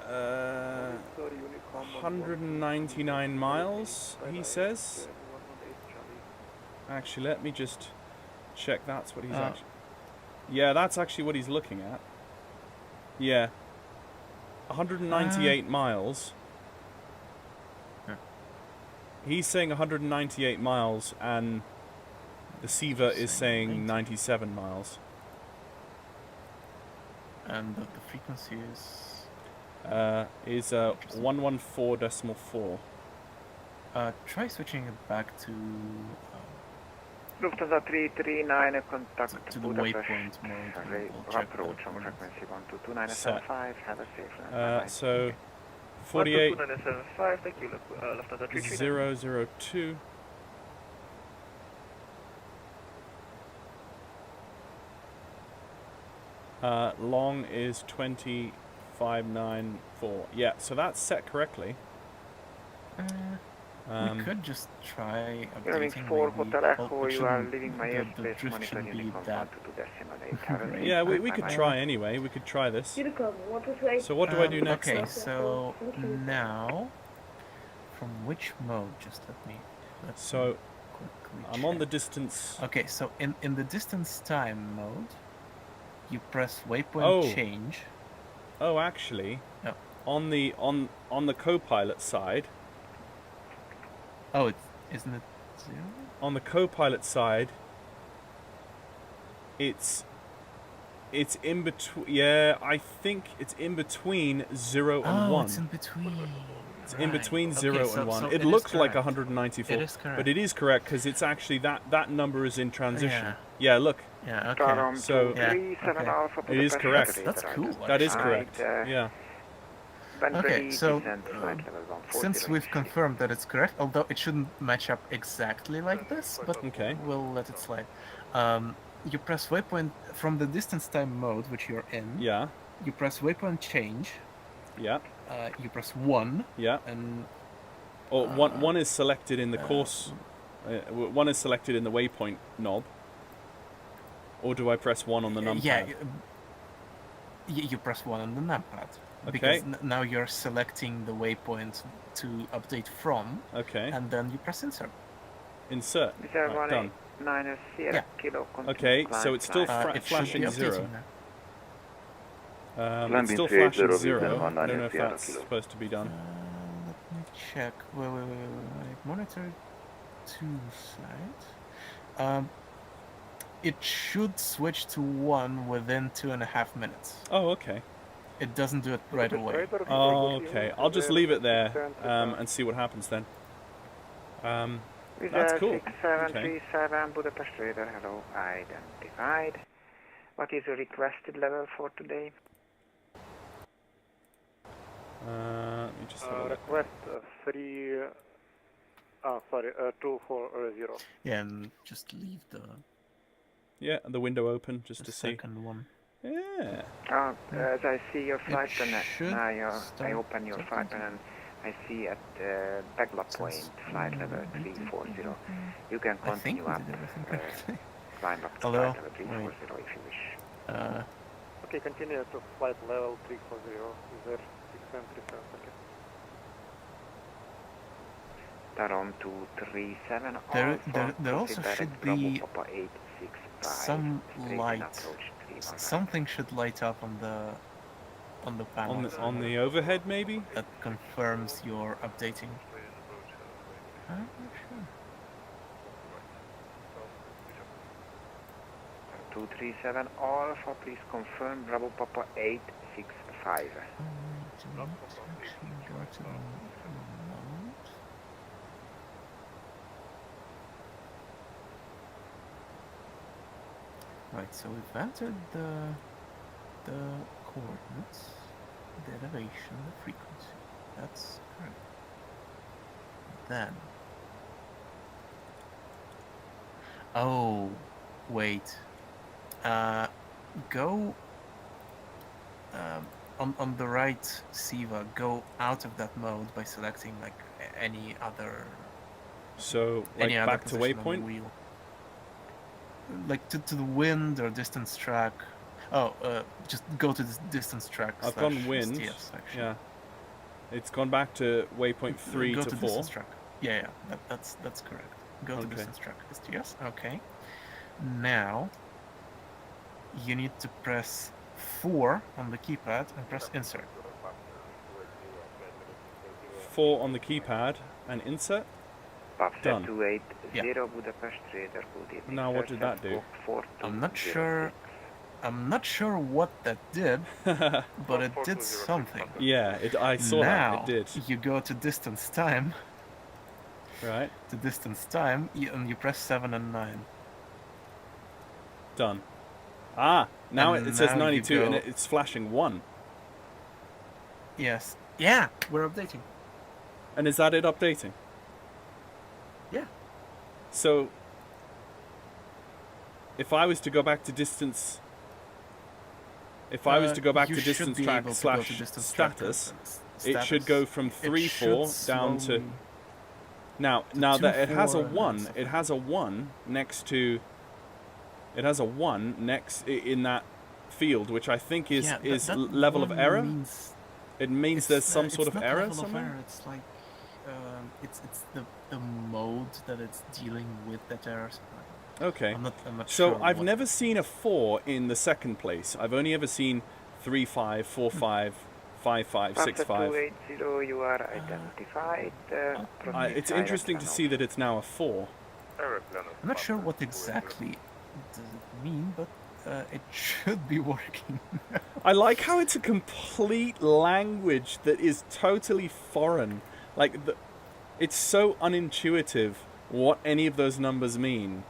199 miles, he says. Actually, let me just check. That's what he's actually... Yeah, that's actually what he's looking at. Yeah. 198 miles. He's saying 198 miles, and the SIVA is saying 97 miles. And the frequency is... is 114.4. Try switching it back to... Lufthansa 339 contact to the Budapest. waypoint mode. Approach on frequency 122.975. Have a safe flight. So 48 122.975, thank you, Lufthansa 339. 002. Long is 2594. Yeah, so that's set correctly. We could just try updating 4 Hotel Echo, you are leaving leaving my airspace, monitor uniform 122.8. Yeah, we could try anyway. We could try this. So what do I do next? Okay, so now, from which mode? Just let me so quickly I'm on the distance. Okay, so in the distance time mode, you press waypoint change. Oh, actually, on the co-pilot side. Oh, isn't it 0? On the co-pilot side, it's in between. Yeah, I think it's in between 0 and 1. It's in between. It's in between 0 and 1. It looks like 194, it is correct. but it is correct because it's actually that number is in transition. Yeah, look. Yeah, okay. So it is correct. That's cool. That is correct. Yeah. Okay, so since we've confirmed that it's correct, although it shouldn't match up exactly like this, but we'll let it slide. You press waypoint from the distance time mode, which you're in. Yeah. You press waypoint change. Yeah. You press 1. Yeah. And one is selected in the course. One is selected in the waypoint knob. Or do I press 1 on the numpad? Yeah. You press 1 on the numpad. Okay. Because now you're selecting the waypoint to update from. Okay. And then you press insert. Insert. Right, done. Okay, so it's still flashing 0. It's still flashing 0. I don't know if that's supposed to be done. Let me check. Wait. Monitor 2 side. It should switch to 1 within 2.5 minutes. Oh, okay. It doesn't do it right away. Oh, okay. I'll just leave it there and see what happens then. That's cool. 6737 Budapest radar, hello, identified. What is the requested level for today? Let me just have a look. Request 240. Yeah, and just leave the... Yeah, the window open just to see. Second one. Yeah. As I see your flight plan, I open your start flight plan and I see at Bagla Point, flight level 340. You can continue up, climb up to Hello? flight level 340 if you wish. Okay, continue to flight level 340. Is there 637? Okay. Taron 237. There also should be some light. Something should light up on the panel. On the overhead, maybe? That confirms you're updating. I'm not sure. 237 Alpha, please confirm Bravo Papa 865. Right, so we've entered the coordinates, the elevation, the frequency. That's correct. Then, oh, wait. Go on the right SIVA. Go out of that mode by selecting like any other. So like any other back to position on the waypoint. wheel. Like to the wind or distance track. Oh, just go to the distance track. I've gone wind. STS section. Yeah. It's gone back to waypoint 3 go to to 4. distance track. Yeah, that's correct. Go to Okay. distance track STS. Okay. Now you need to press 4 on the keypad and press insert. 4 on the keypad and insert. Done. 280 Budapest radar, good evening. Now what did that do? I'm not sure what that did, but it did something. Yeah, I saw now, that. It did. You go to distance time. Right. To distance time, and you press 7 and 9. Done. Ah, now And it says now you 92 go- and it's flashing 1. Yes. Yeah, we're updating. And is that it updating? Yeah. So, if I was to go back to distance... If I was to go back you to should distance be track able to go to slash distance track status, and it should go from It 3-4 should down to... slowly- Now to that it has a 2-4 and 1, stuff it has a 1 next to... It has a 1 next in that field, which I think is Yeah, that level of one error. means- It means there's some sort it's of not error level of somewhere. error, it's like it's the mode that it's dealing with that error. Okay. I'm not So sure I've what- never seen a 4 in the second place. I've only ever seen 3-5, 4-5, 5-5, 6-5. 280, you are identified. It's interesting to see that it's now a 4. I'm not sure what exactly does it mean, but it should be working. I like how it's a complete language that is totally foreign. Like, it's so unintuitive what any of those numbers mean.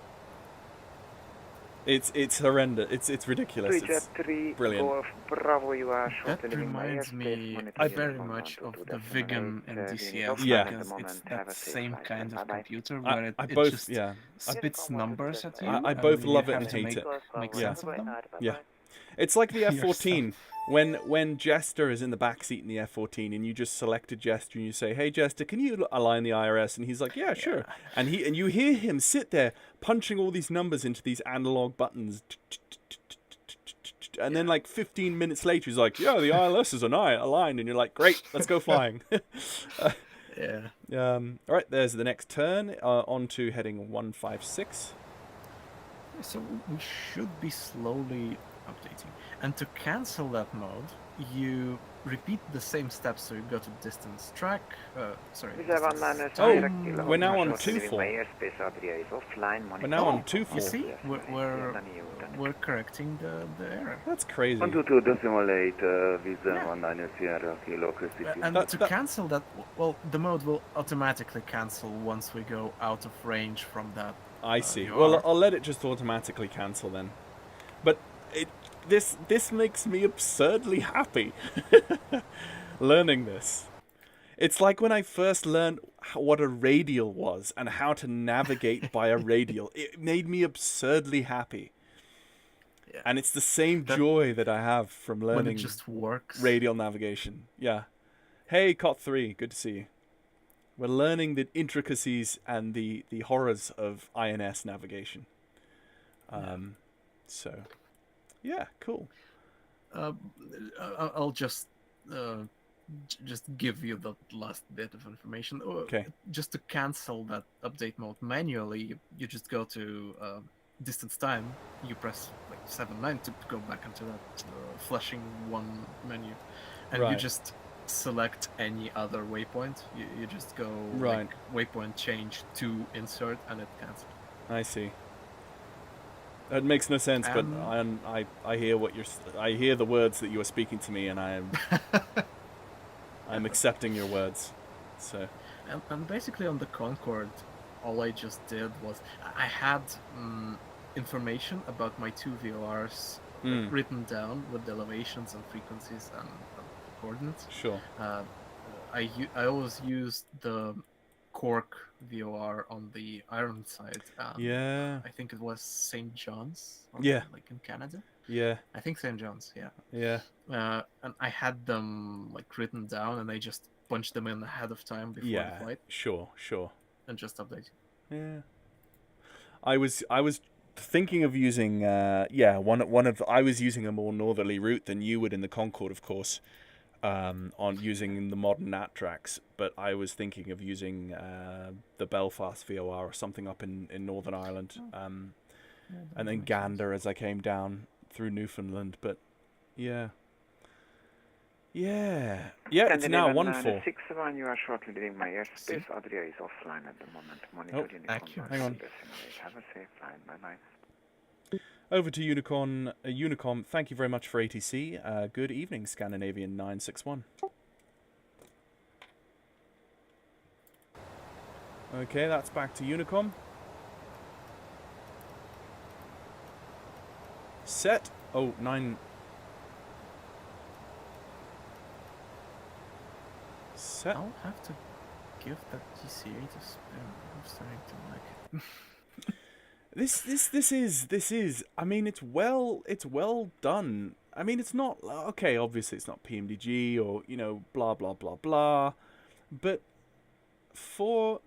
It's horrendous. It's ridiculous. It's brilliant. Bravo, you are That reminds me very much of the Vigan and DCS. Yeah. Because it's that same kind of computer I where it both- just yeah. spits numbers at you. I and both you love it have and to hate make, it. Make Yeah. sense of them. Yeah. It's like the Your F-14. When Jester is in the back seat in the F-14 and you just select a Jester and you say, "Hey Jester, can you align the IRS?" and he's like, "Yeah, sure." And you hear him sit there punching all these numbers into these analog buttons. And then like 15 minutes later he's like, "Yeah, the ILS is aligned," and you're like, "Great, let's go flying." Yeah. All right, there's the next turn onto heading 156. So we should be slowly updating. And to cancel that mode, you repeat the same steps. So you go to distance track. Sorry. We're now on 2-4. We're now on 2-4. You see, we're correcting the error. That's crazy. 122.8 with 190 kilo. And to cancel that, well, the mode will automatically cancel once we go out of range from that. I see. Well, I'll let it just automatically cancel then. But this makes me absurdly happy. Learning this. It's like when I first learned what a radial was and how to navigate by a radial. It made me absurdly happy. Yeah. And it's the same joy that I have from learning when it just works. Radial navigation. Yeah. Hey, COT3, good to see you. We're learning the intricacies and the horrors of INS navigation. So, yeah, cool. I'll just give you the last bit of information. Okay. Just to cancel that update mode manually, you just go to distance time. You press like 7-9 to go back into that flashing one menu, and you just select any other waypoint. You just go like waypoint change to insert, and it cancels. I see. It makes no sense, but I hear I hear the words that you are speaking to me, and I'm accepting your words. So. And basically on the Concorde, all I just did was I had information about my two VORs written down with the elevations and frequencies and coordinates. Sure. I always used the Cork VOR on the Ireland side. Yeah. I think it was St. John's. Like in Canada. Yeah. I think St. John's. Yeah. Yeah. And I had them like written down, and I just punched them in ahead of time before the flight. Sure. And just update. Yeah. I was thinking of using I was using a more northerly route than you would in the Concorde, of course. On using the modern NAT tracks, but I was thinking of using the Belfast VOR or something up in Northern Ireland, and then Gander as I came down through Newfoundland. But yeah, it's now 1-4. 61, you are shortly leaving my airspace. Adria is offline at the moment. Monitor Unicorn. Hang on. Have a safe flight. Bye-bye. Over to Unicom, thank you very much for ATC. Good evening, Scandinavian 961. Okay, that's back to Unicom. Set. Oh, 9. Set. I'll have to give that DC-8 a spin. I'm starting to like it. This is. I mean, it's well done. I mean, it's not okay. Obviously, it's not PMDG or blah blah blah blah, but for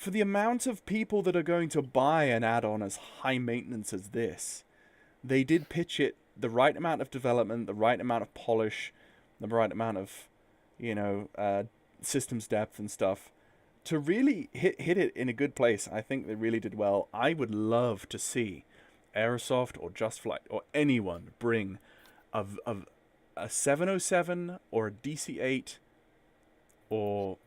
the amount of people that are going to buy an add-on as high maintenance as this, they did pitch it the right amount of development, the right amount of polish, the right amount of systems depth and stuff. To really hit it in a good place. I think they really did well. I would love to see Aerosoft or Just Flight or anyone bring a 707 or a DC-8 or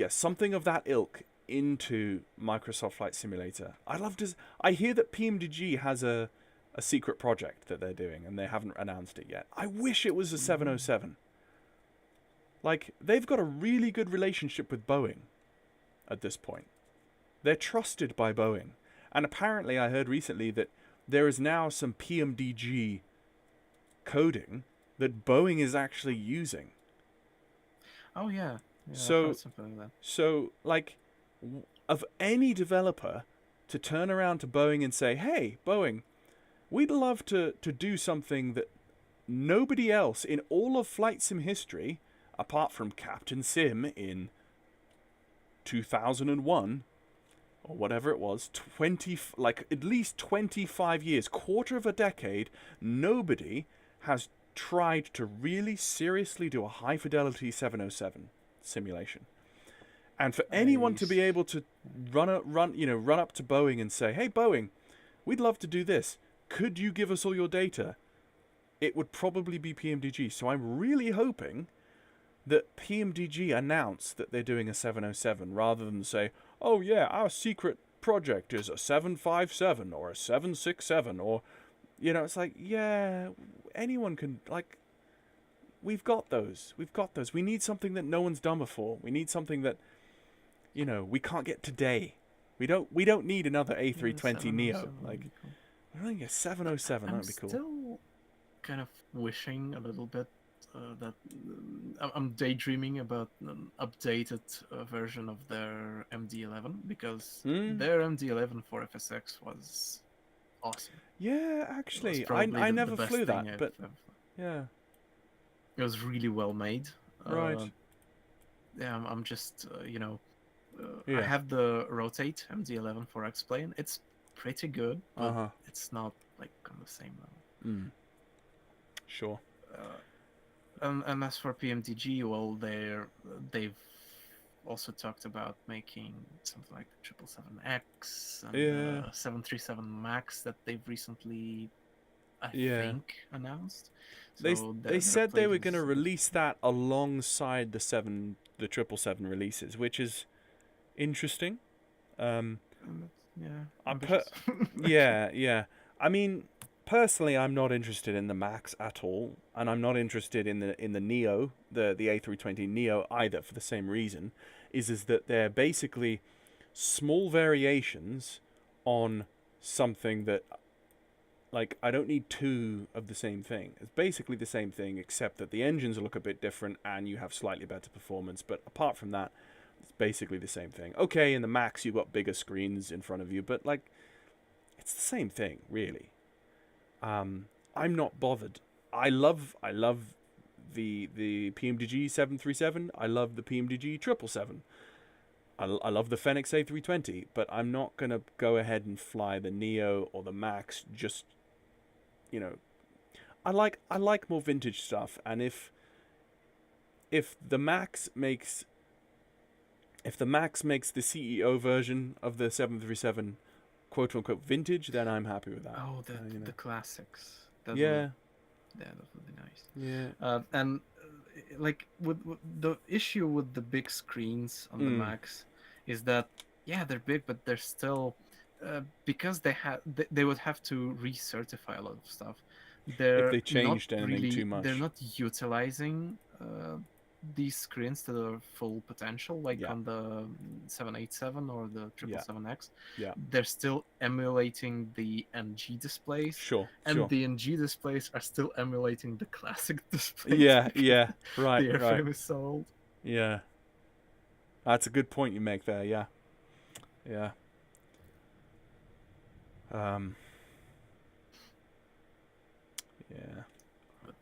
something of that ilk into Microsoft Flight Simulator. I'd love to. I hear that PMDG has a secret project that they're doing and they haven't announced it yet. I wish it was a 707. Like, they've got a really good relationship with Boeing. At this point, they're trusted by Boeing, and apparently I heard recently that there is now some PMDG coding that Boeing is actually using. Oh yeah. So like, of any developer to turn around to Boeing and say, "Hey, Boeing, we'd love to do something that nobody else in all of flight sim history, apart from Captain Sim in 2001 or whatever it was, at least 25 years, quarter of a decade, nobody has tried to really seriously do a high fidelity 707 simulation. And for anyone to be able to run up to Boeing and say, "Hey Boeing, we'd love to do this. Could you give us all your data?" it would probably be PMDG. So I'm really hoping that PMDG announce that they're doing a 707 rather than say, oh yeah, our secret project is a 757 or a 767 or, you know, it's like, yeah, anyone can, like, we've got those. We need something that no one's done before. We need something that, you know, we can't get today. We don't need another A320 Neo. Like, I think a 707, that'd be cool. I'm still kind of wishing a little bit that I'm daydreaming about an updated version of their MD-11 because their MD-11 for FSX was awesome. Yeah, actually, I never flew that, but yeah, it was really well made. Right. Yeah, I'm just you know, Yeah. I have the Rotate MD-11 for X-Plane. It's pretty good, but it's not like on the same level. Sure. And as for PMDG, well, they've also talked about making something like the 777X and 737 Max that they've recently, I think, announced. So they said they were going to release that alongside the 777 releases, which is interesting. Yeah. I mean, personally, I'm not interested in the Max at all, and I'm not interested in the Neo, the A320 Neo either, for the same reason, is that they're basically small variations on something that, like, I don't need two of the same thing. It's basically the same thing, except that the engines look a bit different and you have slightly better performance, but apart from that, it's basically the same thing. Okay, in the Max, you've got bigger screens in front of you, but, like, it's the same thing, really. I'm not bothered. I love the PMDG 737. I love the PMDG 777. I love the Fenix A320, but I'm not gonna go ahead and fly the Neo or the Max. Just, you know, I like more vintage stuff, and if the Max makes the CEO version of the 737 quote unquote vintage, then I'm happy with that. Oh, the classics. That would be nice. Yeah. And like with the issue with the big screens on the Max is that they're big, but they're still because they would have to recertify a lot of stuff. If they changed anything too much, they're not utilizing these screens to their full potential, like on the 787 or the 777X. Yeah. They're still emulating the NG displays. And the NG displays are still emulating the classic displays. Right. The airframe is so old. Yeah. That's a good point you make there, yeah. Yeah. But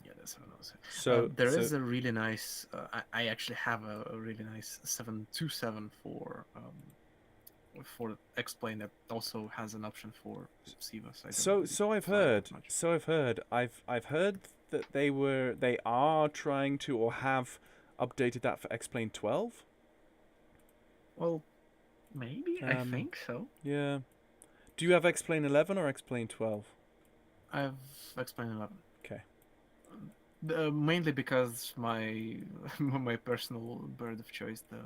yeah, that's how it was. So there is a really nice. I actually have a really nice 727 for X-Plane that also has an option for CVAS. So I've heard. I've heard that they are trying to or have updated that for X-Plane 12. Well, maybe I think so. Yeah. Do you have X-Plane 11 or X-Plane 12? I have X-Plane 11. Okay. Mainly because my personal bird of choice, the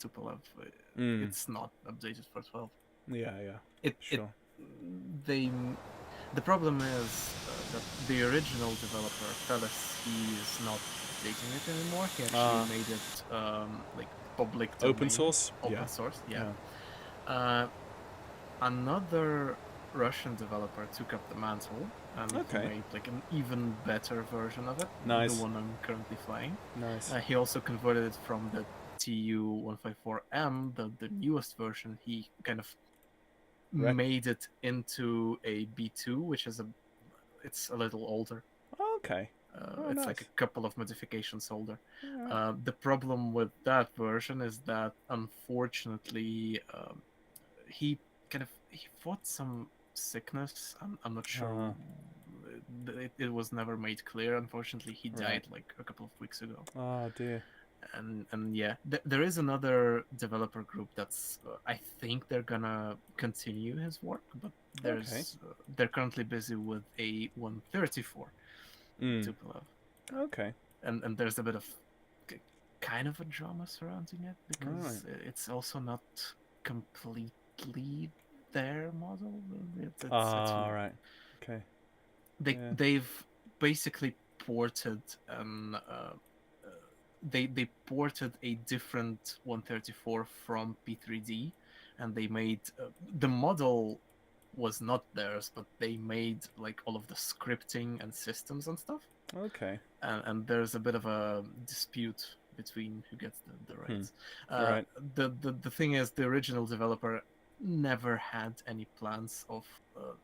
Tupolev, it's not updated for 12. Yeah. Sure. The problem is that the original developer, Felix, he is not updating it anymore. He actually made it like public domain. Open source? Yeah. Another Russian developer took up the mantle and made like an even better version of it. Nice. The one I'm currently flying. Nice. He also converted it from the TU-154M, the newest version. He kind of made it into a B2, which is it's a little older. Okay. It's like a couple of modifications older. The problem with that version is that unfortunately he fought some sickness. I'm not sure. It was never made clear. Unfortunately, he died like a couple of weeks ago. Oh dear. And yeah, there is another developer group that's I think they're gonna continue his work, but they're currently busy with a 134. Tupolev. Okay. And there's a bit of kind of a drama surrounding it because it's also not completely their model. It's right. Okay. They've basically ported they ported a different 134 from P3D, and they made the model was not theirs, but they made like all of the scripting and systems and stuff. Okay. And there's a bit of a dispute between who gets the rights. Right. The thing is, the original developer never had any plans of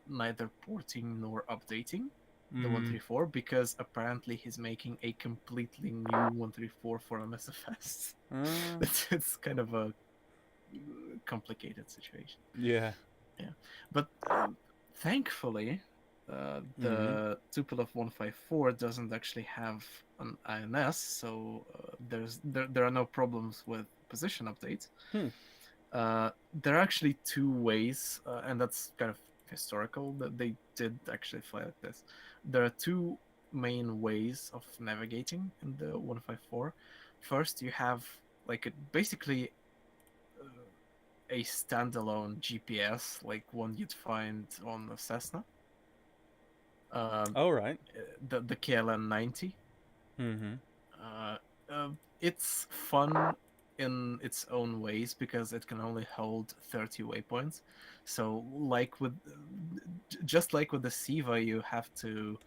neither porting nor updating the 134 because apparently he's making a completely new 134 for MSFS. It's kind of a complicated situation. Yeah. But thankfully, the Tupolev 154 doesn't actually have an INS, so there are no problems with position updates. There are actually two ways, and that's kind of historical, that they did actually fly like this. There are two main ways of navigating in the 154. First, you have like basically a standalone GPS, like one you'd find on a Cessna. Right. The KLN 90. It's fun in its own ways because it can only hold 30 waypoints. So, just like with the SIVA, you have to,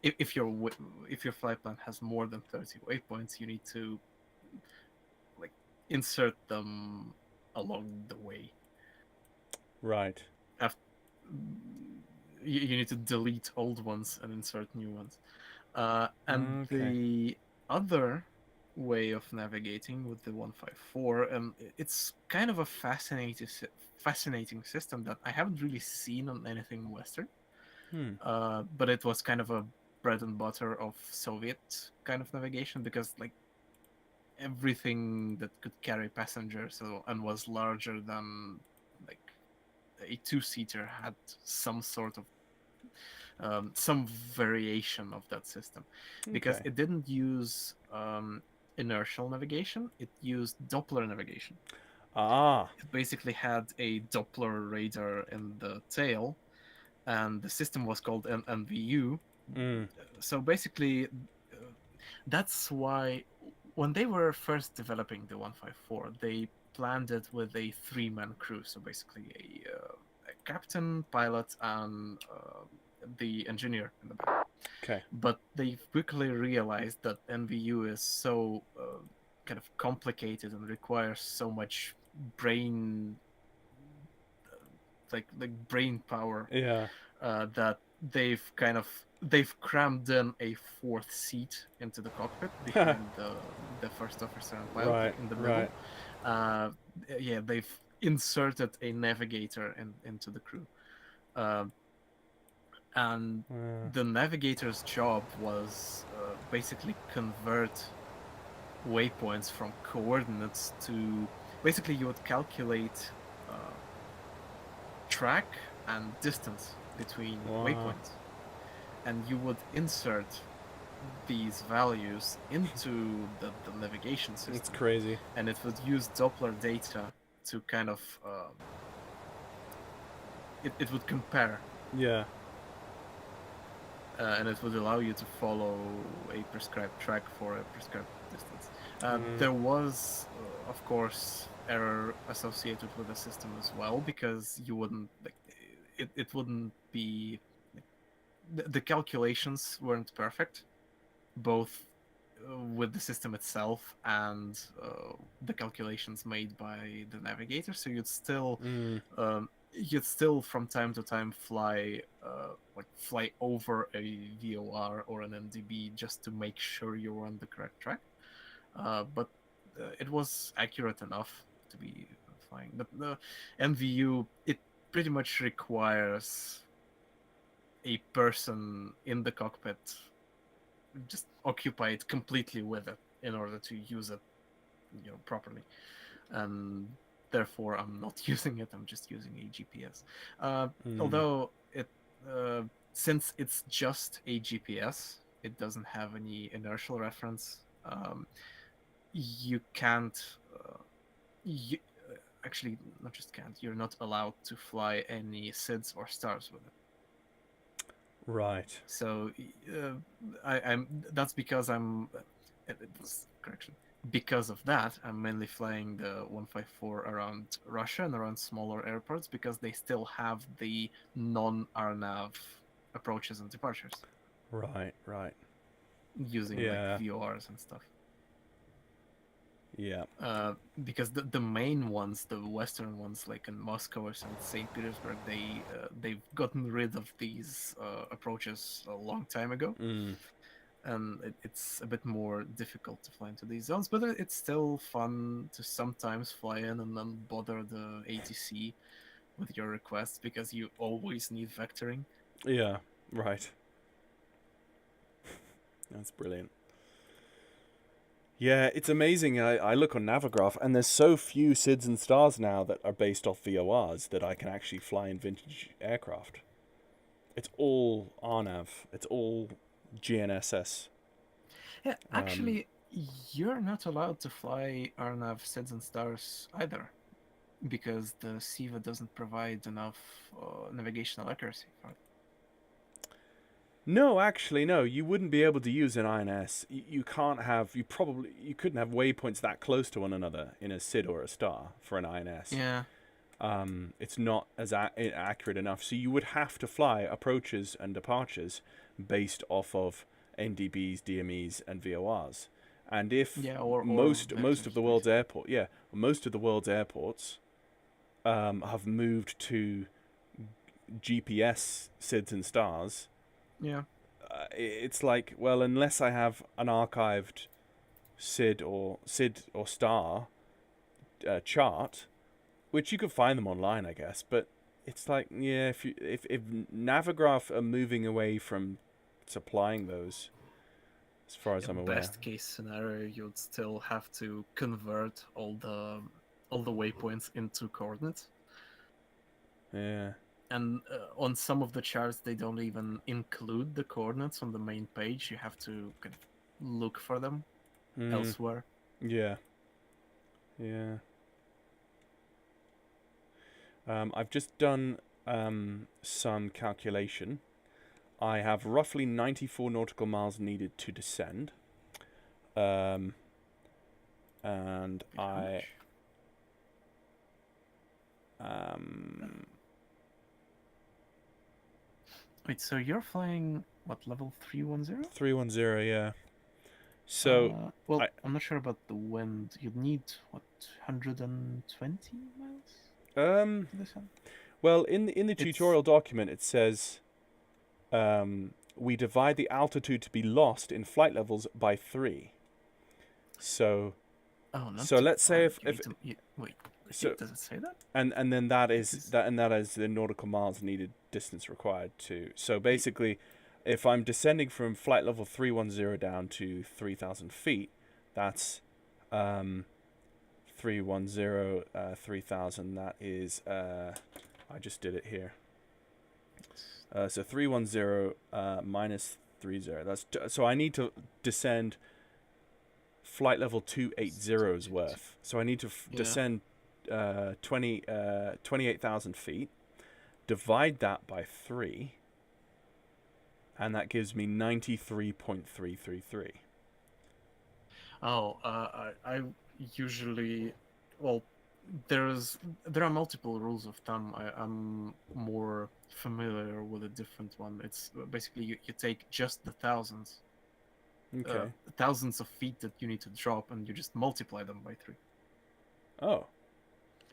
if your flight plan has more than 30 waypoints, you need to like insert them along the way. Right. You need to delete old ones and insert new ones. And the other way of navigating with the 154, it's kind of a fascinating system that I haven't really seen on anything Western. But it was kind of a bread and butter of Soviet kind of navigation because like everything that could carry passengers and was larger than like a two-seater had some sort of some variation of that system because it didn't use inertial navigation, it used Doppler navigation. It basically had a Doppler radar in the tail, and the system was called MVU. So basically, that's why when they were first developing the 154, they planned it with a three-man crew. So basically, a captain, pilot, and the engineer in the back. Okay. But they quickly realized that NVU is so kind of complicated and requires so much brain, like brain power. That they've crammed in a fourth seat into the cockpit behind the first officer and pilot in the middle. They've inserted a navigator into the crew. And the navigator's job was basically convert waypoints from coordinates to... Basically, you would calculate track and distance between waypoints. And you would insert these values into the navigation system. It's crazy. And it would use Doppler data to kind of... it would compare. Yeah. And it would allow you to follow a prescribed track for a prescribed distance. There was, of course, error associated with the system as well, because you wouldn't, like, it wouldn't be, like, the calculations weren't perfect, both with the system itself and the calculations made by the navigator. So you'd still from time to time fly over a VOR or an MDB just to make sure you're on the correct track. But it was accurate enough to be flying. But the MVU, it pretty much requires a person in the cockpit just occupied completely with it in order to use it, properly. And therefore, I'm not using it. I'm just using a GPS. Although it, since it's just a GPS, it doesn't have any inertial reference. You can't. Actually, not just can't. You're not allowed to fly any SIDS or stars with it. Right. So I'm. That's because I'm. Correction. Because of that, I'm mainly flying the 154 around Russia and around smaller airports because they still have the non-RNAV approaches and departures. Right. Right. Using like VORs and stuff. Yeah. Because the main ones, the Western ones, like in Moscow or St. Petersburg, they've gotten rid of these approaches a long time ago, and it's a bit more difficult to fly into these zones. But it's still fun to sometimes fly in and then bother the ATC with your requests because you always need vectoring. Yeah. Right. That's brilliant. Yeah, it's amazing. I look on Navigraph, and there's so few SIDS and stars now that are based off VORs that I can actually fly in vintage aircraft. It's all RNAV. It's all GNSS. Yeah, actually, you're not allowed to fly RNAV SIDS and stars either, because the SIVA doesn't provide enough navigational accuracy for it. No, actually, no. You wouldn't be able to use an INS. You can't have. You couldn't have waypoints that close to one another in a SID or a star for an INS. Yeah. It's not as accurate enough. So you would have to fly approaches and departures based off of NDBs, DMEs, and VORs. And if most of the world's airports have moved to GPS SIDs and stars. Yeah. It's like, well, unless I have an archived SID or star chart, which you could find them online, I guess, but it's like, yeah, if Navigraph are moving away from supplying those, as far as I'm aware. Best case scenario, you'd still have to convert all the waypoints into coordinates. Yeah. And on some of the charts, they don't even include the coordinates on the main page. You have to kind of look for them elsewhere. Yeah. Yeah. I've just done some calculation. I have roughly 94 nautical miles needed to descend. And I... Wait, so you're flying, what, level 310? 310, yeah. So... well, I'm not sure about the wind. You'd need, what, 120 miles? Well, in the tutorial document, it says... we divide the altitude to be lost in flight levels by 3. So... so let's say if wait, so, does it say that? And then that is the nautical miles needed distance required to. So basically, if I'm descending from flight level 310 down to 3,000 feet, that's 310 3,000. That is I just did it here. So 310 minus 30. That's so I need to descend flight level 280's worth. So I need to descend 28,000 feet, divide that by 3, and that gives me 93.333. Oh, I usually, well, there are multiple rules of thumb. I'm more familiar with a different one. It's basically you take just the thousands. Okay. Thousands of feet that you need to drop, and you just multiply them by 3. Oh.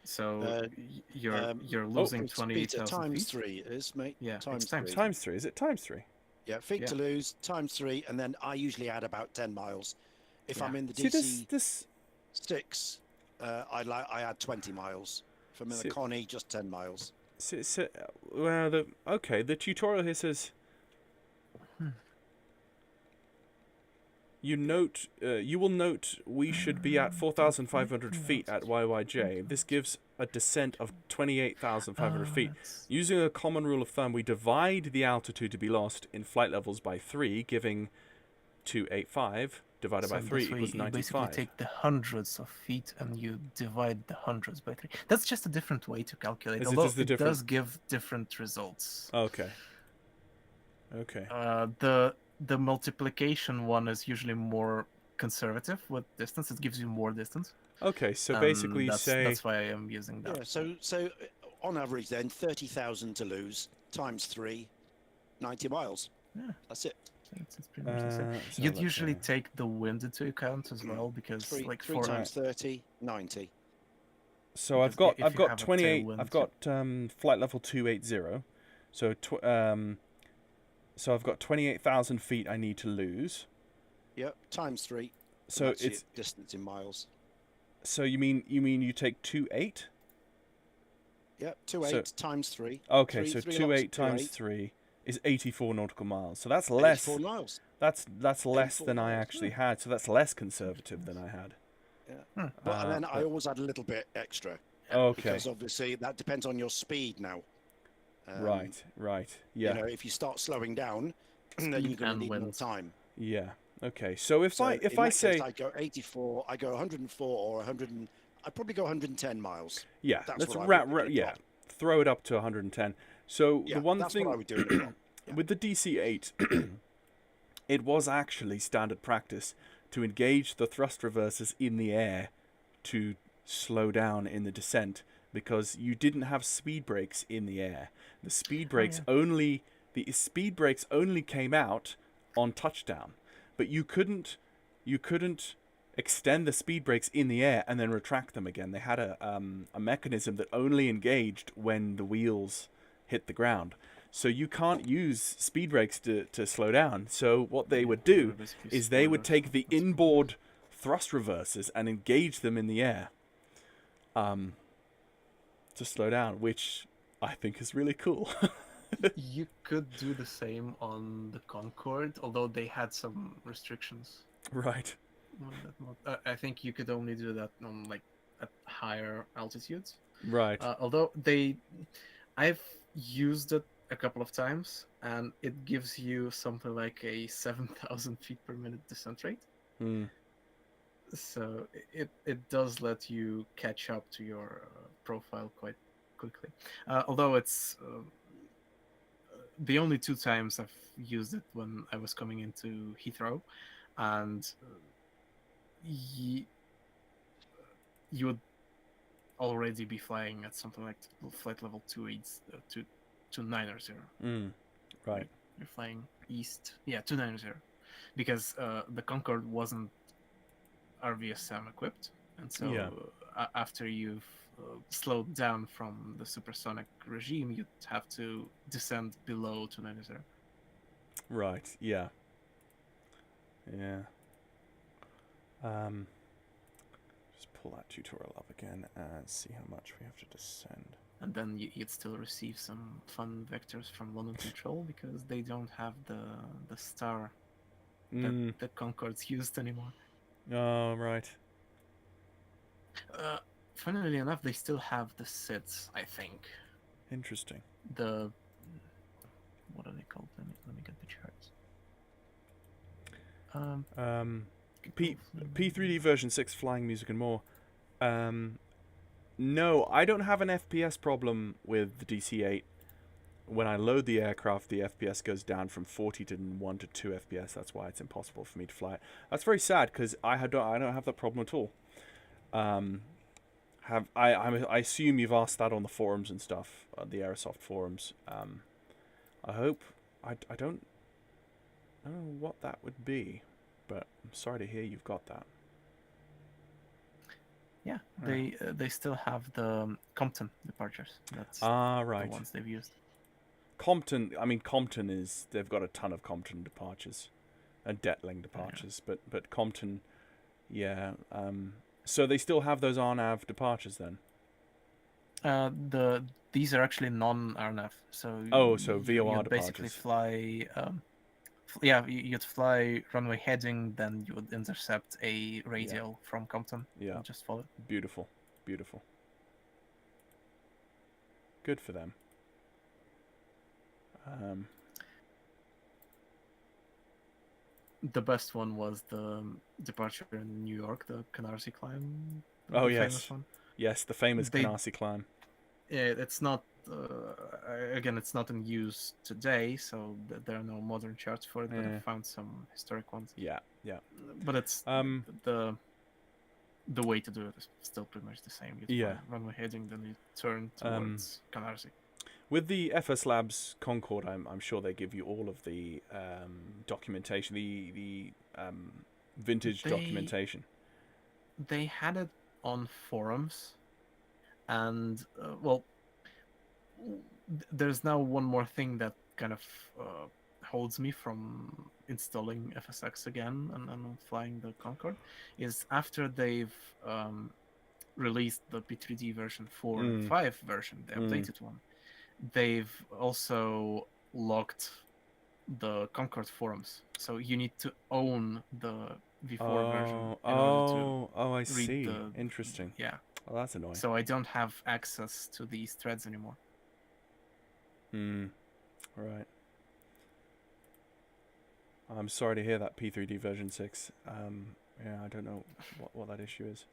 So you're losing 28,000 times feet. 3 is, mate. Yeah, times 3. Times 3. Is it times 3? Yeah, feet to lose times 3, and then I usually add about 10 miles. If I'm in the DC-6, I add 20 miles. If I'm in the Connie, just 10 miles. Well, the tutorial here says. You will note we should be at 4,500 feet at YYJ. This gives a descent of 28,500 feet. Using a common rule of thumb, we divide the altitude to be lost in flight levels by 3, giving 285 divided by 3 equals 95. You basically take the hundreds of feet and you divide the hundreds by 3. That's just a different way to calculate, although it does give different results. Okay. Okay. The multiplication one is usually more conservative with distance. It gives you more distance. Okay, so basically that's why I am using that. Yeah, so on average then, 30,000 to lose, times 3, 90 miles. Yeah. That's it. It's pretty much the same. You'd usually take the wind into account as well, because 3 times 30, 90. So I've got 28. I've got flight level 280. So I've got 28,000 feet I need to lose. Yep, times 3. So that's it's distance in miles. So you mean you take 28? Yep, 28 times 3. Okay, so 28 times 3 is 84 nautical miles. So that's less. 84 miles. That's less than I actually had. So that's less conservative than I had. Yeah. And then I always add a little bit extra. Okay. Because obviously that depends on your speed now. Right. Yeah. You know, if you start slowing down, then you're going to need more time. Yeah. Okay. So if I say case, I go 84, I go 104 or 100, I'd probably go 110 miles. Yeah. That's yeah. Throw it up to 110. So yeah, the one that's thing what I would do with the DC-8, it was actually standard practice to engage the thrust reversers in the air to slow down in the descent, because you didn't have speed brakes in the air. The speed brakes only came out on touchdown, but you couldn't extend the speed brakes in the air and then retract them again. They had a mechanism that only engaged when the wheels hit the ground. So you can't use speed brakes to slow down. So what they would do is they would take the inboard thrust reversers and engage them in the air to slow down, which I think is really cool. You could do the same on the Concorde, although they had some restrictions. Right. I think you could only do that on at higher altitudes. Right. Although I've used it a couple of times, and it gives you something like a 7,000 feet per minute descent rate. So it does let you catch up to your profile quite quickly. Although it's the only 2 times I've used it when I was coming into Heathrow, and you would already be flying at something like flight level 290. Right. You're flying east. Yeah, 290. Because the Concorde wasn't RVSM equipped, and so after you've slowed down from the supersonic regime, you'd have to descend below 290. Right. Yeah. Yeah. Just pull that tutorial up again and see how much we have to descend. And then you'd still receive some fun vectors from London Control, because they don't have the star that the Concorde's used anymore. Oh, right. Funnily enough, they still have the SIDS, I think. Interesting. What are they called? Let me get the charts. P3D version 6 flying music and more. No, I don't have an FPS problem with the DC-8. When I load the aircraft, the FPS goes down from 40 to 1 to 2 FPS. That's why it's impossible for me to fly it. That's very sad, because I don't have that problem at all. I assume you've asked that on the forums and stuff, the Aerosoft forums. I hope I don't know what that would be, but I'm sorry to hear you've got that. Yeah, they still have the Compton departures. That's right. The ones they've used. Compton is, they've got a ton of Compton departures and Detling departures, but Compton, yeah. So they still have those RNAV departures then? These are actually non-RNAV. So VOR departures. Basically fly. You'd fly runway heading, then you would intercept a radial from Compton. Yeah. And just follow it. Beautiful. Good for them. the best one was the departure in New York, the Canarsie climb. Oh, the yes. famous one. Yes, the famous Canarsie climb. Yeah, it's not. Again, it's not in use today, so there are no modern charts for it. But I found some historic ones. Yeah, yeah. But it's the way to do it is still pretty much the same. You fly runway heading, then you turn towards Canarsie. With the FS Labs Concorde, I'm sure they give you all of the documentation, the vintage documentation. They had it on forums, and there's now one more thing that kind of holds me from installing FSX again and flying the Concorde, is after they've released the P3D version 4 and 5 version, the updated one, they've also locked the Concorde forums. So you need to own the V4 version in order to I read see. the... Interesting. Yeah. Well, that's annoying. So I don't have access to these threads anymore. Right. I'm sorry to hear that P3D version 6. Yeah, I don't know what that issue is.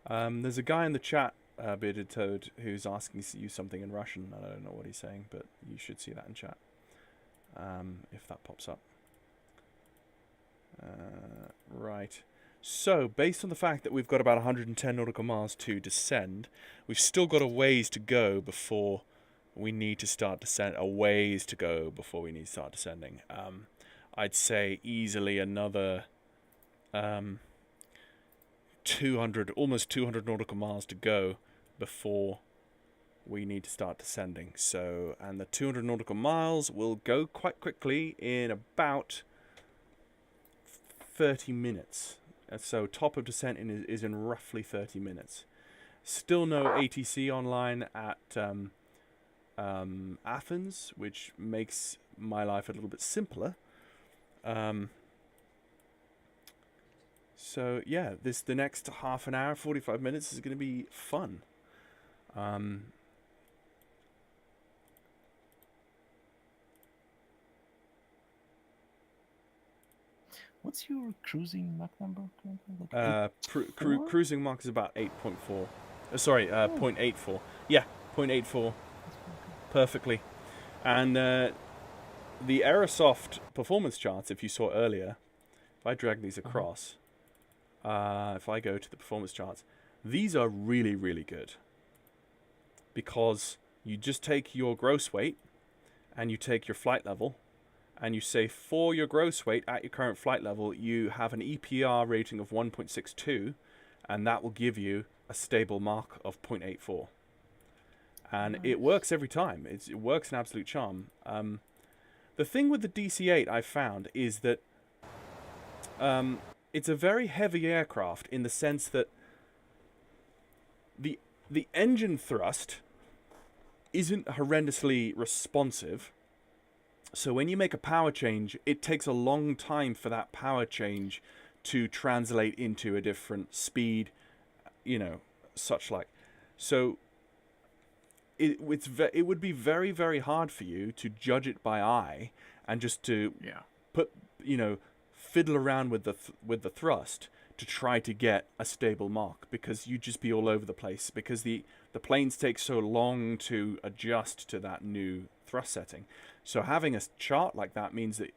There's a guy in the chat, Bearded Toad, who's asking you something in Russian. I don't know what he's saying, but you should see that in chat if that pops up. Right. So, based on the fact that we've got about 110 nautical miles to descend, we've still got a ways to go before we need to start descending. I'd say easily another almost 200 nautical miles to go before we need to start descending. So, and the 200 nautical miles will go quite quickly in about 30 minutes. So top of descent is in roughly 30 minutes. Still no ATC online at Athens, which makes my life a little bit simpler. So yeah, the next half an hour, 45 minutes is going to be fun. What's your cruising Mach number currently? Cruising Mach is about 8.4. Sorry, 0.84. Yeah, 0.84. Perfectly. And the Aerosoft performance charts, if you saw earlier, if I drag these across, if I go to the performance charts, these are really, really good. Because you just take your gross weight and you take your flight level, and you say for your gross weight at your current flight level, you have an EPR rating of 1.62, and that will give you a stable Mach of 0.84. And it works every time. It works an absolute charm. The thing with the DC-8 I found is that it's a very heavy aircraft in the sense that the engine thrust isn't horrendously responsive. So when you make a power change, it takes a long time for that power change to translate into a different speed, such like. So it would be very, very hard for you to judge it by eye and just to fiddle around with the thrust to try to get a stable Mach, because you'd just be all over the place, because the planes take so long to adjust to that new thrust setting. So having a chart like that means that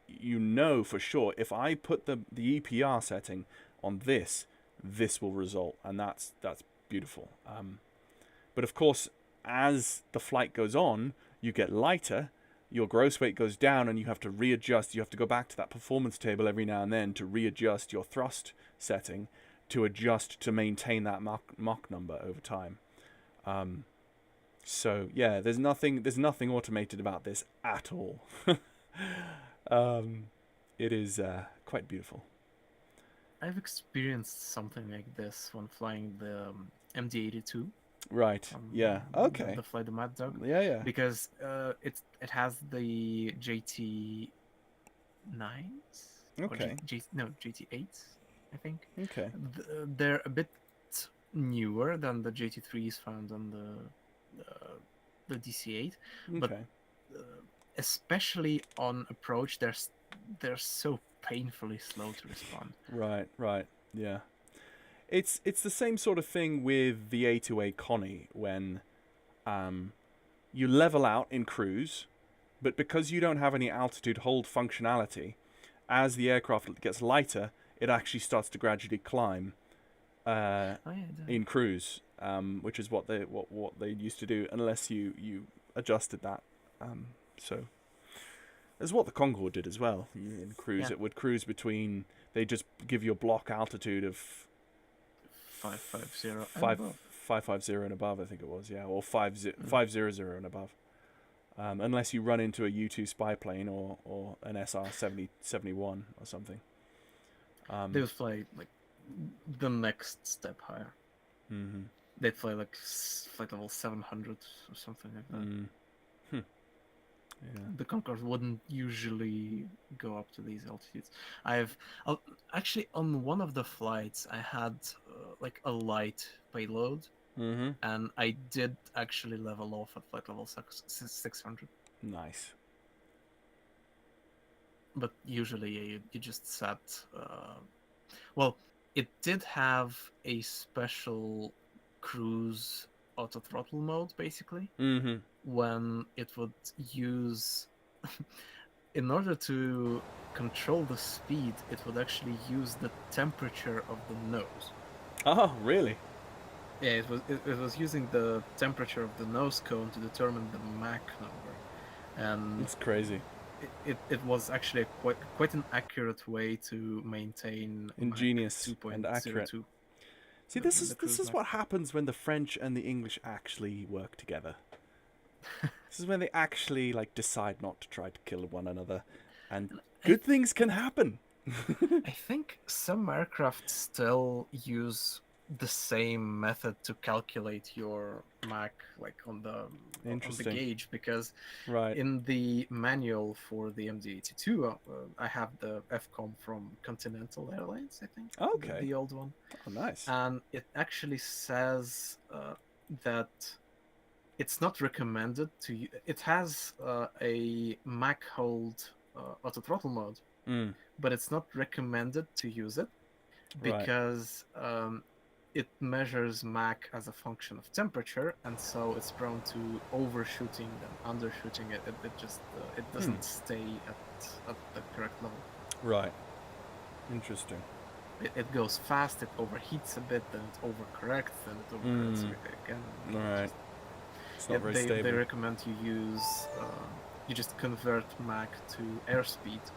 for sure, if I put the EPR setting on this will result, and that's beautiful. But of course, as the flight goes on, you get lighter, your gross weight goes down, and you have to readjust. You have to go back to that performance table every now and then to readjust your thrust setting to adjust to maintain that Mach number over time. So yeah, there's nothing automated about this at all. It is quite beautiful. I've experienced something like this when flying the MD-82. Right. Yeah. Okay. The Fly the Mad Dog. Yeah. Because it has the JT9s. Okay. GT8s, I think. Okay. They're a bit newer than the JT3s found on the DC-8, but especially on approach, they're so painfully slow to respond. Right, yeah. It's the same sort of thing with the A2A Connie when you level out in cruise, but because you don't have any altitude hold functionality, as the aircraft gets lighter, it actually starts to gradually climb in cruise, which is what they used to do, unless you adjusted that. So that's what the Concorde did as well. In cruise, it would cruise between. They just give you a block altitude of 550 and above, I think it was, or 500 and above. Unless you run into a U-2 spy plane or an SR-71 or something. They would fly like the next step higher. Mm-hmm. They'd fly like flight level 700 or something like that. Yeah. The Concorde wouldn't usually go up to these altitudes. Actually on one of the flights I had like a light payload, and I did actually level off at flight level 600. Nice. But usually you just sat. Well, it did have a special cruise auto throttle mode, basically, when it would use, in order to control the speed, it would actually use the temperature of the nose. Oh, really? Yeah, it was using the temperature of the nose cone to determine the Mach number, and it's crazy. It was actually quite an accurate way to maintain ingenious Mach and accurate. 2.02. See, this is what happens when the French and the English actually work together. This is when they actually decide not to try to kill one another, and good things can happen. I think some aircraft still use the same method to calculate your Mach, on the gauge, because in the manual for the MD-82, I have the FCOM from Continental Airlines, I think. Okay. The old one. Oh, nice. And it actually says that it's not recommended to. It has a Mach hold auto throttle mode, but it's not recommended to use it because it measures Mach as a function of temperature, and so it's prone to overshooting and undershooting. It just it doesn't stay at the correct level. Right. Interesting. It goes fast. It overheats a bit, then it overcorrects, then it overcorrects again. Right. It's not very stable. They recommend you use you just convert Mach to airspeed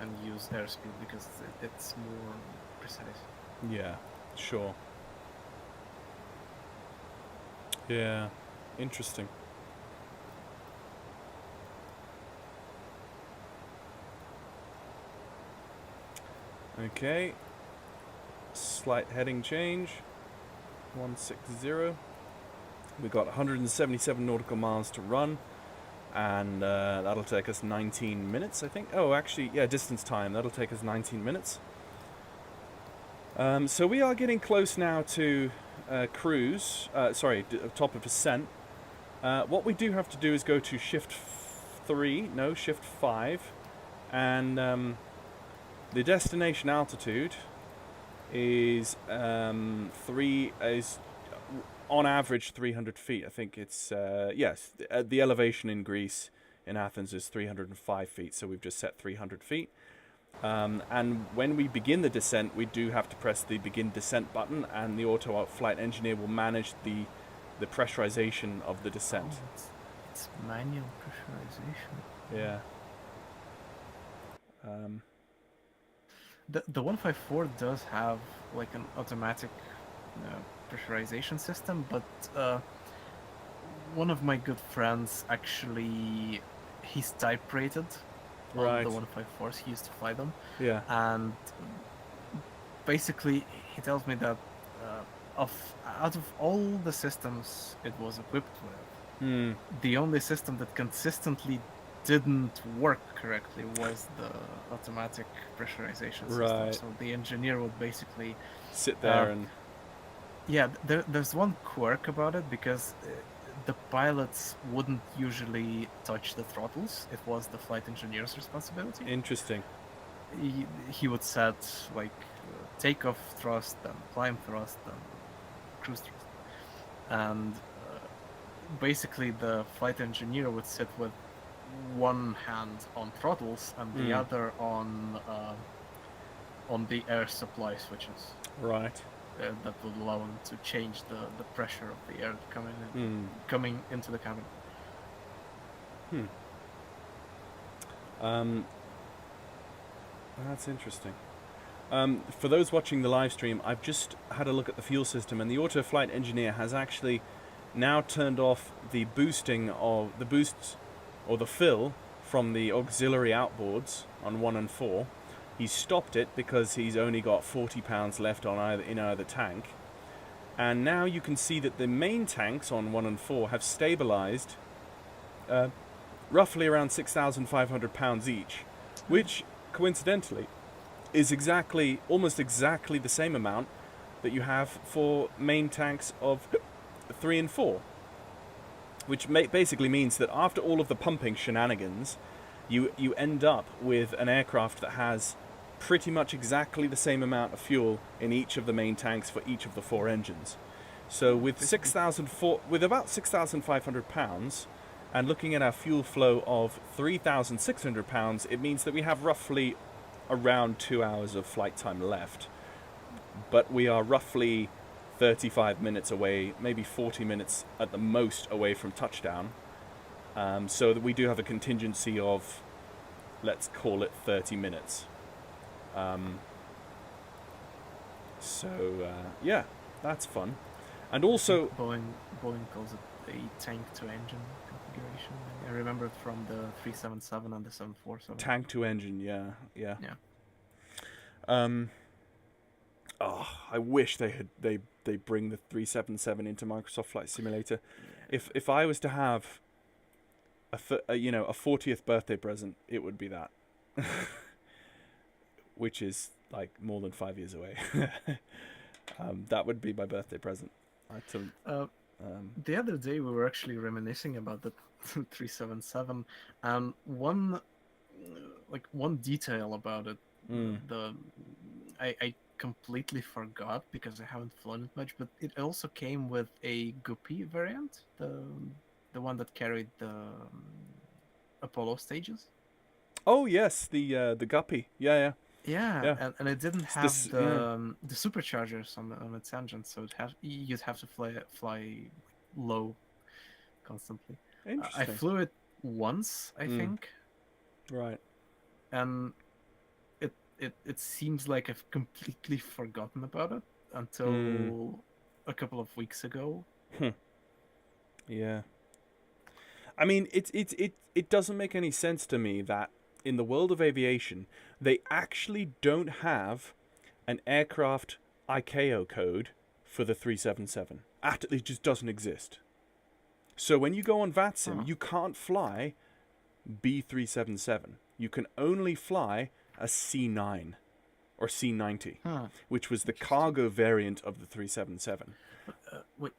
and use airspeed because it's more precise. Yeah. Sure. Yeah, interesting. Okay, slight heading change, 160. We've got 177 nautical miles to run, and that'll take us 19 minutes, I think. Oh, actually, yeah, distance time, that'll take us 19 minutes. So we are getting close now to cruise, top of ascent. What we do have to do is go to shift 5, and the destination altitude is on average 300 feet. I think it's the elevation in Greece in Athens is 305 feet, so we've just set 300 feet. And when we begin the descent, we do have to press the begin descent button, and the auto flight engineer will manage the pressurization of the descent. Oh, it's manual pressurization. Yeah. The 154 does have an automatic pressurization system, but one of my good friends actually, he's type rated on the 154s. He used to fly them. Yeah. And basically, he tells me that out of all the systems it was equipped with, the only system that consistently didn't work correctly was the automatic pressurization system. So the engineer would basically sit there and... Yeah, there's one quirk about it, because the pilots wouldn't usually touch the throttles. It was the flight engineer's responsibility. Interesting. he would set like takeoff thrust and climb thrust and cruise thrust, and basically the flight engineer would sit with one hand on throttles and the other on the air supply switches. Right. That would allow him to change the pressure of the air coming into the cabin. That's interesting. For those watching the live stream, I've just had a look at the fuel system, and the auto flight engineer has actually now turned off the boosting of the boosts or the fill from the auxiliary outboards on 1 and 4. He's stopped it because he's only got 40 pounds left on in either tank. And now you can see that the main tanks on 1 and 4 have stabilized roughly around 6,500 pounds each, which coincidentally is almost exactly the same amount that you have for main tanks of 3 and 4. Which basically means that after all of the pumping shenanigans, you end up with an aircraft that has pretty much exactly the same amount of fuel in each of the main tanks for each of the 4 engines. So with about 6,500 pounds, and looking at our fuel flow of 3,600 pounds, it means that we have roughly around 2 hours of flight time left. But we are roughly 35 minutes away, maybe 40 minutes at the most away from touchdown. So that we do have a contingency of, let's call it 30 minutes. Yeah, that's fun. And also Boeing calls it a tank-to-engine configuration. I remember it from the 377 and the 747. Tank-to-engine, yeah. I wish they bring the 377 into Microsoft Flight Simulator. Yeah. If I was to have a 40th birthday present, it would be that. Which is like more than 5 years away. That would be my birthday present. The other day we were actually reminiscing about the 377, and one detail about it, I completely forgot because I haven't flown it much, but it also came with a Guppy variant, the one that carried the Apollo stages. Oh yes, the Guppy. Yeah. Yeah. And it didn't have the superchargers on its engine, so you'd have to fly low constantly. Interesting. I flew it once, I think. Right. And it seems like I've completely forgotten about it until a couple of weeks ago. Yeah. I mean, it doesn't make any sense to me that in the world of aviation, they actually don't have an aircraft ICAO code for the 377. It just doesn't exist. So when you go on Vatsim, you can't fly B377. You can only fly a C9 or C90, which was the cargo variant of the 377. Wait,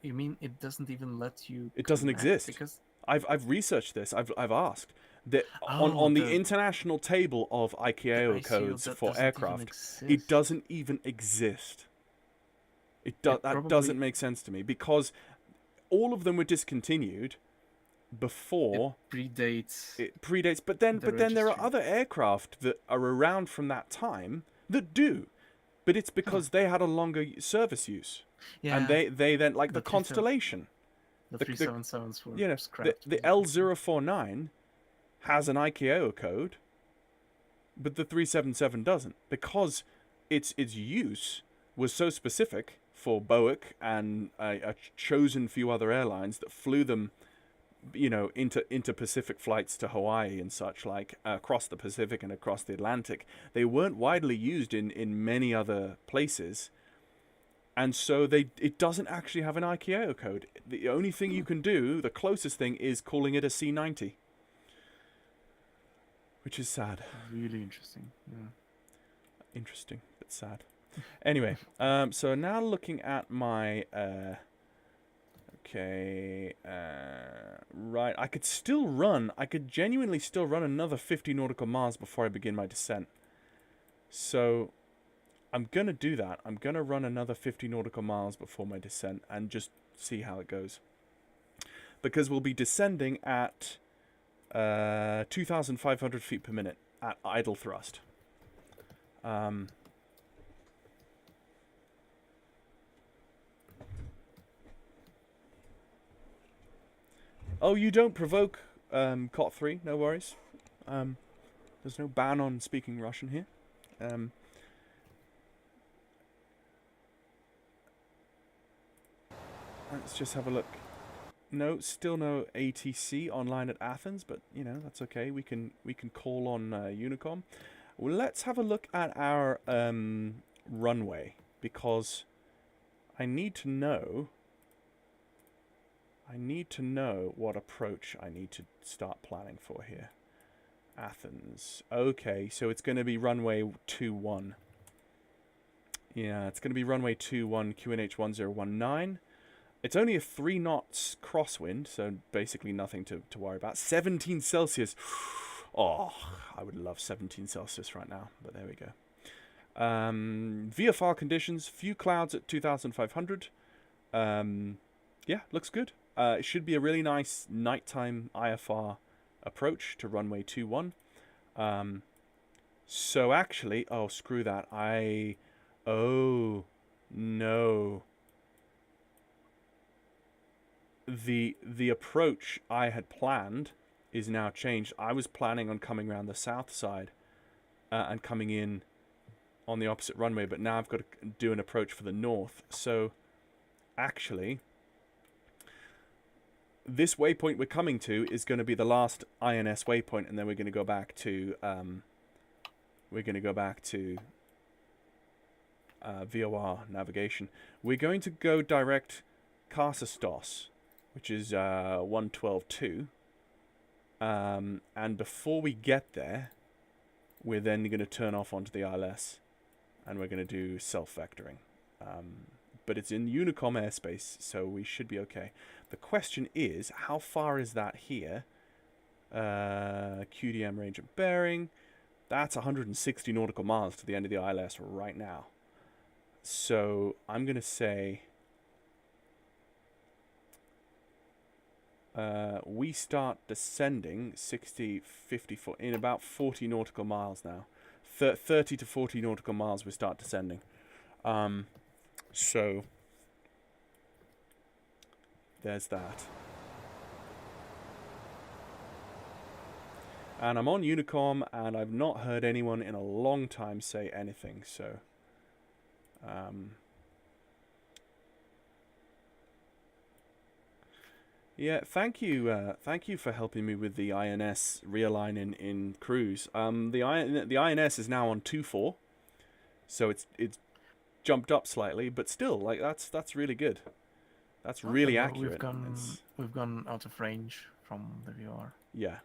you mean it doesn't even let you? It doesn't exist. Because I've researched this. I've asked that on the international table of ICAO codes for aircraft, it doesn't even exist. That doesn't make sense to me because all of them were discontinued before. It predates, but then there are other aircraft that are around from that time that do, but it's because they had a longer service use, and they then like the Constellation. The 377s were scrapped. The L049 has an ICAO code, but the 377 doesn't because its use was so specific for BOIC and a chosen few other airlines that flew them, into Pacific flights to Hawaii and such, like across the Pacific and across the Atlantic. They weren't widely used in many other places. And so it doesn't actually have an ICAO code. The only thing you can do, the closest thing, is calling it a C90. Which is sad. Really interesting. Yeah. Interesting, but sad. Anyway, so now looking at my... right, I could genuinely still run another 50 nautical miles before I begin my descent. So I'm going to do that. I'm going to run another 50 nautical miles before my descent and just see how it goes. Because we'll be descending at 2,500 feet per minute at idle thrust. Oh, you don't provoke COT 3, no worries. There's no ban on speaking Russian here. Let's just have a look. No, still no ATC online at Athens, but you know that's okay. We can call on Unicom. Well, let's have a look at our runway because I need to know. I need to know what approach I need to start planning for here. Athens. Okay, so it's going to be runway 21. Yeah, it's going to be runway 21 QNH 1019. It's only a 3 knots crosswind, so basically nothing to worry about. 17 Celsius. Oh, I would love 17 Celsius right now, but there we go. VFR conditions, few clouds at 2,500. Yeah, looks good. It should be a really nice nighttime IFR approach to runway 21. So actually, oh, screw that. Oh, no. The approach I had planned is now changed. I was planning on coming around the south side and coming in on the opposite runway, but now I've got to do an approach for the north. So actually, this waypoint we're coming to is going to be the last INS waypoint, and then we're going to go back to VOR navigation. We're going to go direct Karsastos, which is 112.2. And before we get there, we're then going to turn off onto the ILS, and we're going to do self-vectoring. But it's in Unicom airspace, so we should be okay. The question is, how far is that here? QDM range of bearing. That's 160 nautical miles to the end of the ILS right now. So I'm going to say we start descending 60, 54 in about 40 nautical miles now. 30 to 40 nautical miles we start descending. So there's that. And I'm on Unicom, and I've not heard anyone in a long time say anything, so yeah, thank you for helping me with the INS realign in cruise. The INS is now on 2.4, so it's jumped up slightly, but still, like that's really good. That's really accurate. We've gone out of range from the VOR. Yeah.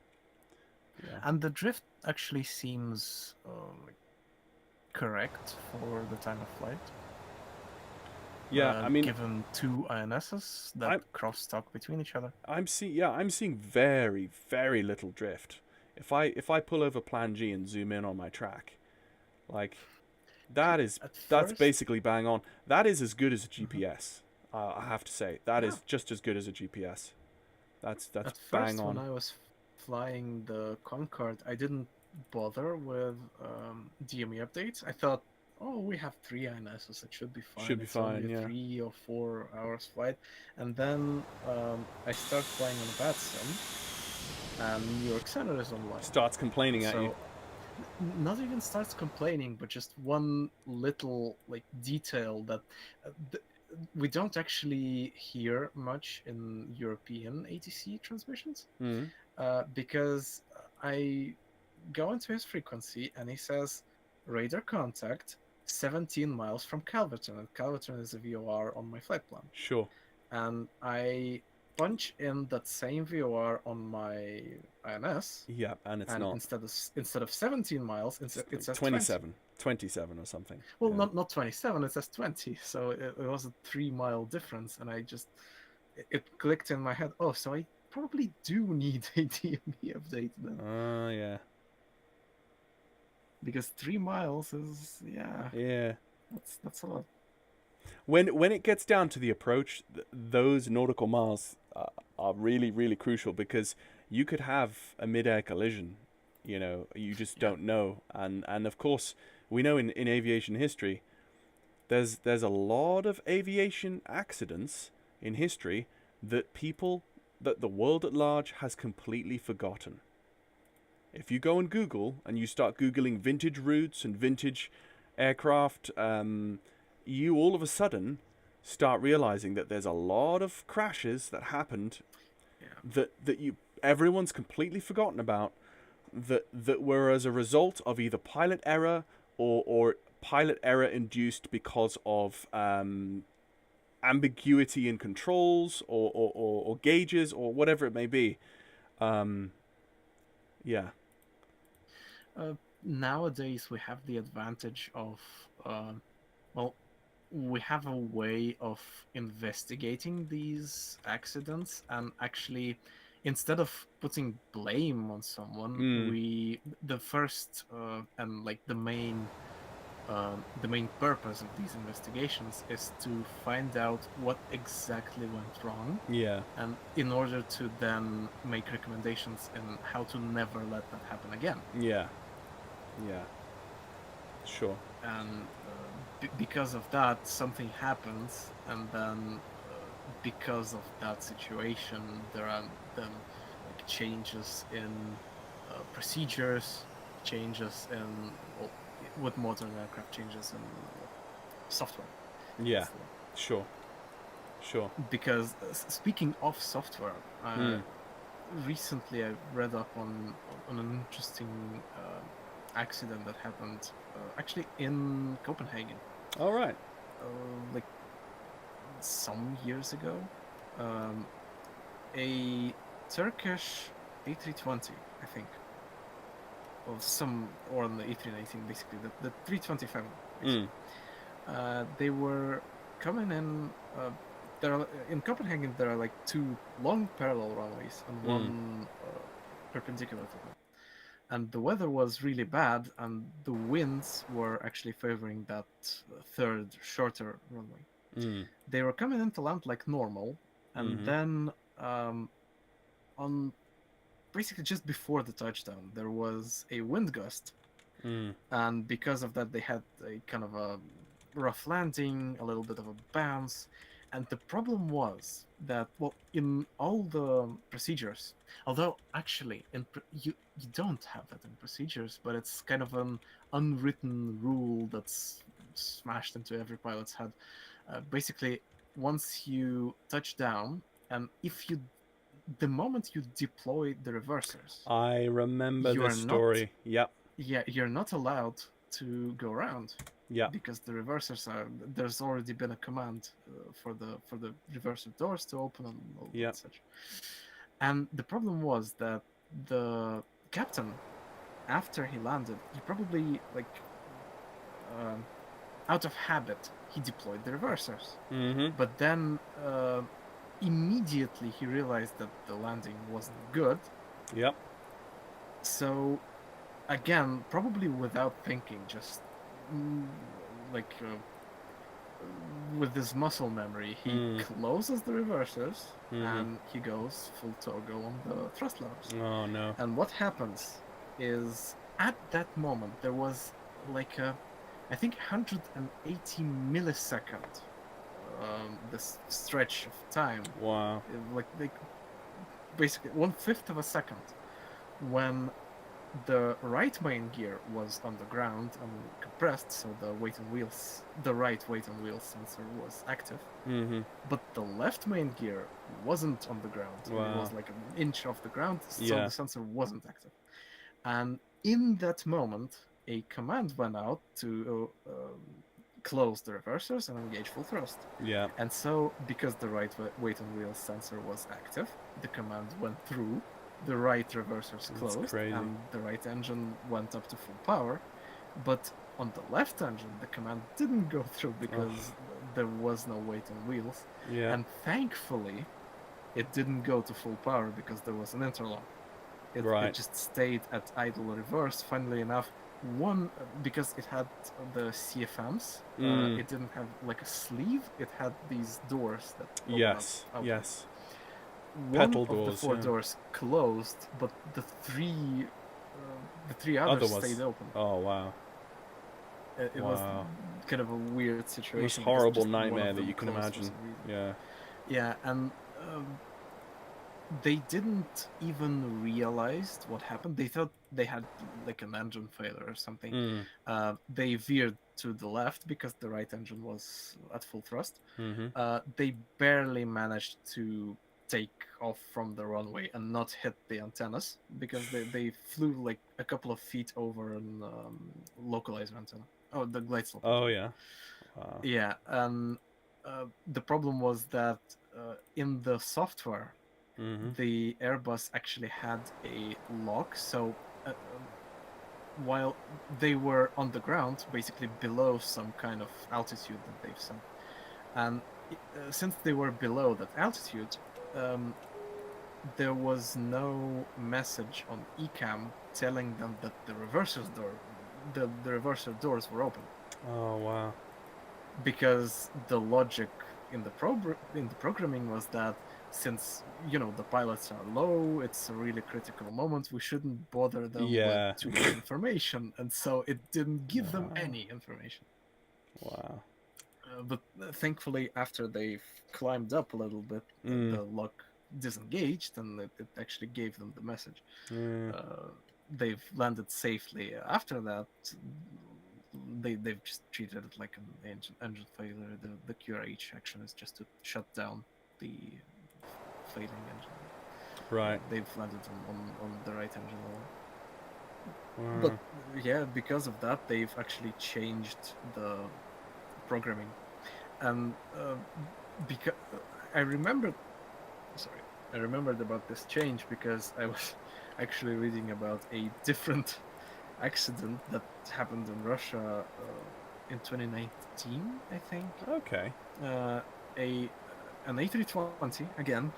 And the drift actually seems correct for the time of flight. Yeah, I mean, given two INSs that cross-talk between each other. I'm seeing very, very little drift. If I pull over Plan G and zoom in on my track, like that's basically bang on. That is as good as a GPS. I have to say that is just as good as a GPS. That's at bang first, on. When I was flying the Concorde, I didn't bother with DME updates. I thought, oh, we have 3 INSs, it should be fine. Should be fine, only a 3 or 4 hours flight. And then I start flying on Vatsim, and New York Center is online. Starts complaining at you. Not even starts complaining, but just one little detail that we don't actually hear much in European ATC transmissions. Because I go into his frequency and he says radar contact 17 miles from Calverton, and Calverton is a VOR on my flight plan. Sure. And I punch in that same VOR on my INS. Yeah, and it's not. Instead of 17 miles, it says 27. 27 or something. Well, not 27, it says 20. So it was a 3-mile difference, and it clicked in my head. Oh, so I probably do need a DME update then. Yeah. Because 3 miles is Yeah. That's a lot. When it gets down to the approach, those nautical miles are really, really crucial, because you could have a mid-air collision. You know, you just don't know. And of course, we know in aviation history, there's a lot of aviation accidents in history that the world at large has completely forgotten. If you go on Google and you start Googling vintage routes and vintage aircraft, you all of a sudden start realizing that there's a lot of crashes that happened that everyone's completely forgotten about, that were as a result of either pilot error or pilot error induced because of ambiguity in controls or gauges or whatever it may be. Yeah. Nowadays we have the advantage of we have a way of investigating these accidents, and actually, instead of putting blame on someone, the first and like the main purpose of these investigations is to find out what exactly went wrong. Yeah. And in order to then make recommendations in how to never let that happen again. Yeah. Yeah. Sure. And because of that, something happens, and then because of that situation, there are then like changes in procedures, changes in with modern aircraft, changes in software. Yeah. Sure. Because speaking of software, recently I read up on an interesting accident that happened actually in Copenhagen. All right. Like some years ago, a Turkish A320, I think, or on the A319, basically the 325. They were coming in. In Copenhagen, there are like 2 long parallel runways and 1 perpendicular to them. And the weather was really bad, and the winds were actually favoring that 3rd, shorter runway. They were coming in to land like normal, and then on basically just before the touchdown, there was a wind gust. And because of that, they had a kind of a rough landing, a little bit of a bounce. And the problem was that, well, in all the procedures, although actually you don't have that in procedures, but it's kind of an unwritten rule that's smashed into every pilot's head. Basically, once you touch down, and the moment you deploy the reversers, I remember this story. Yep. Yeah, you're not allowed to go around. Yeah. Because the reversers there's already been a command for the reverser doors to open and all that such. And the problem was that the captain, after he landed, he probably out of habit, he deployed the reversers. But then immediately he realized that the landing wasn't good. Yep. So again, probably without thinking, just with this muscle memory, he closes the reversers and he goes full toggle on the thrust levers. Oh no. And what happens is, at that moment, there was like I think 180 millisecond this stretch of time. Wow. Like basically 1/5 of a second when the right main gear was on the ground and compressed, so the right weight and wheels sensor was active. But the left main gear wasn't on the ground. Wow. It was like an inch off the ground, so Yeah. the sensor wasn't active. And in that moment, a command went out to close the reversers and engage full thrust. Yeah. And so, because the right weight and wheels sensor was active, the command went through. The right reversers closed, and the right engine went up to full power. But on the left engine, the command didn't go through because there was no weight on wheels. Yeah. And thankfully, it didn't go to full power because there was an interlock. It just stayed at idle reverse. Funnily enough, one, because it had the CFMs, it didn't have like a sleeve. It had these doors that open Yes, up. yes. One Petal of the doors, four yeah. doors closed, but the three others stayed open. Oh wow. It was kind of a weird situation. Most horrible nightmare that you can imagine. Yeah. Yeah, and they didn't even realize what happened. They thought they had like an engine failure or something. They veered to the left because the right engine was at full thrust. They barely managed to take off from the runway and not hit the antennas because they flew like a couple of feet over an localizer antenna. Oh, the glide slope. Oh yeah. Wow. Yeah, and the problem was that in the software, the Airbus actually had a lock. So while they were on the ground, basically below some kind of altitude that they've set, and since they were below that altitude, there was no message on ECAM telling them that the reverser doors were open. Oh wow. Because the logic in the programming was that since the pilots are low, it's a really critical moment, we shouldn't bother them with too much information, and so it didn't give them any information. Wow. But thankfully, after they've climbed up a little bit, the lock disengaged, and it actually gave them the message. They've landed safely. After that, they've just treated it like an engine failure. The QRH action is just to shut down the failing engine. Right. They've landed on the right engine level. Wow. But yeah, because of that, they've actually changed the programming. And because I remembered about this change because I was actually reading about a different accident that happened in Russia in 2019, I think. Okay. An A320 again.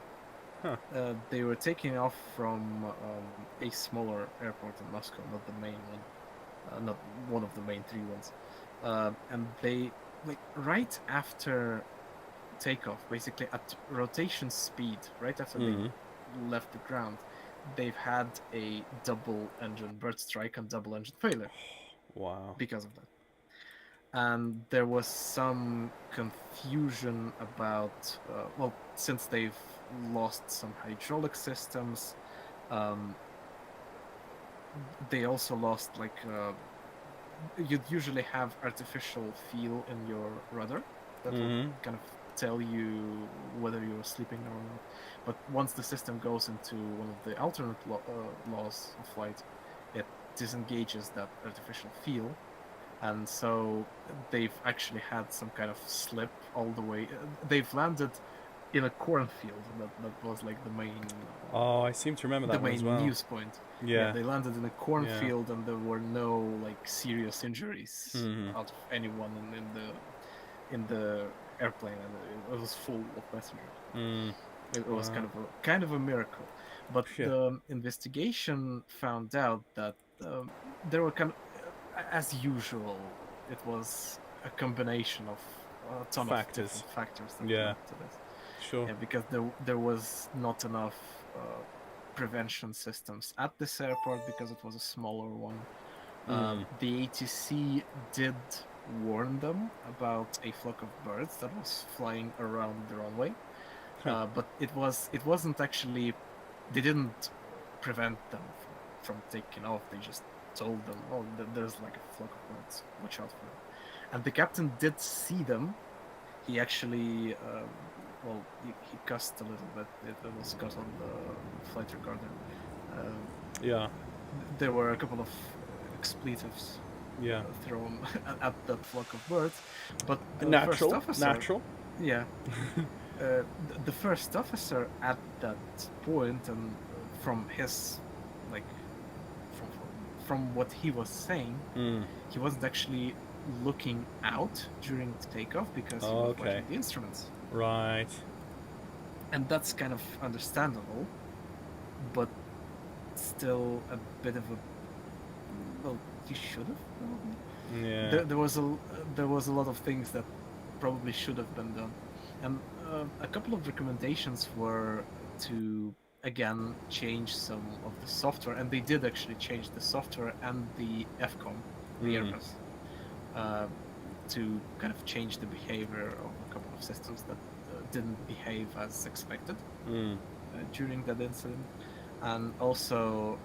They were taking off from a smaller airport in Moscow, not the main one, not one of the main three ones, and they right after takeoff, basically at rotation speed, right after they left the ground, they've had a double engine bird strike and double engine failure. Wow. Because of that. And there was some confusion about, since they've lost some hydraulic systems, they also lost, you'd usually have artificial feel in your rudder that will kind of tell you whether you're sleeping or not. But once the system goes into one of the alternate laws of flight, it disengages that artificial feel, and so they've actually had some kind of slip all the way. They've landed in a cornfield. That was like the main. Oh, I seem to remember that one as well. The main news point. Yeah. They landed in a cornfield, and there were no serious injuries out of anyone in the airplane, and it was full of passengers. It was kind of a miracle. But the investigation found out that there were as usual, it was a combination of a ton of different factors that led to this. Sure. Yeah, because there was not enough prevention systems at this airport because it was a smaller one. The ATC did warn them about a flock of birds that was flying around the runway, but it wasn't actually. They didn't prevent them from taking off. They just told them, "Oh, there's like a flock of birds. Watch out for them." And the captain did see them. He actually, he cussed a little bit. It was cut on the flight recorder. There were a couple of expletives thrown at that flock of birds, but the first officer, the first officer at that point, and from his from what he was saying, he wasn't actually looking out during takeoff because he was watching the instruments. Right. And that's kind of understandable, but still a bit of a he should have probably. Yeah. There was a lot of things that probably should have been done, and a couple of recommendations were to again change some of the software, and they did actually change the software and the FCOM, the Airbus, to kind of change the behavior of a couple of systems that didn't behave as expected during that incident, and also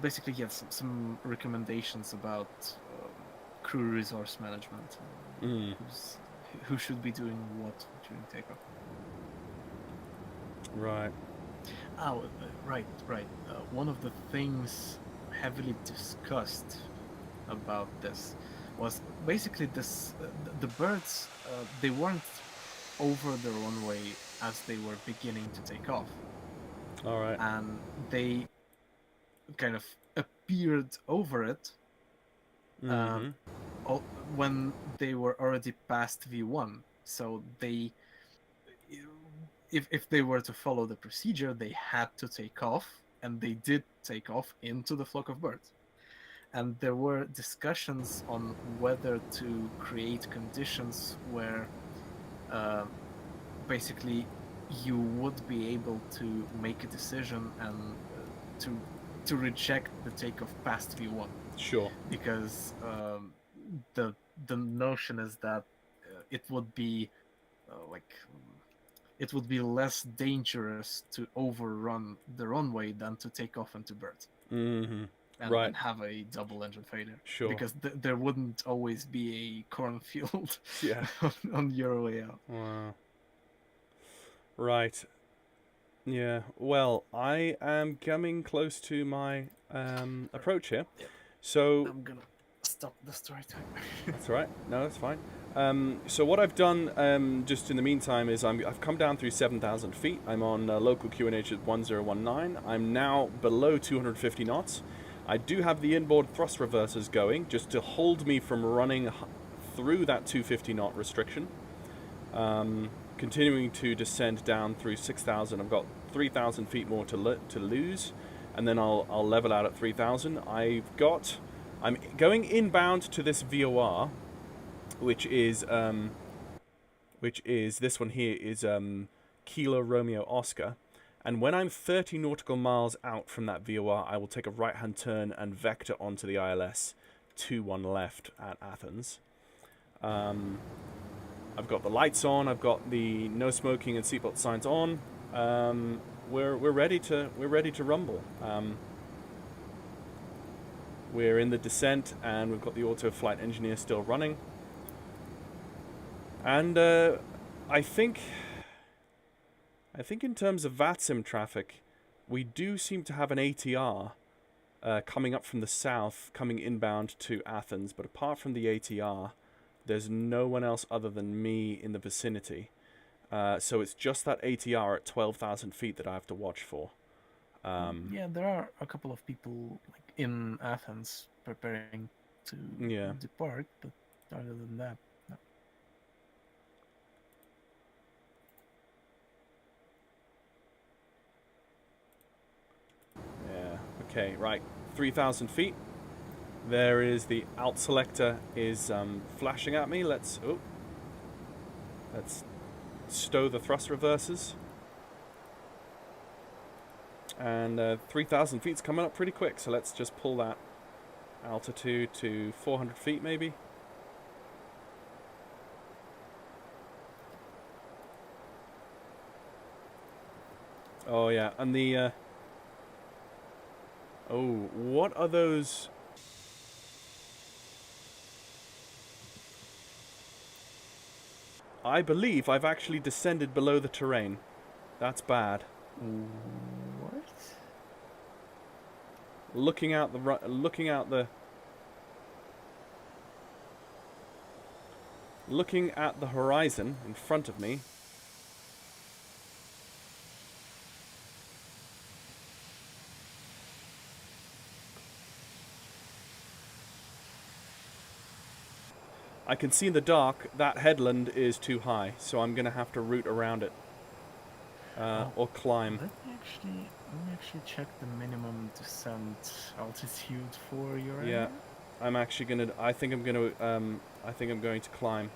basically some recommendations about crew resource management, who should be doing what during takeoff. Right. Oh, right. One of the things heavily discussed about this was basically this: the birds, they weren't over the runway as they were beginning to take off. All right. And they kind of appeared over it when they were already past V1. So they, if they were to follow the procedure, they had to take off, and they did take off into the flock of birds. And there were discussions on whether to create conditions where basically you would be able to make a decision and to reject the takeoff past V1. Sure. Because the notion is that it would be it would be less dangerous to overrun the runway than to take off into birds. Mm-hmm. And have a double engine failure. Sure. Because there wouldn't always be a cornfield on your way out. Wow. Right. Yeah. Well, I am coming close to my approach here. Yeah. So I'm gonna stop the story time. That's all right. No, that's fine. So what I've done just in the meantime is I've come down through 7,000 feet. I'm on local QNH at 1019. I'm now below 250 knots. I do have the inboard thrust reversers going just to hold me from running through that 250 knot restriction. Continuing to descend down through 6,000. I've got 3,000 feet more to lose, and then I'll level out at 3,000. I'm going inbound to this VOR, which is this one here is Kilo Romeo Oscar. And when I'm 30 nautical miles out from that VOR, I will take a right-hand turn and vector onto the ILS 21 left at Athens. I've got the lights on. I've got the no smoking and seatbelt signs on. We're ready to rumble. We're in the descent, and we've got the auto flight engineer still running. And I think in terms of Vatsim traffic, we do seem to have an ATR coming up from the south, coming inbound to Athens. But apart from the ATR, there's no one else other than me in the vicinity. So it's just that ATR at 12,000 feet that I have to watch for. Yeah, there are a couple of people in Athens preparing to depart, but other than that, no. Yeah, okay, right. 3,000 feet. There is the alt selector is flashing at me. Let's stow the thrust reversers. And 3,000 feet's coming up pretty quick, so let's just pull that altitude to 400 feet maybe. Oh yeah, and the what are those? I believe I've actually descended below the terrain. That's bad. What? Looking out the horizon in front of me. I can see in the dark that headland is too high, so I'm going to have to route around it. Or climb. Let me actually Let me actually check the minimum descent altitude for your Yeah, area. I'm actually gonna. I think I'm gonna. I think I'm going to climb.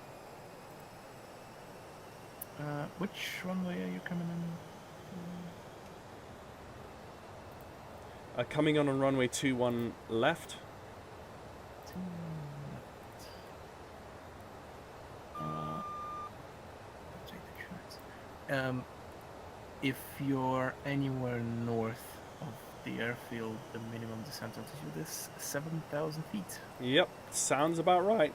Which runway are you coming in? Coming on runway 21 left. 21 left. Take the chance. If you're anywhere north of the airfield, the minimum descent altitude is 7,000 feet. Yep, sounds about right.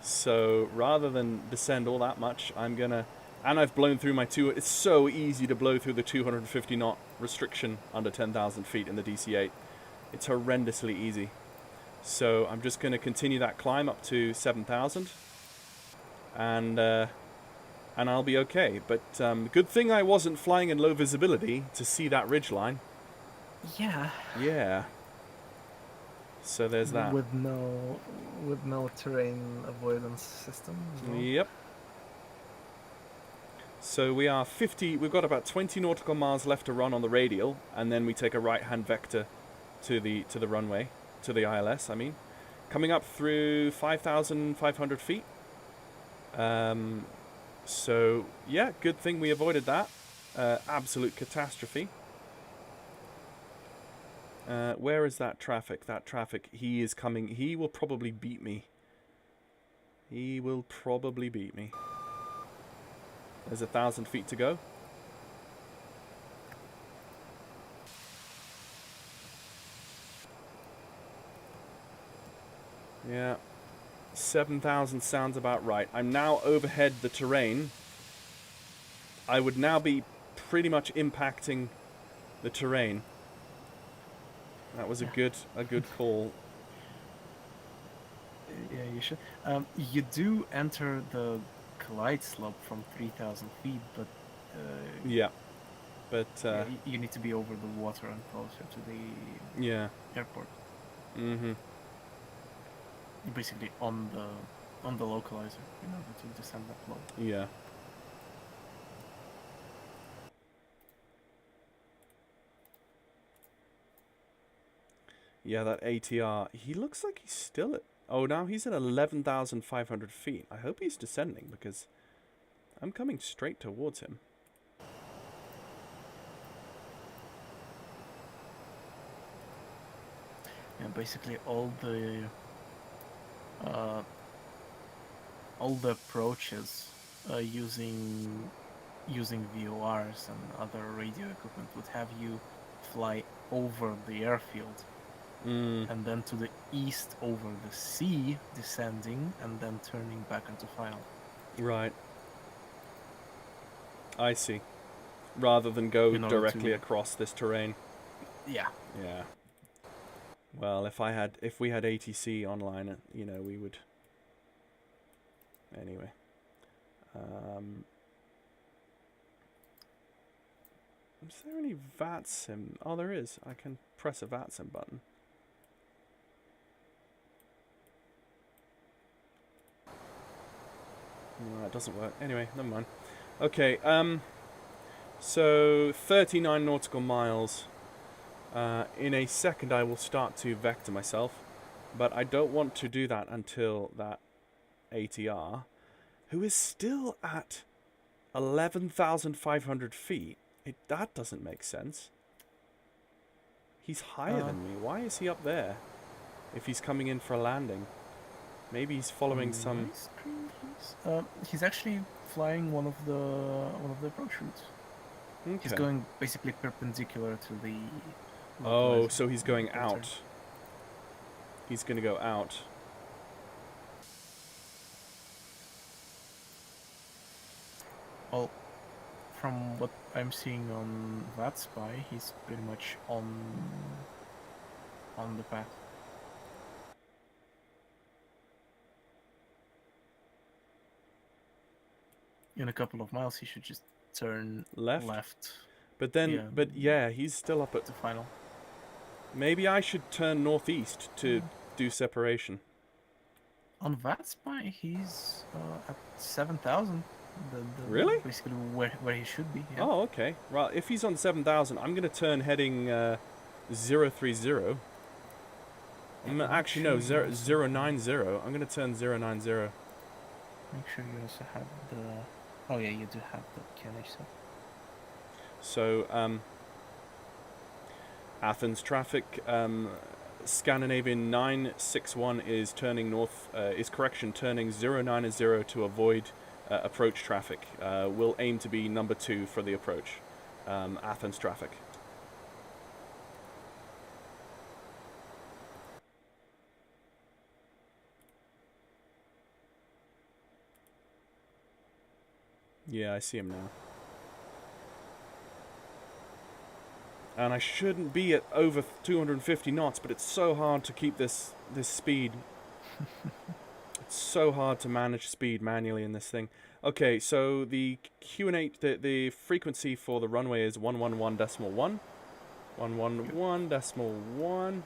So rather than descend all that much, I'm gonna, and I've blown through my it's so easy to blow through the 250 knot restriction under 10,000 feet in the DC-8. It's horrendously easy. So I'm just gonna continue that climb up to 7,000, and I'll be okay. But good thing I wasn't flying in low visibility to see that ridgeline. Yeah. Yeah. So there's that. With no terrain avoidance system as well. Yep. So we are 50. We've got about 20 nautical miles left to run on the radial, and then we take a right-hand vector to the runway, to the ILS. I mean, coming up through 5,500 feet. So yeah, good thing we avoided that. Absolute catastrophe. Where is that traffic? That traffic, he is coming. He will probably beat me. He will probably beat me. There's 1,000 feet to go. Yeah. 7,000 sounds about right. I'm now overhead the terrain. I would now be pretty much impacting the terrain. That was a good call. Yeah, you should. You do enter the glide slope from 3,000 feet, but yeah, but you need to be over the water and closer to the airport. Mm-hmm. You're basically on the localizer in order to descend that low. Yeah. Yeah, that ATR, he looks like he's still at... Oh, now he's at 11,500 feet. I hope he's descending, because I'm coming straight towards him. Yeah, basically all the approaches using VORs and other radio equipment would have you fly over the airfield. And then to the east over the sea, descending, and then turning back into final. Right. I see. Rather than go directly across this terrain. Yeah. Yeah. Well, if we had ATC online, you know, we would. Anyway. Is there any Vatsim? Oh, there is. I can press a Vatsim button. No, that doesn't work. Anyway, never mind. Okay, so 39 nautical miles. In a second I will start to vector myself, but I don't want to do that until that ATR, who is still at 11,500 feet. That doesn't make sense. He's higher than me. Why is he up there if he's coming in for a landing? Maybe he's following some... He's actually flying one of the approach routes. Okay. He's going basically perpendicular to the... Oh, so he's going out. He's going to go out. Well, from what I'm seeing on VATSpy, he's pretty much on the path. In a couple of miles, he should just turn left. But then, yeah, he's still up at the final. Maybe I should turn northeast to do separation. On VATSpy, he's at 7,000. Really? Basically where he should be. Yeah. Oh, okay. Well, if he's on 7,000, I'm going to turn heading 030. Actually, no, 090. I'm going to turn 090. Make sure you also have the... Oh yeah, you do have the KNH stuff. So, Athens traffic, Scandinavian 961 is turning north, turning 090 to avoid approach traffic. We'll aim to be number 2 for the approach. Athens traffic. Yeah, I see him now. And I shouldn't be at over 250 knots, but it's so hard to keep this speed. It's so hard to manage speed manually in this thing. Okay, so the QNH, the frequency for the runway is 111.1, 111.1,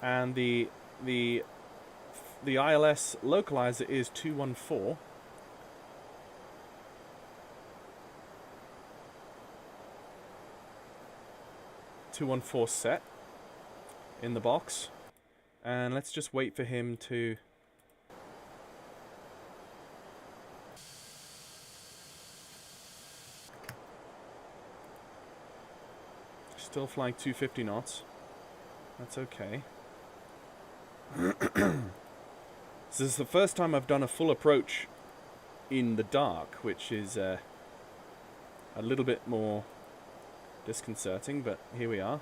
and the ILS localizer is 214. Set in the box, and let's just wait for him to still flying 250 knots. That's okay. This is the first time I've done a full approach in the dark, which is a little bit more disconcerting, but here we are.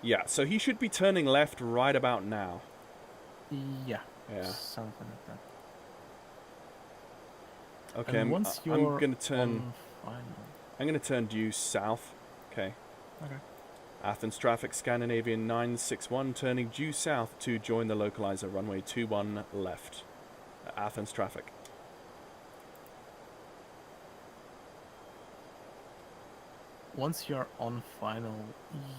Yeah, so he should be turning left right about now. Yeah. Yeah. Something like that. Okay, I'm gonna turn. I'm gonna turn due south. Okay. Okay. Athens traffic, Scandinavian 961, turning due south to join the localizer, runway 21 left. Athens traffic. Once you're on final,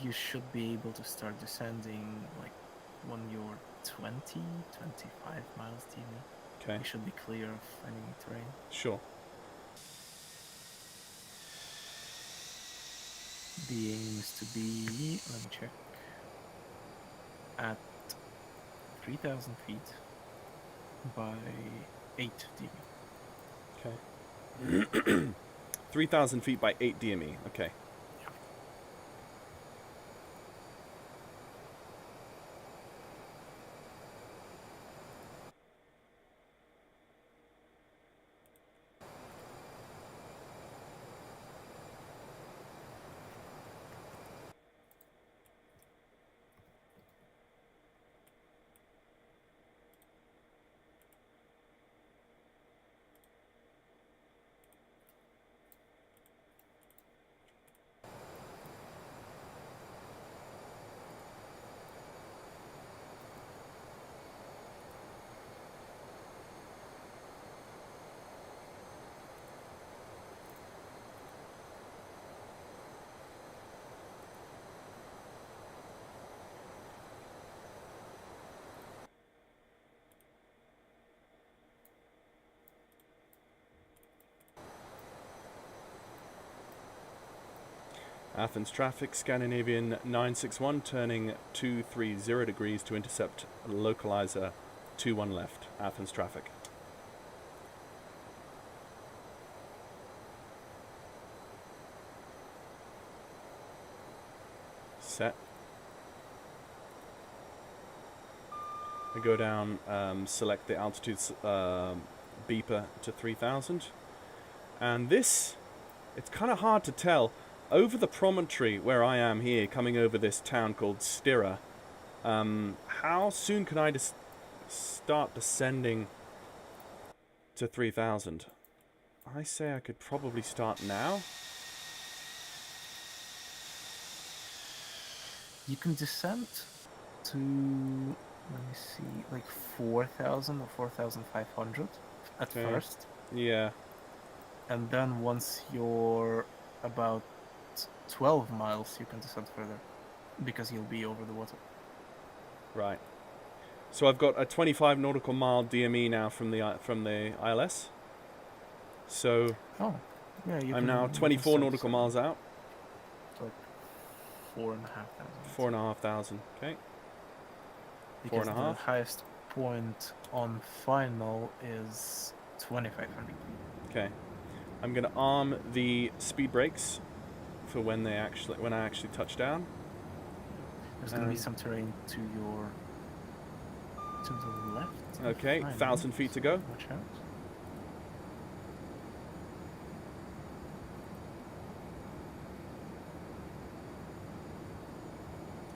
you should be able to start descending like when you're 20, 25 miles DME. Okay. You should be clear of any terrain. Sure. The aim is to be, let me check, at 3,000 feet by 8 DME. Okay. 3,000 feet by 8 DME. Okay. Athens traffic, Scandinavian 961, turning 230 degrees to intercept localizer 21 left. Athens traffic. Set. I go down, select the altitude beeper to 3,000. And this, it's kind of hard to tell. Over the promontory where I am here, coming over this town called Styra, how soon can I start descending to 3,000? I say I could probably start now. You can descend to, let me see, like 4,000 or 4,500 at first. Yeah. And then once you're about 12 miles, you can descend further, because you'll be over the water. Right. So I've got a 25 nautical mile DME now from the ILS. So Yeah, you I'm can, now 24 nautical miles out. It's like 4,500. 4,500. Okay. Because 4.5. the highest point on final is 2,500. Okay. I'm gonna arm the speed brakes for when I actually touch down. There's gonna be some terrain to the left. Okay, 1,000 feet to go. Watch out.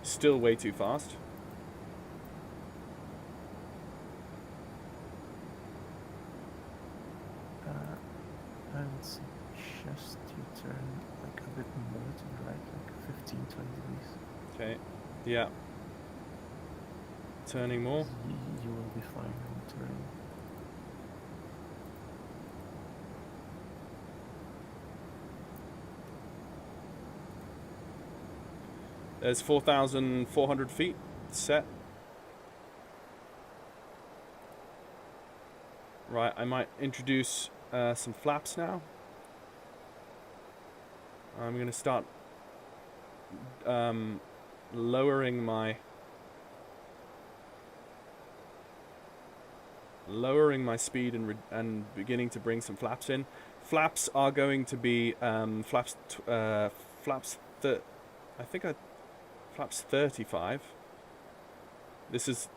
Still way too fast. I would suggest you turn like a bit more to the right, like 15, 20 degrees. Okay. Yeah. Turning more. You will be flying on the terrain. There's 4,400 feet set. Right, I might introduce some flaps now. I'm going to start lowering my speed and beginning to bring some flaps in. Flaps are going to be flaps 35. This is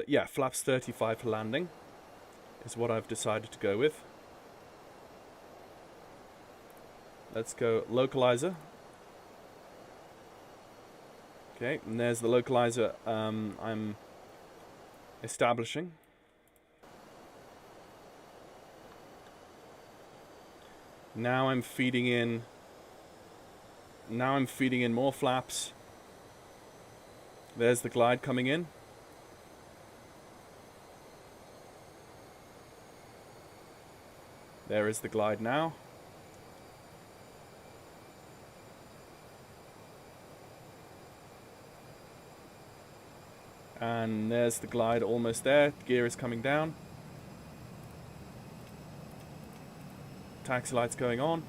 yeah, flaps 35 for landing is what I've decided to go with. Let's go localizer. Okay, and there's the localizer I'm establishing. Now I'm feeding in more flaps. There's the glide coming in. There is the glide now. And there's the glide almost there. Gear is coming down. Taxi lights going on.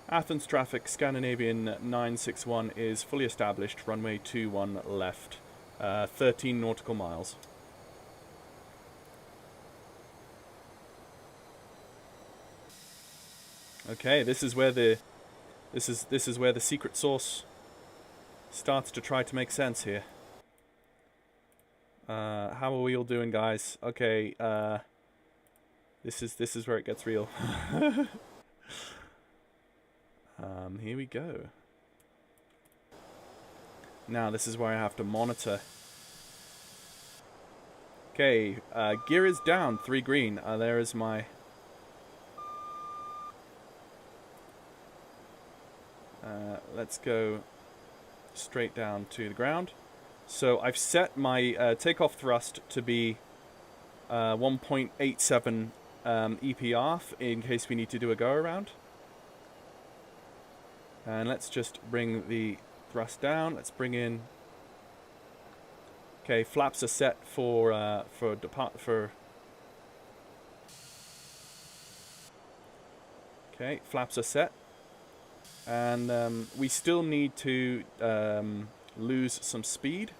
Athens traffic, Scandinavian 961 is fully established. Runway 21 left. 13 nautical miles. Okay, this is where the secret sauce starts to try to make sense here. How are we all doing, guys? Okay, this is where it gets real. Here we go. Now this is where I have to monitor. Okay, gear is down, 3 green. There is my let's go straight down to the ground. So I've set my takeoff thrust to be 1.87 EPR in case we need to do a go around. And let's just bring the thrust down. Let's bring in. Okay, flaps are set for Okay, flaps are set. And we still need to lose some speed.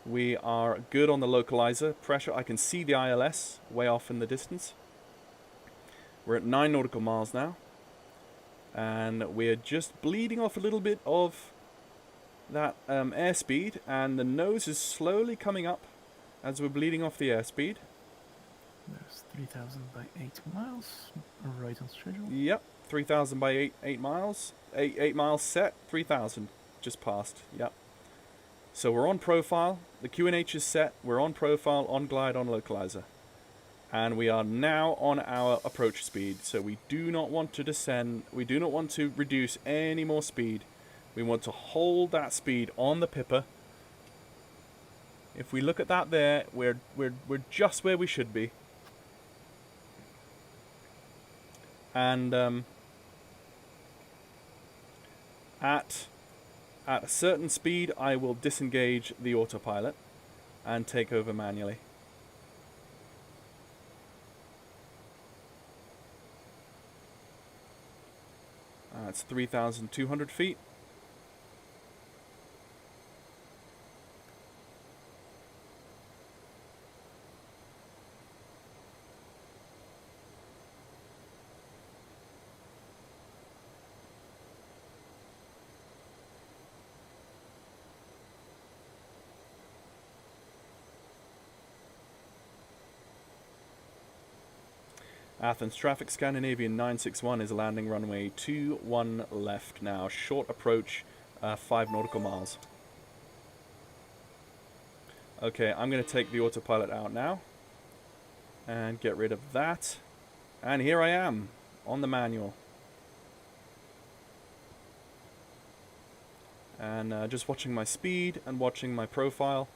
We are good on the localizer. Pressure, I can see the ILS way off in the distance. We're at 9 nautical miles now. And we're just bleeding off a little bit of that airspeed. And the nose is slowly coming up as we're bleeding off the airspeed. There's 3,000 by 8 miles, right on schedule. Yep, 3,000 by 8 miles. 8 miles set, 3,000 just passed. Yep. So we're on profile. The QNH is set. We're on profile, on glide, on localizer. And we are now on our approach speed. So we do not want to descend. We do not want to reduce any more speed. We want to hold that speed on the Pipper. If we look at that there, we're just where we should be. And at a certain speed, I will disengage the autopilot and take over manually. That's 3,200 feet. Athens traffic, Scandinavian 961 is landing runway 21 left now. Short approach, 5 nautical miles. Okay, I'm going to take the autopilot out now and get rid of that. And here I am on the manual. And just watching my speed and watching my profile.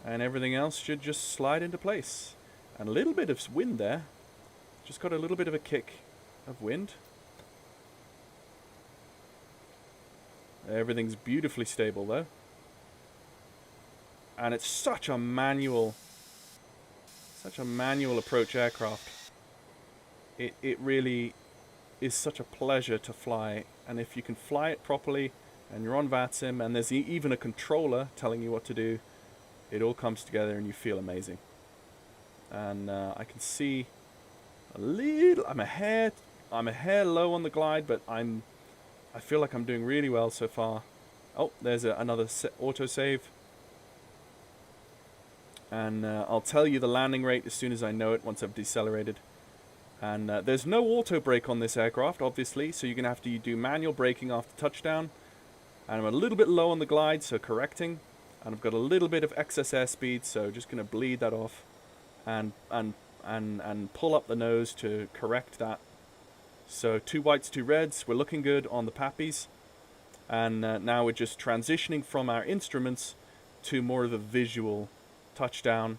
And everything else should just slide into place. And a little bit of wind there. Just got a little bit of a kick of wind. Everything's beautifully stable though. And it's such a manual approach aircraft. It really is such a pleasure to fly. And if you can fly it properly and you're on Vatsim and there's even a controller telling you what to do, it all comes together and you feel amazing. And I can see a little, I'm a hair low on the glide, but I feel like I'm doing really well so far. Oh, there's another autosave. And I'll tell you the landing rate as soon as I know it, once I've decelerated. And there's no auto brake on this aircraft, obviously, so you're going to have to do manual braking after touchdown. And I'm a little bit low on the glide, so correcting. And I've got a little bit of excess airspeed, so just going to bleed that off. And pull up the nose to correct that. So 2 whites, 2 reds. We're looking good on the Pappies. And now we're just transitioning from our instruments to more of a visual touchdown.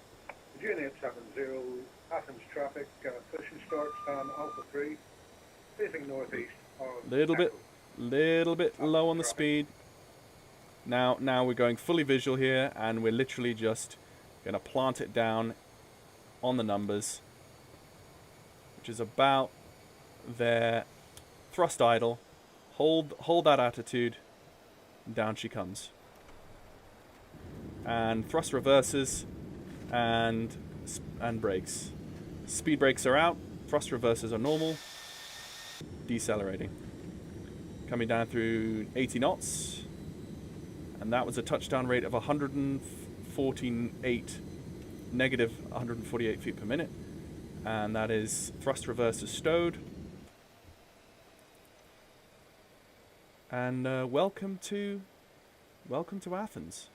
June 870, Athens traffic, pushing start, stand Alpha 3, facing northeast. Little bit low on the speed. Now we're going fully visual here, and we're literally just going to plant it down on the numbers, which is about there. Thrust idle, hold that attitude, and down she comes. And thrust reverses and brakes. Speed brakes are out, thrust reverses are normal, decelerating. Coming down through 80 knots, and that was a touchdown rate of 148, negative 148 feet per minute. And that is thrust reverses stowed. And welcome to Athens.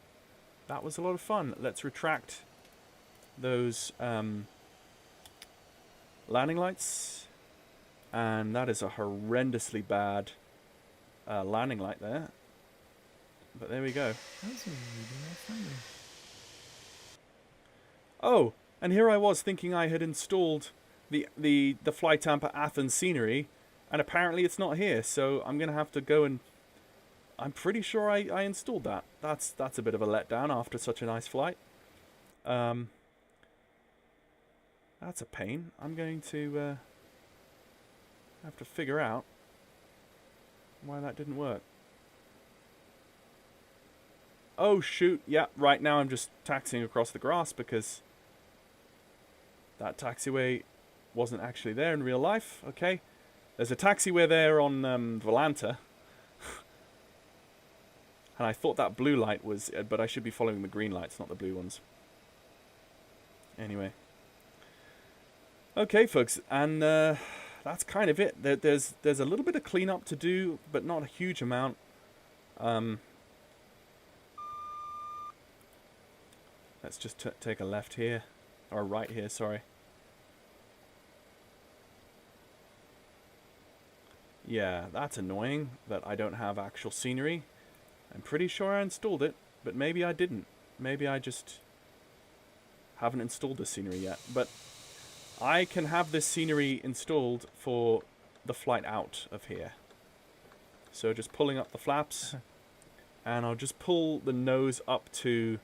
That was a lot of fun. Let's retract those landing lights. And that is a horrendously bad landing light there. But there we go. Oh, and here I was thinking I had installed the Flight Tampa Athens scenery, and apparently it's not here. So I'm gonna have to go and I'm pretty sure I installed that. That's a bit of a letdown after such a nice flight. That's a pain. I'm going to have to figure out why that didn't work. Oh shoot, yeah, right now I'm just taxiing across the grass because that taxiway wasn't actually there in real life. Okay, there's a taxiway there on Volanta. And I thought that blue light was, but I should be following the green lights, not the blue ones. Anyway. Okay, folks, and that's kind of it. There's a little bit of cleanup to do, but not a huge amount. Let's just take a left here, or a right here, sorry. Yeah, that's annoying that I don't have actual scenery. I'm pretty sure I installed it, but maybe I didn't. Maybe I just haven't installed the scenery yet. But I can have this scenery installed for the flight out of here. So just pulling up the flaps, and I'll just pull the nose up to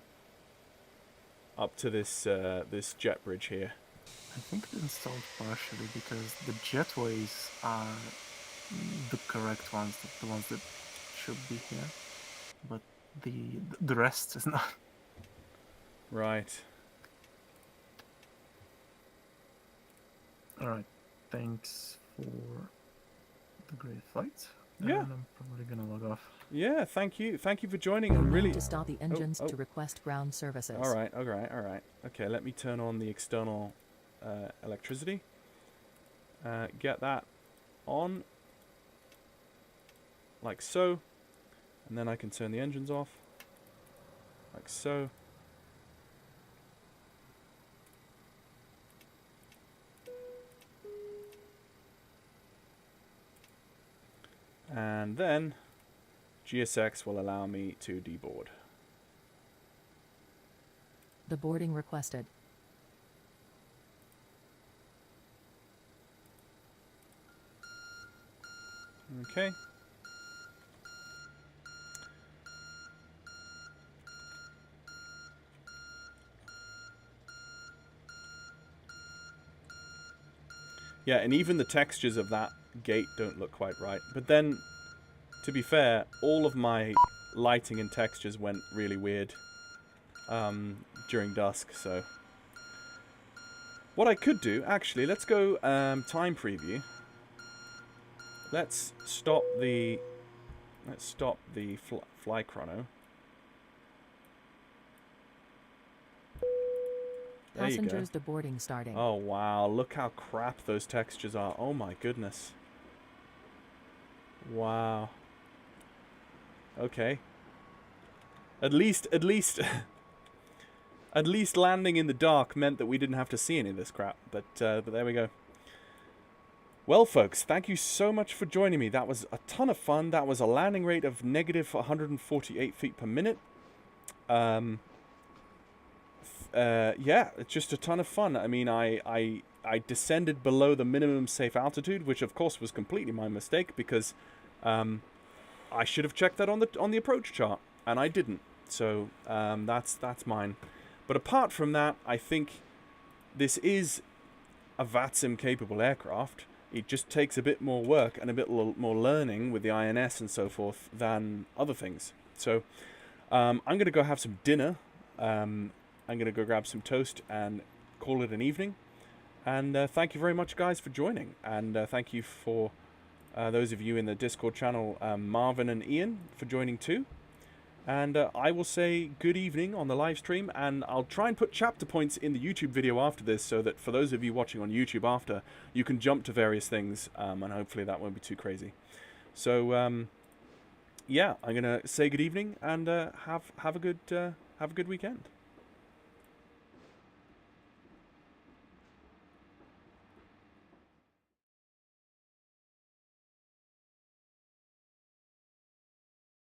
this this jet bridge here. I think it's installed partially because the jetways are the correct ones, the ones that should be here, but the rest is not. Right. All right. Thanks for the great flight. Yeah. And I'm probably gonna log off. Yeah, thank you for joining. And really to stop the engines to request ground services. All right. Okay, let me turn on the external electricity. Get that on, like so, and then I can turn the engines off, like so. And then GSX will allow me to deboard. The boarding requested. Okay. Yeah, and even the textures of that gate don't look quite right. But then, to be fair, all of my lighting and textures went really weird during dusk, so... What I could do, actually, let's go time preview. Let's stop the fly chrono. There you go. Passengers deboarding starting. Oh wow, look how crap those textures are. Oh my goodness. Wow. Okay. At least at least landing in the dark meant that we didn't have to see any of this crap. But there we go. Well, folks, thank you so much for joining me. That was a ton of fun. That was a landing rate of negative 148 feet per minute. Yeah, it's just a ton of fun. I mean, I descended below the minimum safe altitude, which of course was completely my mistake because I should have checked that on the approach chart, and I didn't. So that's mine. But apart from that, I think this is a Vatsim capable aircraft. It just takes a bit more work and a bit more learning with the INS and so forth than other things. So I'm going to go have some dinner. I'm going to go grab some toast and call it an evening. And thank you very much, guys, for joining. And thank you for those of you in the Discord channel, Marvin and Ian, for joining too. And I will say good evening on the live stream, and I'll try and put chapter points in the YouTube video after this so that for those of you watching on YouTube after, you can jump to various things, and hopefully that won't be too crazy. So, yeah, I'm going to say good evening and have a good weekend.